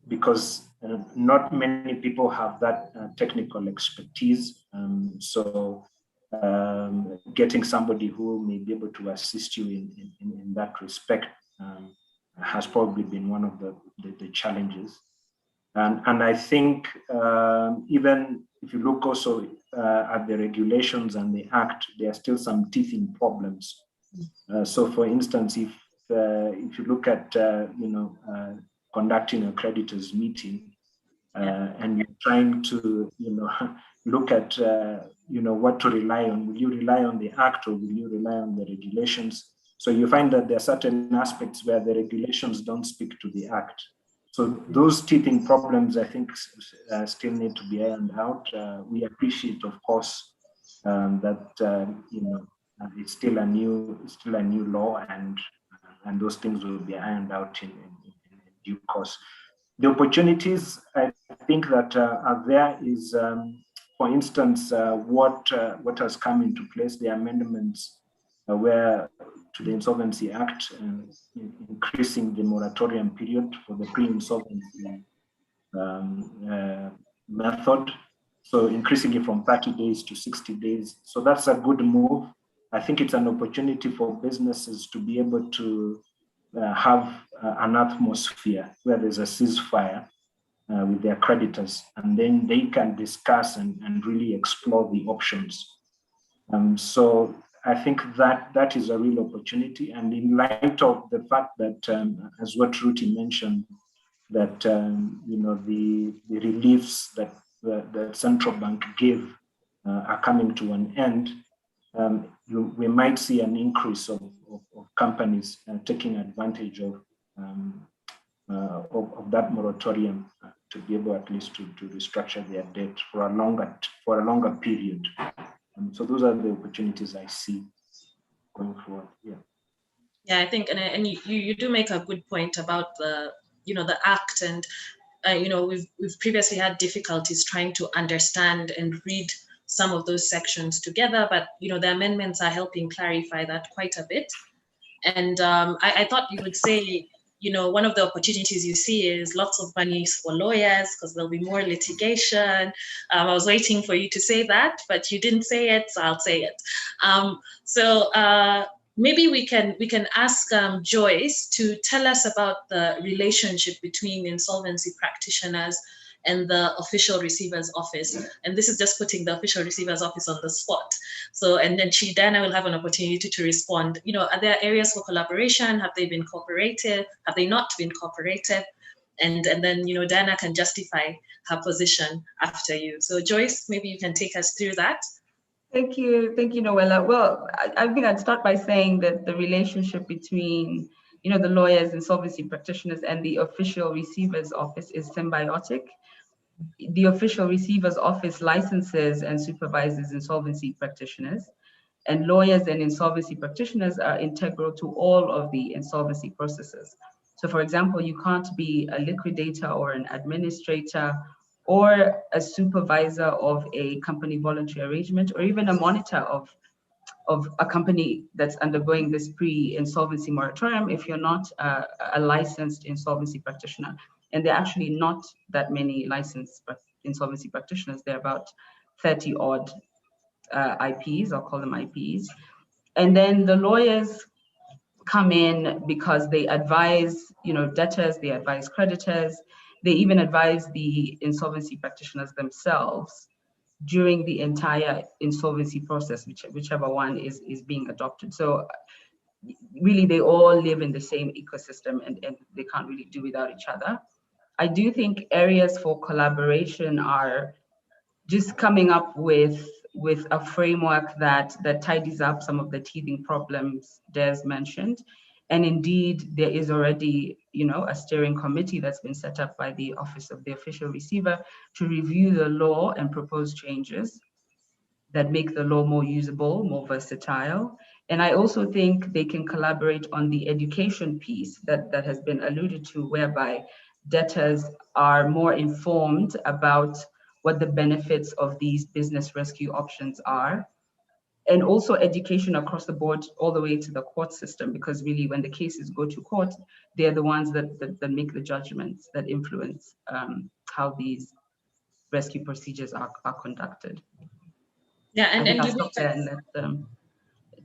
Because not many people have that technical expertise. So getting somebody who may be able to assist you in that respect has probably been one of the challenges. And I think even if you look also at the regulations and the Act, there are still some teething problems. So for instance, if you look at, conducting a creditors meeting and you're trying to, look at, what to rely on, will you rely on the Act or will you rely on the regulations? So you find that there are certain aspects where the regulations don't speak to the Act. So those teething problems, I think, still need to be ironed out. We appreciate, of course, that it's still a new law, and those things will be ironed out in due course. The opportunities I think that are there is, for instance, what has come into place, the amendments where to the Insolvency Act, increasing the moratorium period for the pre-insolvency method. So increasing it from 30 days to 60 days. So that's a good move. I think it's an opportunity for businesses to be able to have an atmosphere where there's a ceasefire with their creditors, and then they can discuss and really explore the options. So I think that is a real opportunity. And in light of the fact that, as what Ruti mentioned, that the reliefs that the central bank gave are coming to an end, we might see an increase of companies taking advantage of that moratorium to be able at least to restructure their debt for a longer period. So those are the opportunities I see going forward. Yeah, I think, and you do make a good point about the Act, and we've previously had difficulties trying to understand and read some of those sections together, but the amendments are helping clarify that quite a bit. And I thought you would say, one of the opportunities you see is lots of money for lawyers because there'll be more litigation. I was waiting for you to say that, but you didn't say it, so I'll say it. Maybe we can ask Joyce to tell us about the relationship between insolvency practitioners and the official receiver's office. And this is just putting the official receiver's office on the spot. So, and then Dana will have an opportunity to respond. Are there areas for collaboration? Have they been cooperative? Have they not been cooperative? And then, Dana can justify her position after you. So Joyce, maybe you can take us through that. Thank you, Noella. Well, I think I'd start by saying that the relationship between, the lawyers, insolvency practitioners, and the official receiver's office is symbiotic. The official receiver's office licenses and supervises insolvency practitioners, and lawyers and insolvency practitioners are integral to all of the insolvency processes. So for example, you can't be a liquidator or an administrator or a supervisor of a company voluntary arrangement, or even a monitor of a company that's undergoing this pre-insolvency moratorium if you're not a licensed insolvency practitioner. And there are actually not that many licensed insolvency practitioners. There are about 30 odd IPs, I'll call them IPs. And then the lawyers come in because they advise, debtors, they advise creditors, they even advise the insolvency practitioners themselves during the entire insolvency process, whichever one is being adopted. So really, they all live in the same ecosystem, and they can't really do without each other. I do think areas for collaboration are just coming up with a framework that tidies up some of the teething problems Des mentioned. And indeed, there is already, a steering committee that's been set up by the Office of the Official Receiver to review the law and propose changes that make the law more usable, more versatile. And I also think they can collaborate on the education piece that has been alluded to, whereby debtors are more informed about what the benefits of these business rescue options are. and also education across the board, all the way to the court system, because really when the cases go to court, they're the ones that make the judgments that influence how these rescue procedures are conducted. Yeah, and I'll you stop there and let Diana.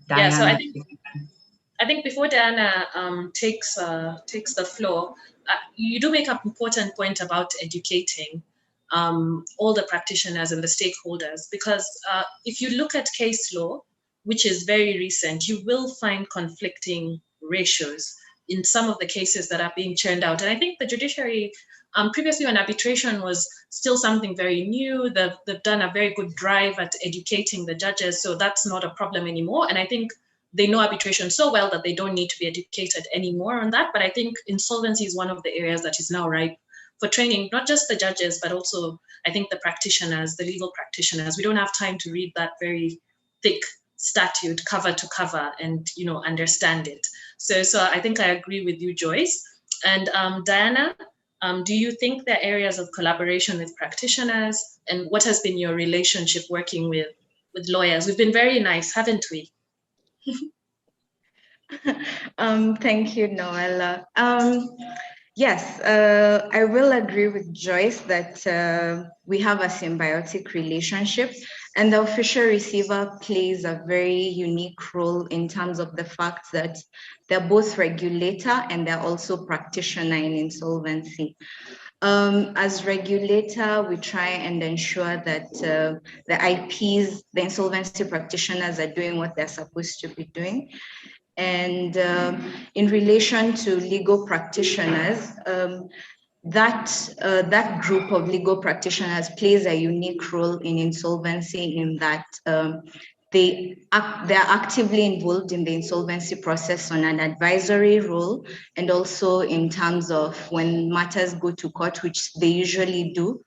Yeah, so I think before Diana takes the floor, you do make an important point about educating all the practitioners and the stakeholders, because if you look at case law, which is very recent, you will find conflicting ratios in some of the cases that are being churned out. And I think the judiciary, previously when arbitration was still something very new, they've done a very good drive at educating the judges, so that's not a problem anymore. And I think they know arbitration so well that they don't need to be educated anymore on that. But I think insolvency is one of the areas that is now ripe for training, not just the judges, but also I think the practitioners, the legal practitioners. We don't have time to read that very thick statute cover to cover and understand it. So I think I agree with you, Joyce. And Diana, do you think there are areas of collaboration with practitioners, and what has been your relationship working with lawyers? We've been very nice, haven't we? Thank you, Noella. Yes, I will agree with Joyce that we have a symbiotic relationship, and the official receiver plays a very unique role in terms of the fact that they're both regulator and they're also practitioner in insolvency. As regulator, we try and ensure that the IPs, the insolvency practitioners, are doing what they're supposed to be doing. And in relation to legal practitioners, that group of legal practitioners plays a unique role in insolvency in that they're actively involved in the insolvency process on an advisory role, and also in terms of when matters go to court, which they usually do.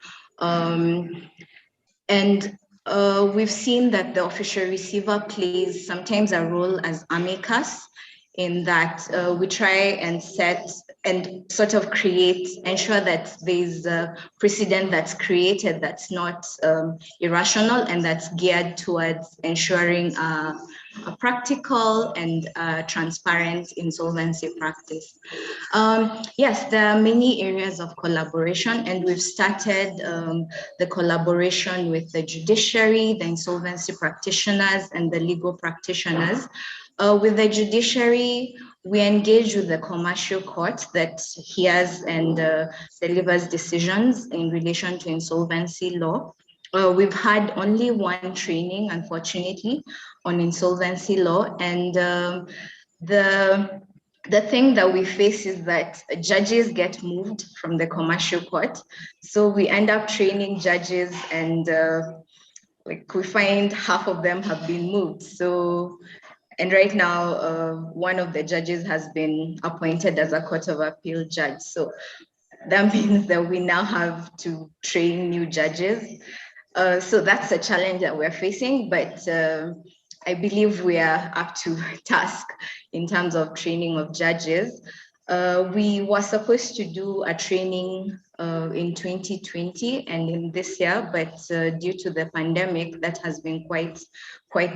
We've seen that the official receiver plays sometimes a role as amicus, in that we try and set and sort of ensure that there's a precedent that's created that's not irrational and that's geared towards ensuring a practical and transparent insolvency practice. Yes, there are many areas of collaboration, and we've started the collaboration with the judiciary, the insolvency practitioners, and the legal practitioners. With the judiciary, we engage with the commercial court that hears and delivers decisions in relation to insolvency law. We've had only one training, unfortunately, on insolvency law, and the thing that we face is that judges get moved from the commercial court. So we end up training judges, and we find half of them have been moved. And right now, one of the judges has been appointed as a Court of Appeal judge. So that means that we now have to train new judges. So that's a challenge that we're facing, but I believe we are up to task in terms of training of judges. We were supposed to do a training in 2020 and in this year, but due to the pandemic, that has been quite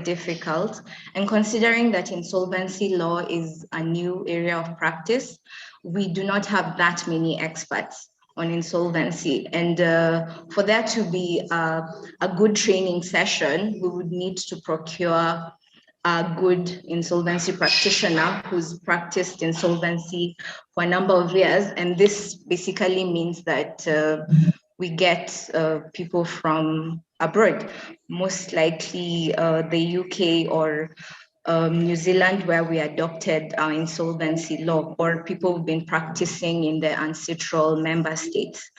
difficult. And considering that insolvency law is a new area of practice, we do not have that many experts on insolvency. And for there to be a good training session, we would need to procure a good insolvency practitioner who's practiced insolvency for a number of years. And this basically means that we get people from abroad, most likely the UK or New Zealand, where we adopted our insolvency law, or people who've been practicing in the ancestral member states.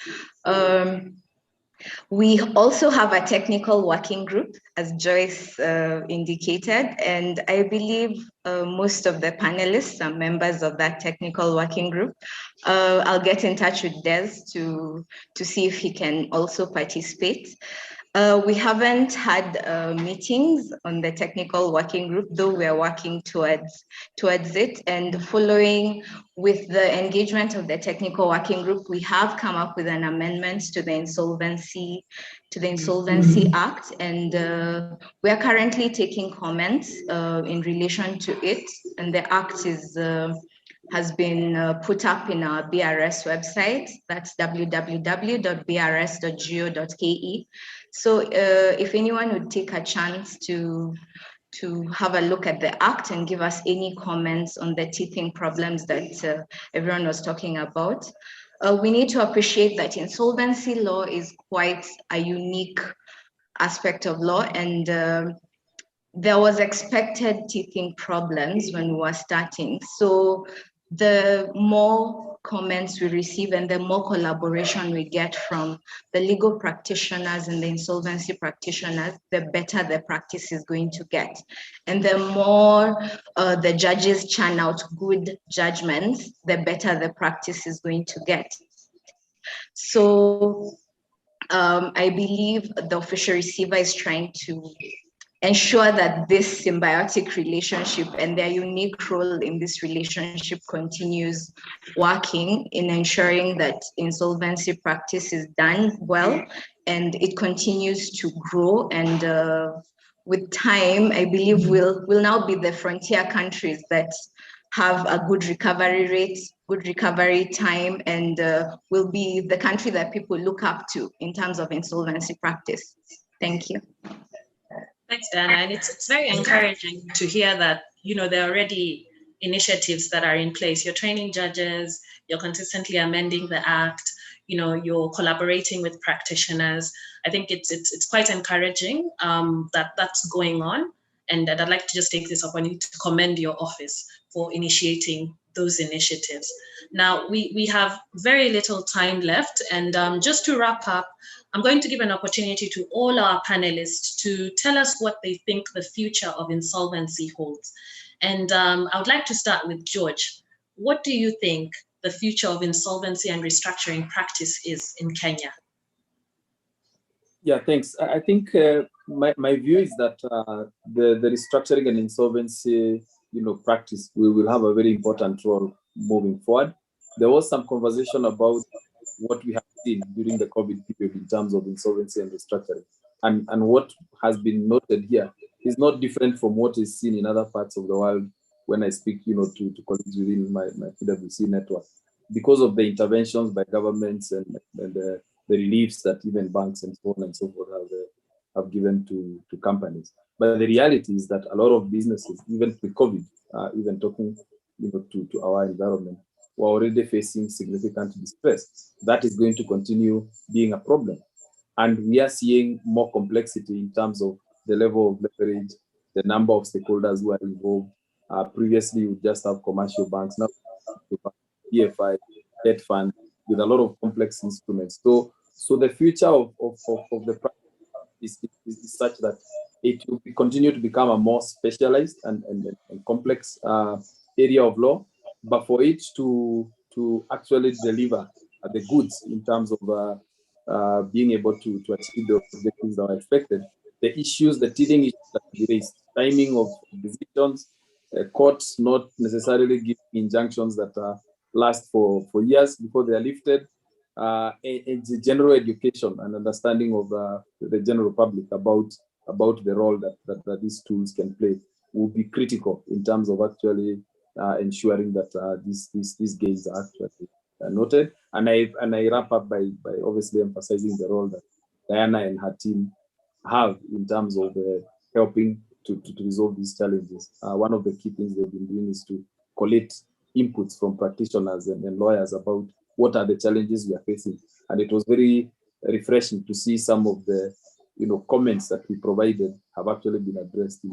We also have a technical working group, as Joyce indicated, and I believe most of the panelists are members of that technical working group. I'll get in touch with Des to see if he can also participate. We haven't had meetings on the technical working group, though we are working towards it. And following with the engagement of the technical working group, we have come up with an amendment to the Insolvency Act, and we are currently taking comments in relation to it. And the act has been put up in our BRS website. That's www.brs.go.ke. So if anyone would take a chance to have a look at the act and give us any comments on the teething problems that everyone was talking about. We need to appreciate that insolvency law is quite a unique aspect of law, and there was expected teething problems when we were starting. So the more comments we receive and the more collaboration we get from the legal practitioners and the insolvency practitioners, the better the practice is going to get. And the more the judges churn out good judgments, the better the practice is going to get. So I believe the official receiver is trying to ensure that this symbiotic relationship and their unique role in this relationship continues working in ensuring that insolvency practice is done well and it continues to grow. And with time, I believe we'll now be the frontier countries that have a good recovery rate, good recovery time, and will be the country that people look up to in terms of insolvency practice. Thank you. Thanks, Diana. And it's very encouraging to hear that, there are already initiatives that are in place. You're training judges, you're consistently amending the act, you're collaborating with practitioners. I think it's quite encouraging that that's going on. And I'd like to just take this opportunity to commend your office for initiating those initiatives. Now, we have very little time left. And just to wrap up, I'm going to give an opportunity to all our panelists to tell us what they think the future of insolvency holds. And I would like to start with George. What do you think the future of insolvency and restructuring practice is in Kenya? Yeah, thanks. I think my view is that the restructuring and insolvency, practice, we will have a very important role moving forward. There was some conversation about what we have seen during the COVID period in terms of insolvency and restructuring. And what has been noted here is not different from what is seen in other parts of the world when I speak, to colleagues within my PwC network, because of the interventions by governments and the reliefs that even banks and so on and so forth have given to companies. But the reality is that a lot of businesses, even pre-COVID, even talking to our environment, were already facing significant distress. That is going to continue being a problem. And we are seeing more complexity in terms of the level of leverage, the number of stakeholders who are involved. Previously, we just have commercial banks, now PFI, debt fund, with a lot of complex instruments. So the future of the practice is such that it will continue to become a more specialized and complex area of law. But for it to actually deliver the goods in terms of being able to achieve the objectives that are expected, the teething issues that we raised, timing of decisions, courts not necessarily giving injunctions that last for years before they are lifted, and the general education and understanding of the general public about the role that these tools can play will be critical in terms of actually ensuring that these gains are actually noted. And I wrap up by obviously emphasizing the role that Diana and her team have in terms of helping to resolve these challenges. One of the key things they've been doing is to collect inputs from practitioners and lawyers about what are the challenges we are facing. And it was very refreshing to see some of the comments that we provided have actually been addressed in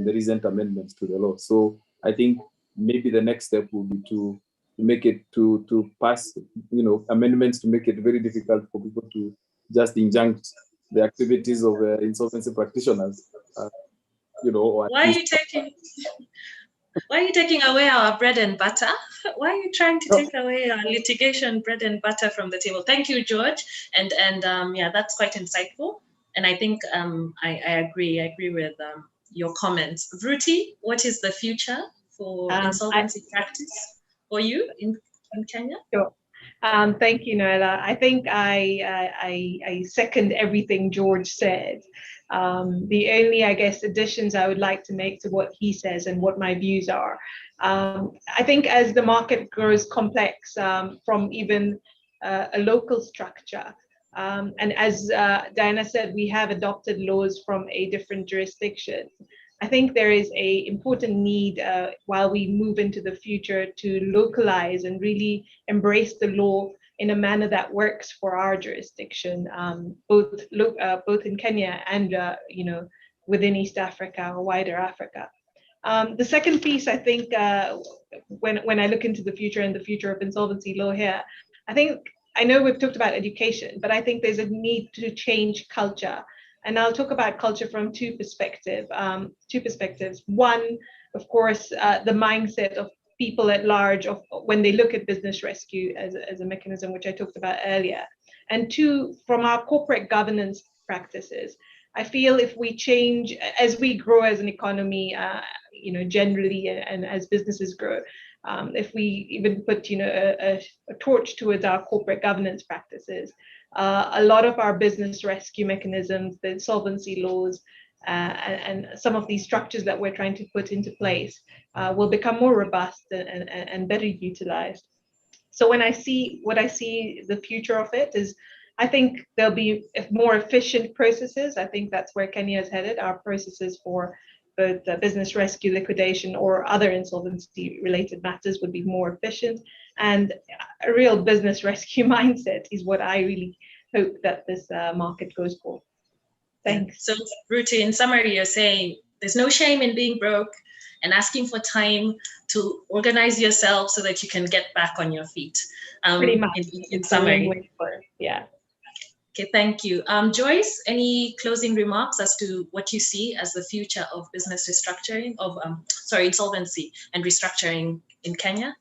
the recent amendments to the law. So I think maybe the next step will be to make it to pass amendments to make it very difficult for people to just injunct the activities of insolvency practitioners. Why are you taking Why are you taking away our bread and butter? Why are you trying to take away our litigation bread and butter from the table? Thank you, George. And yeah, that's quite insightful. And I think I agree. I agree with your comments. Vruti, what is the future for insolvency practice for you in Kenya? Sure. Thank you, Noella. I think I second everything George said. The only, I guess, additions I would like to make to what he says and what my views are. I think as the market grows complex from even a local structure, and as Diana said, we have adopted laws from a different jurisdiction. I think there is an important need while we move into the future to localize and really embrace the law in a manner that works for our jurisdiction, both in Kenya and within East Africa or wider Africa. The second piece, I think, when I look into the future and the future of insolvency law here, I know we've talked about education, but I think there's a need to change culture. And I'll talk about culture from two perspectives. One, of course, the mindset of people at large of when they look at business rescue as a mechanism, which I talked about earlier. And two, from our corporate governance practices. I feel if we change, as we grow as an economy, generally, and as businesses grow, if we even put, a torch towards our corporate governance practices, a lot of our business rescue mechanisms, the insolvency laws, and some of these structures that we're trying to put into place will become more robust and better utilized. So when I see the future of it is, I think there'll be more efficient processes. I think that's where Kenya is headed. Our processes for both business rescue, liquidation, or other insolvency related matters would be more efficient. And a real business rescue mindset is what I really hope that this market goes for. Thanks. So, Ruti, in summary, you're saying there's no shame in being broke and asking for time to organize yourself so that you can get back on your feet. Pretty much. In summary. Yeah. Okay, thank you. Joyce, any closing remarks as to what you see as the future of business restructuring, insolvency and restructuring in Kenya?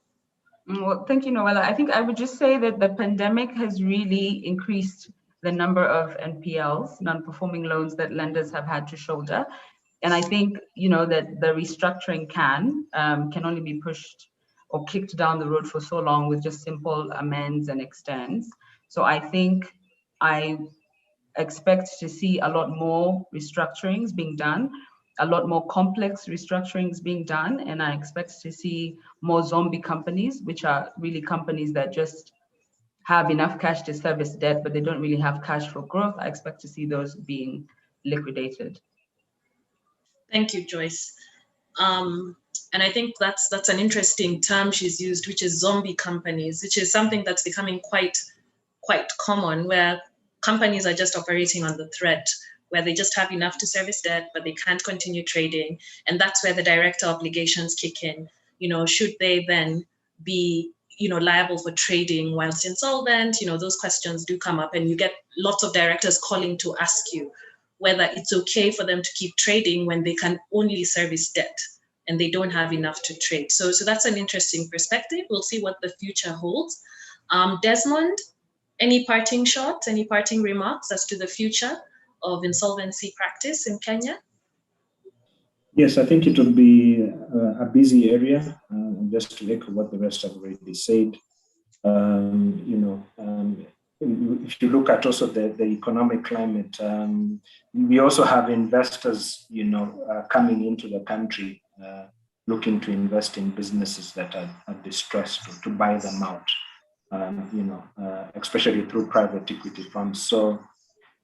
Well, thank you, Noella. I think I would just say that the pandemic has really increased the number of NPLs, non-performing loans that lenders have had to shoulder. And I think, that the restructuring can only be pushed or kicked down the road for so long with just simple amends and extends. So I think I expect to see a lot more restructurings being done, a lot more complex restructurings being done, and I expect to see more zombie companies, which are really companies that just have enough cash to service debt, but they don't really have cash for growth. I expect to see those being liquidated. Thank you, Joyce. And I think that's an interesting term she's used, which is zombie companies, which is something that's becoming quite common, where companies are just operating on the thread, where they just have enough to service debt, but they can't continue trading. And that's where the director obligations kick in. Should they then be, liable for trading whilst insolvent? Those questions do come up, and you get lots of directors calling to ask you whether it's okay for them to keep trading when they can only service debt and they don't have enough to trade. So that's an interesting perspective. We'll see what the future holds. Desmond, any parting shots, any parting remarks as to the future of insolvency practice in Kenya? Yes, I think it will be a busy area. Just to echo what the rest have already said, if you look at also the economic climate, we also have investors, coming into the country, looking to invest in businesses that are distressed, or to buy them out, especially through private equity funds. So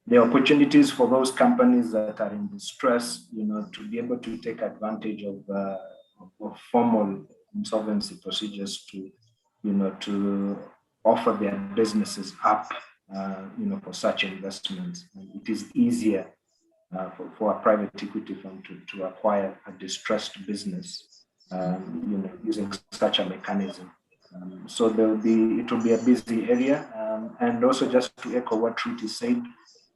the opportunities for those companies that are in distress, to be able to take advantage of formal insolvency procedures to offer their businesses up, for such investments. And it is easier for a private equity fund to acquire a distressed business, using such a mechanism. So it will be a busy area. And also, just to echo what Ruti said,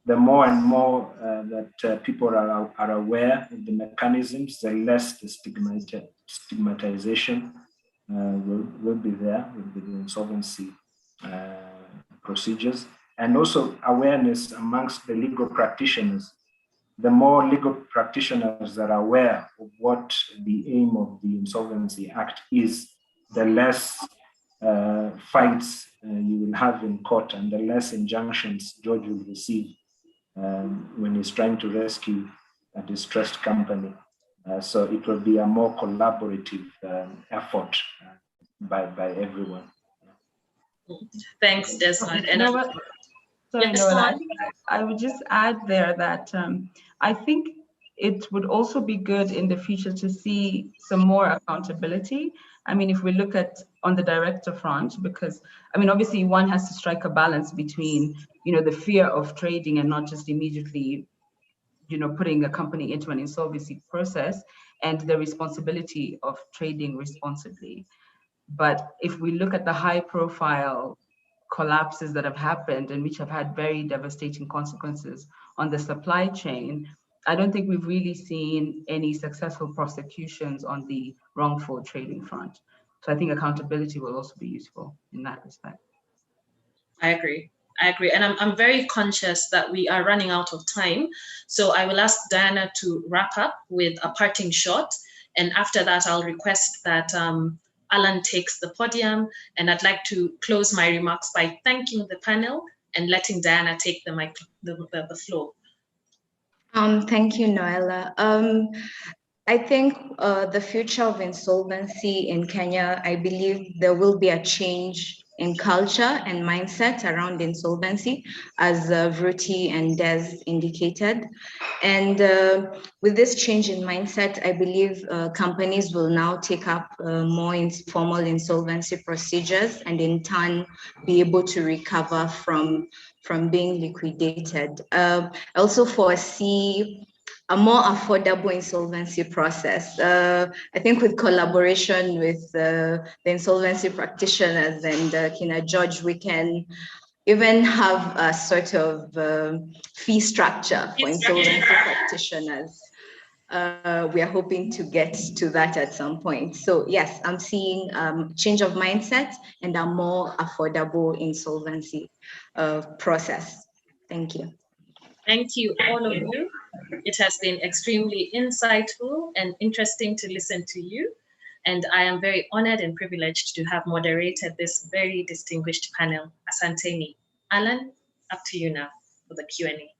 the more and more that people are aware of the mechanisms, the less the stigmatization will be there with the insolvency procedures, and also awareness amongst the legal practitioners. The more legal practitioners that are aware of what the aim of the Insolvency Act is, the less fights you will have in court, and the less injunctions George will receive when he's trying to rescue a distressed company. So it will be a more collaborative effort by everyone. Thanks, Desmond. And sorry, Noella, I would just add there that I think it would also be good in the future to see some more accountability. I mean, if we look at on the director front, because I mean, obviously one has to strike a balance between, you know, the fear of trading and not just immediately, you know, putting a company into an insolvency process and the responsibility of trading responsibly. But if we look at the high profile collapses that have happened and which have had very devastating consequences on the supply chain, I don't think we've really seen any successful prosecutions on the wrongful trading front. So I think accountability will also be useful in that respect. I agree. And I'm very conscious that we are running out of time. So I will ask Diana to wrap up with a parting shot. And after that, I'll request that Alan takes the podium. And I'd like to close my remarks by thanking the panel and letting Diana take the floor. Thank you, Noella. I think the future of insolvency in Kenya, I believe there will be a change in culture and mindset around insolvency, as Vruti and Des indicated. And with this change in mindset, I believe companies will now take up more formal insolvency procedures and in turn be able to recover from being liquidated. I also foresee a more affordable insolvency process. I think with collaboration with the insolvency practitioners and Kina George, we can even have a sort of fee structure for insolvency practitioners. We are hoping to get to that at some point. So yes, I'm seeing change of mindset and a more affordable insolvency process. Thank you. Thank you, all of you. It has been extremely insightful and interesting to listen to you. And I am very honored and privileged to have moderated this very distinguished panel. Asanteni. Alan, up to you now for the Q&A.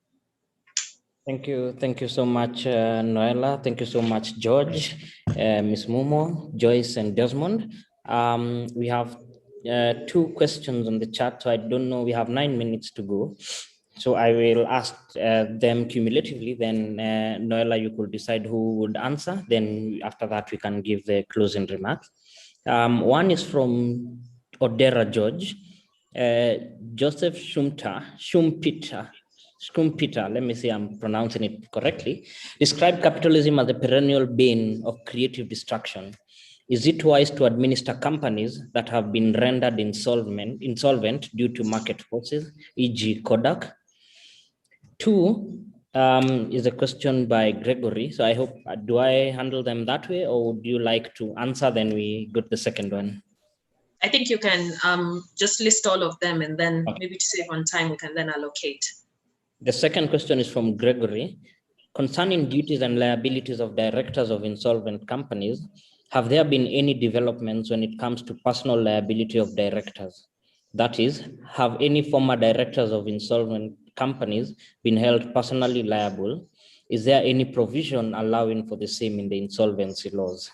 Thank you so much, Noella. Thank you so much, George, Ms. Mumo, Joyce, and Desmond. We have 2 questions on the chat, so I don't know, we have 9 minutes to go. So I will ask them cumulatively, then Noella, you could decide who would answer. Then after that, we can give the closing remarks. One is from Odera George, Joseph Schumpeter, let me see, I'm pronouncing it correctly. Describe capitalism as a perennial bane of creative destruction. Is it wise to administer companies that have been rendered insolvent due to market forces, e.g. Kodak? 2 is a question by Gregory. So I hope, do I handle them that way, or would you like to answer? Then we go to the second one. I think you can just list all of them, and then maybe to save on time, we can then allocate. The second question is from Gregory. Concerning duties and liabilities of directors of insolvent companies, have there been any developments when it comes to personal liability of directors? That is, have any former directors of insolvent companies been held personally liable? Is there any provision allowing for the same in the insolvency laws?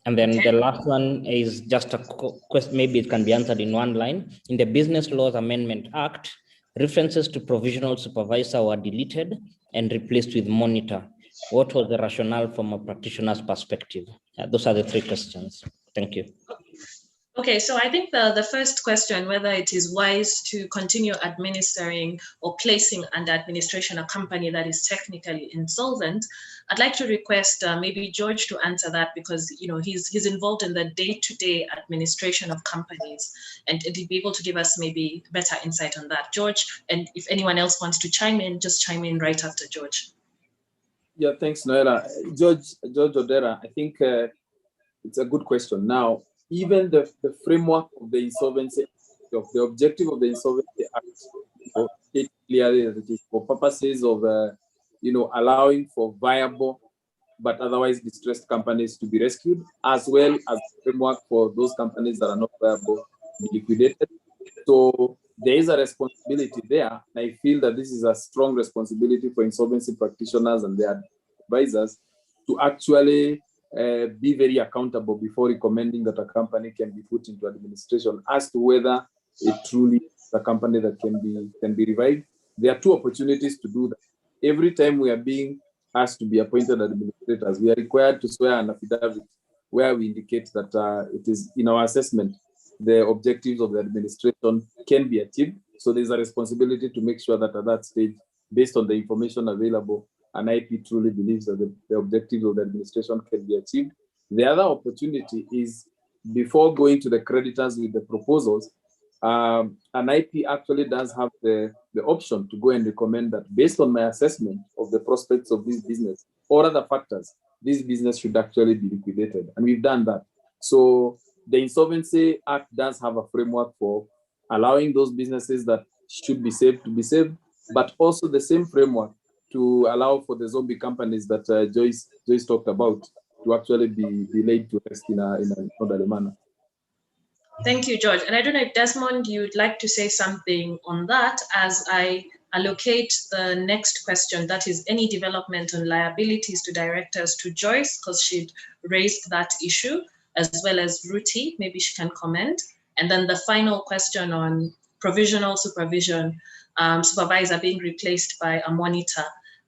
And then the last one is just a question, maybe it can be answered in one line. In the Business Laws Amendment Act, references to provisional supervisor were deleted and replaced with monitor. What was the rationale from a practitioner's perspective? Those are the 3 questions. Thank you. Okay, so I think the first question, whether it is wise to continue administering or placing under administration a company that is technically insolvent, I'd like to request maybe George to answer that, because he's involved in the day-to-day administration of companies, and he'll be able to give us maybe better insight on that. George, and if anyone else wants to chime in, just chime in right after George. Yeah, thanks, Noella. George Odera, I think it's a good question. Now, even the framework of the Insolvency, of the objective of the Insolvency Act, state clearly that it is for purposes of, allowing for viable but otherwise distressed companies to be rescued, as well as framework for those companies that are not viable to be liquidated. So there is a responsibility there. And I feel that this is a strong responsibility for insolvency practitioners and their advisors to actually be very accountable before recommending that a company can be put into administration as to whether it truly is a company that can be revived. There are two opportunities to do that. Every time we are being asked to be appointed administrators, we are required to swear an affidavit where we indicate that it is in our assessment the objectives of the administration can be achieved. So there's a responsibility to make sure that at that stage, based on the information available, an IP truly believes that the objectives of the administration can be achieved. The other opportunity is, before going to the creditors with the proposals, an IP actually does have the option to go and recommend that, based on my assessment of the prospects of this business or other factors, this business should actually be liquidated. And we've done that. So the Insolvency Act does have a framework for allowing those businesses that should be saved to be saved, but also the same framework to allow for the zombie companies that Joyce talked about to actually be laid to rest in an orderly manner. Thank you, George. And I don't know if Desmond, you'd like to say something on that as I allocate the next question, that is any development on liabilities to directors, to Joyce, because she'd raised that issue, as well as Ruti, maybe she can comment. And then the final question on provisional supervision, supervisor being replaced by a monitor.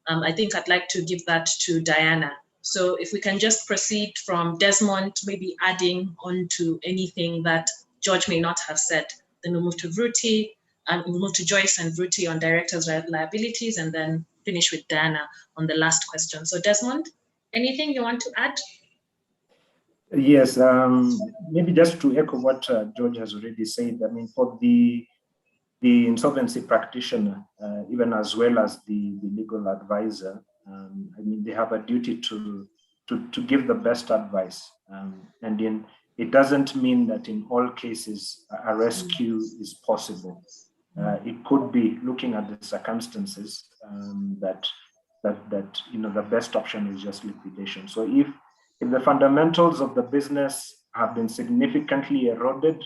I think I'd like to give that to Diana. So if we can just proceed from Desmond, maybe adding on to anything that George may not have said, then we'll move to Ruti, and we'll move to Joyce and Ruti on directors' liabilities, and then finish with Diana on the last question. So Desmond, anything you want to add? Yes, maybe just to echo what George has already said. I mean, for the insolvency practitioner, even as well as the legal advisor, I mean, they have a duty to give the best advice. And it doesn't mean that in all cases a rescue is possible. It could be, looking at the circumstances, that the best option is just liquidation. So if the fundamentals of the business have been significantly eroded,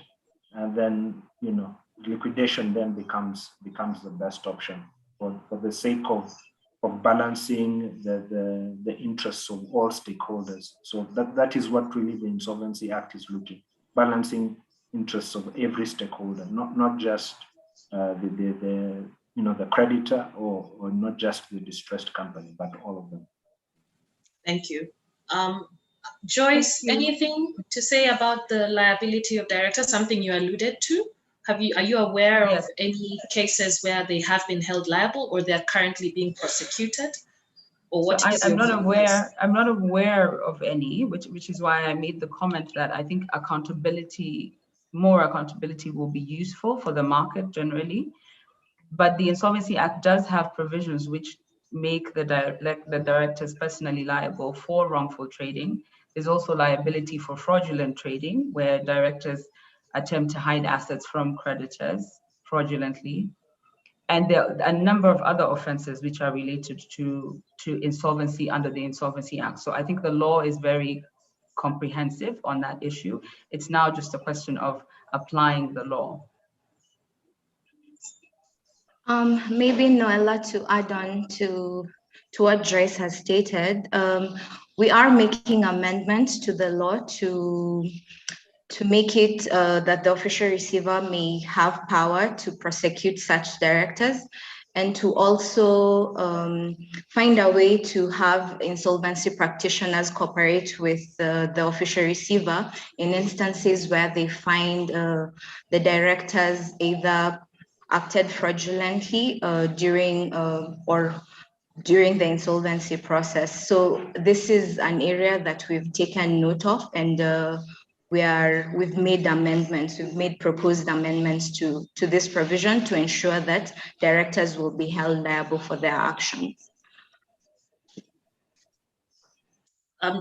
then liquidation then becomes the best option for the sake of balancing the interests of all stakeholders. So that is what really the Insolvency Act is looking, balancing interests of every stakeholder, not just the creditor or not just the distressed company, but all of them. Thank you. Joyce, anything to say about the liability of directors, something you alluded to? Are you aware of any cases where they have been held liable or they're currently being prosecuted? Or what is I'm not aware of any, which is why I made the comment that I think more accountability will be useful for the market generally. But the Insolvency Act does have provisions which make the directors personally liable for wrongful trading. There's also liability for fraudulent trading, where directors attempt to hide assets from creditors fraudulently. And there are a number of other offenses which are related to insolvency under the Insolvency Act. So I think the law is very comprehensive on that issue. It's now just a question of applying the law. Maybe Noella, to add on to what Joyce has stated, we are making amendments to the law to make it that the official receiver may have power to prosecute such directors. and to also find a way to have insolvency practitioners cooperate with the official receiver in instances where they find the directors either acted fraudulently during the insolvency process. So this is an area that we've taken note of, and we've made amendments. We've made proposed amendments to this provision to ensure that directors will be held liable for their actions.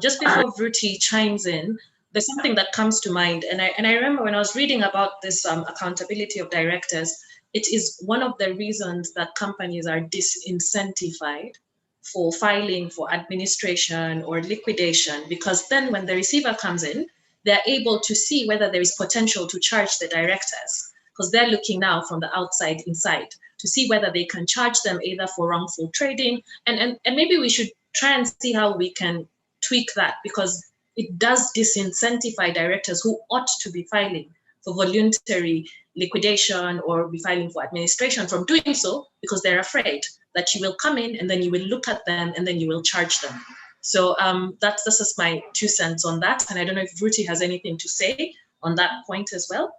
Just before Vruti chimes in, there's something that comes to mind, and I remember when I was reading about this accountability of directors, it is one of the reasons that companies are disincentivized for filing for administration or liquidation, because then when the receiver comes in, they're able to see whether there is potential to charge the directors, because they're looking now from the outside inside to see whether they can charge them either for wrongful trading. And maybe we should try and see how we can tweak that, because it does disincentivize directors who ought to be filing for voluntary liquidation or be filing for administration from doing so, because they're afraid that you will come in and then you will look at them and then you will charge them. So that's just my 2 cents on that. And I don't know if Vruti has anything to say on that point as well.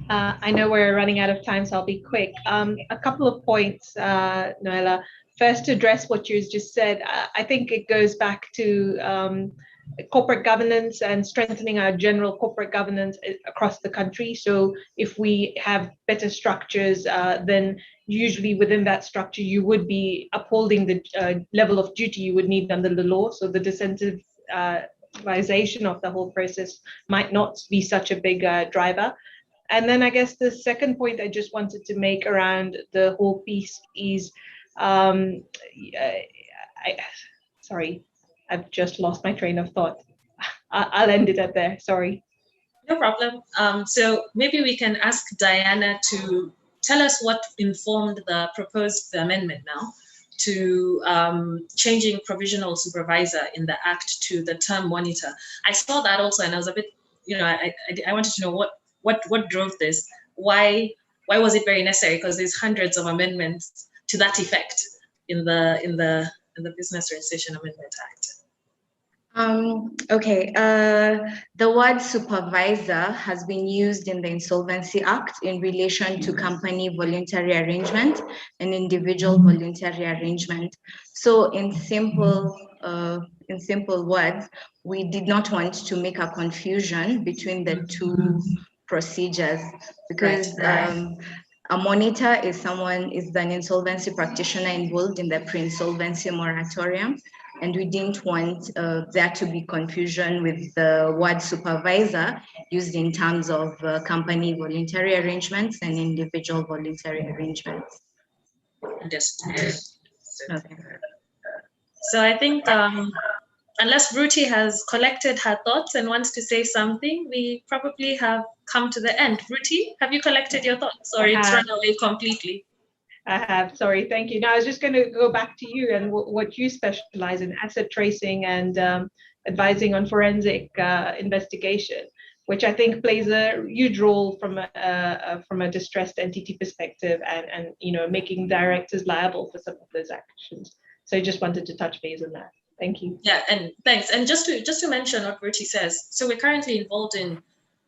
I know we're running out of time, so I'll be quick. A couple of points, Noella. First, to address what you just said, I think it goes back to corporate governance and strengthening our general corporate governance across the country. So if we have better structures, then usually within that structure, you would be upholding the level of duty you would need under the law. So the disincentivization of the whole process might not be such a big driver. And then I guess the second point I just wanted to make around the whole piece is, sorry, I've just lost my train of thought. I'll end it at there, sorry. No problem. So maybe we can ask Diana to tell us what informed the proposed amendment now to changing provisional supervisor in the Act to the term monitor. I saw that also, and I was a bit, I wanted to know what drove this. Why was it very necessary? Because there's hundreds of amendments to that effect in the Business Registration Amendment Act. Okay, the word supervisor has been used in the Insolvency Act in relation to company voluntary arrangement and individual voluntary arrangement. So in simple words, we did not want to make a confusion between the two procedures, because a monitor is an insolvency practitioner involved in the pre-insolvency moratorium, and we didn't want there to be confusion with the word supervisor used in terms of company voluntary arrangements and individual voluntary arrangements. Understood. Okay. So I think unless Vruti has collected her thoughts and wants to say something, we probably have come to the end. Vruti, have you collected your thoughts, or it's run away completely? I have, sorry, thank you. Now I was just going to go back to you and what you specialize in, asset tracing and advising on forensic investigation, which I think plays a huge role from a distressed entity perspective and making directors liable for some of those actions. So I just wanted to touch base on that. Thank you. Yeah, and thanks. And just to mention what Vruti says, so we're currently involved in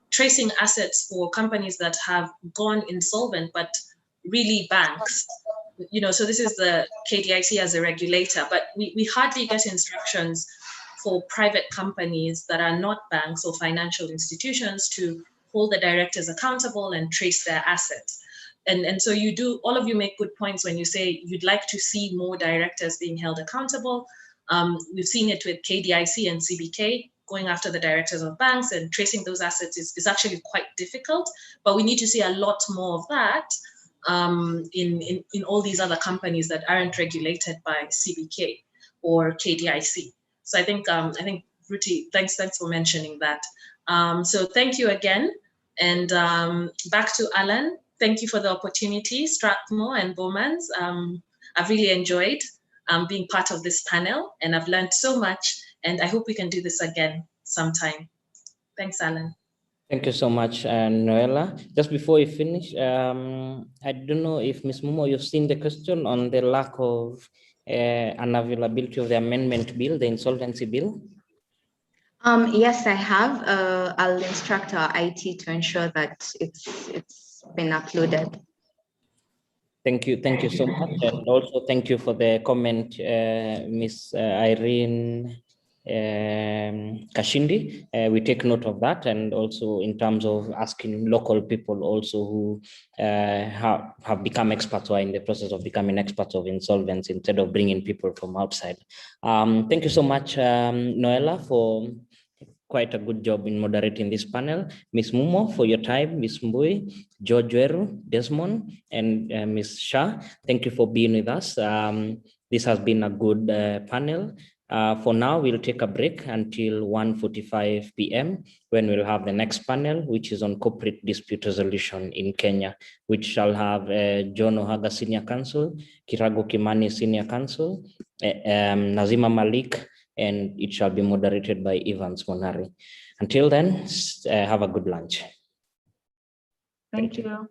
tracing assets for companies that have gone insolvent, but really banks. So this is the KDIC as a regulator, but we hardly get instructions for private companies that are not banks or financial institutions to hold the directors accountable and trace their assets. And so all of you make good points when you say you'd like to see more directors being held accountable. We've seen it with KDIC and CBK going after the directors of banks, and tracing those assets is actually quite difficult, but we need to see a lot more of that in all these other companies that aren't regulated by CBK or KDIC. So I think Vruti, thanks for mentioning that. So thank you again, and back to Alan. Thank you for the opportunity, Strathmore and Bowmans. I've really enjoyed being part of this panel, and I've learned so much, and I hope we can do this again sometime. Thanks, Alan. Thank you so much, Noella. Just before you finish, I don't know if Ms. Mumo, you've seen the question on the lack of unavailability of the amendment bill, the insolvency bill. Yes, I have. I'll instruct our IT to ensure that it's been uploaded. Thank you so much, and also thank you for the comment, Ms. Irene Kashindi. We take note of that, and also in terms of asking local people also who have become experts or are in the process of becoming experts of insolvency instead of bringing people from outside. Thank you so much, Noella, for quite a good job in moderating this panel. Ms. Mumo, for your time, Ms. Mbui, George Weru, Desmond, and Ms. Shah, thank you for being with us. This has been a good panel. For now, we'll take a break until 1:45 p.m. when we'll have the next panel, which is on corporate dispute resolution in Kenya, which shall have John Ohaga Senior Counsel, Kirago Kimani Senior Counsel, Nazima Malik, and it shall be moderated by Evans Monari. Until then, have a good lunch. Thank you.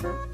you.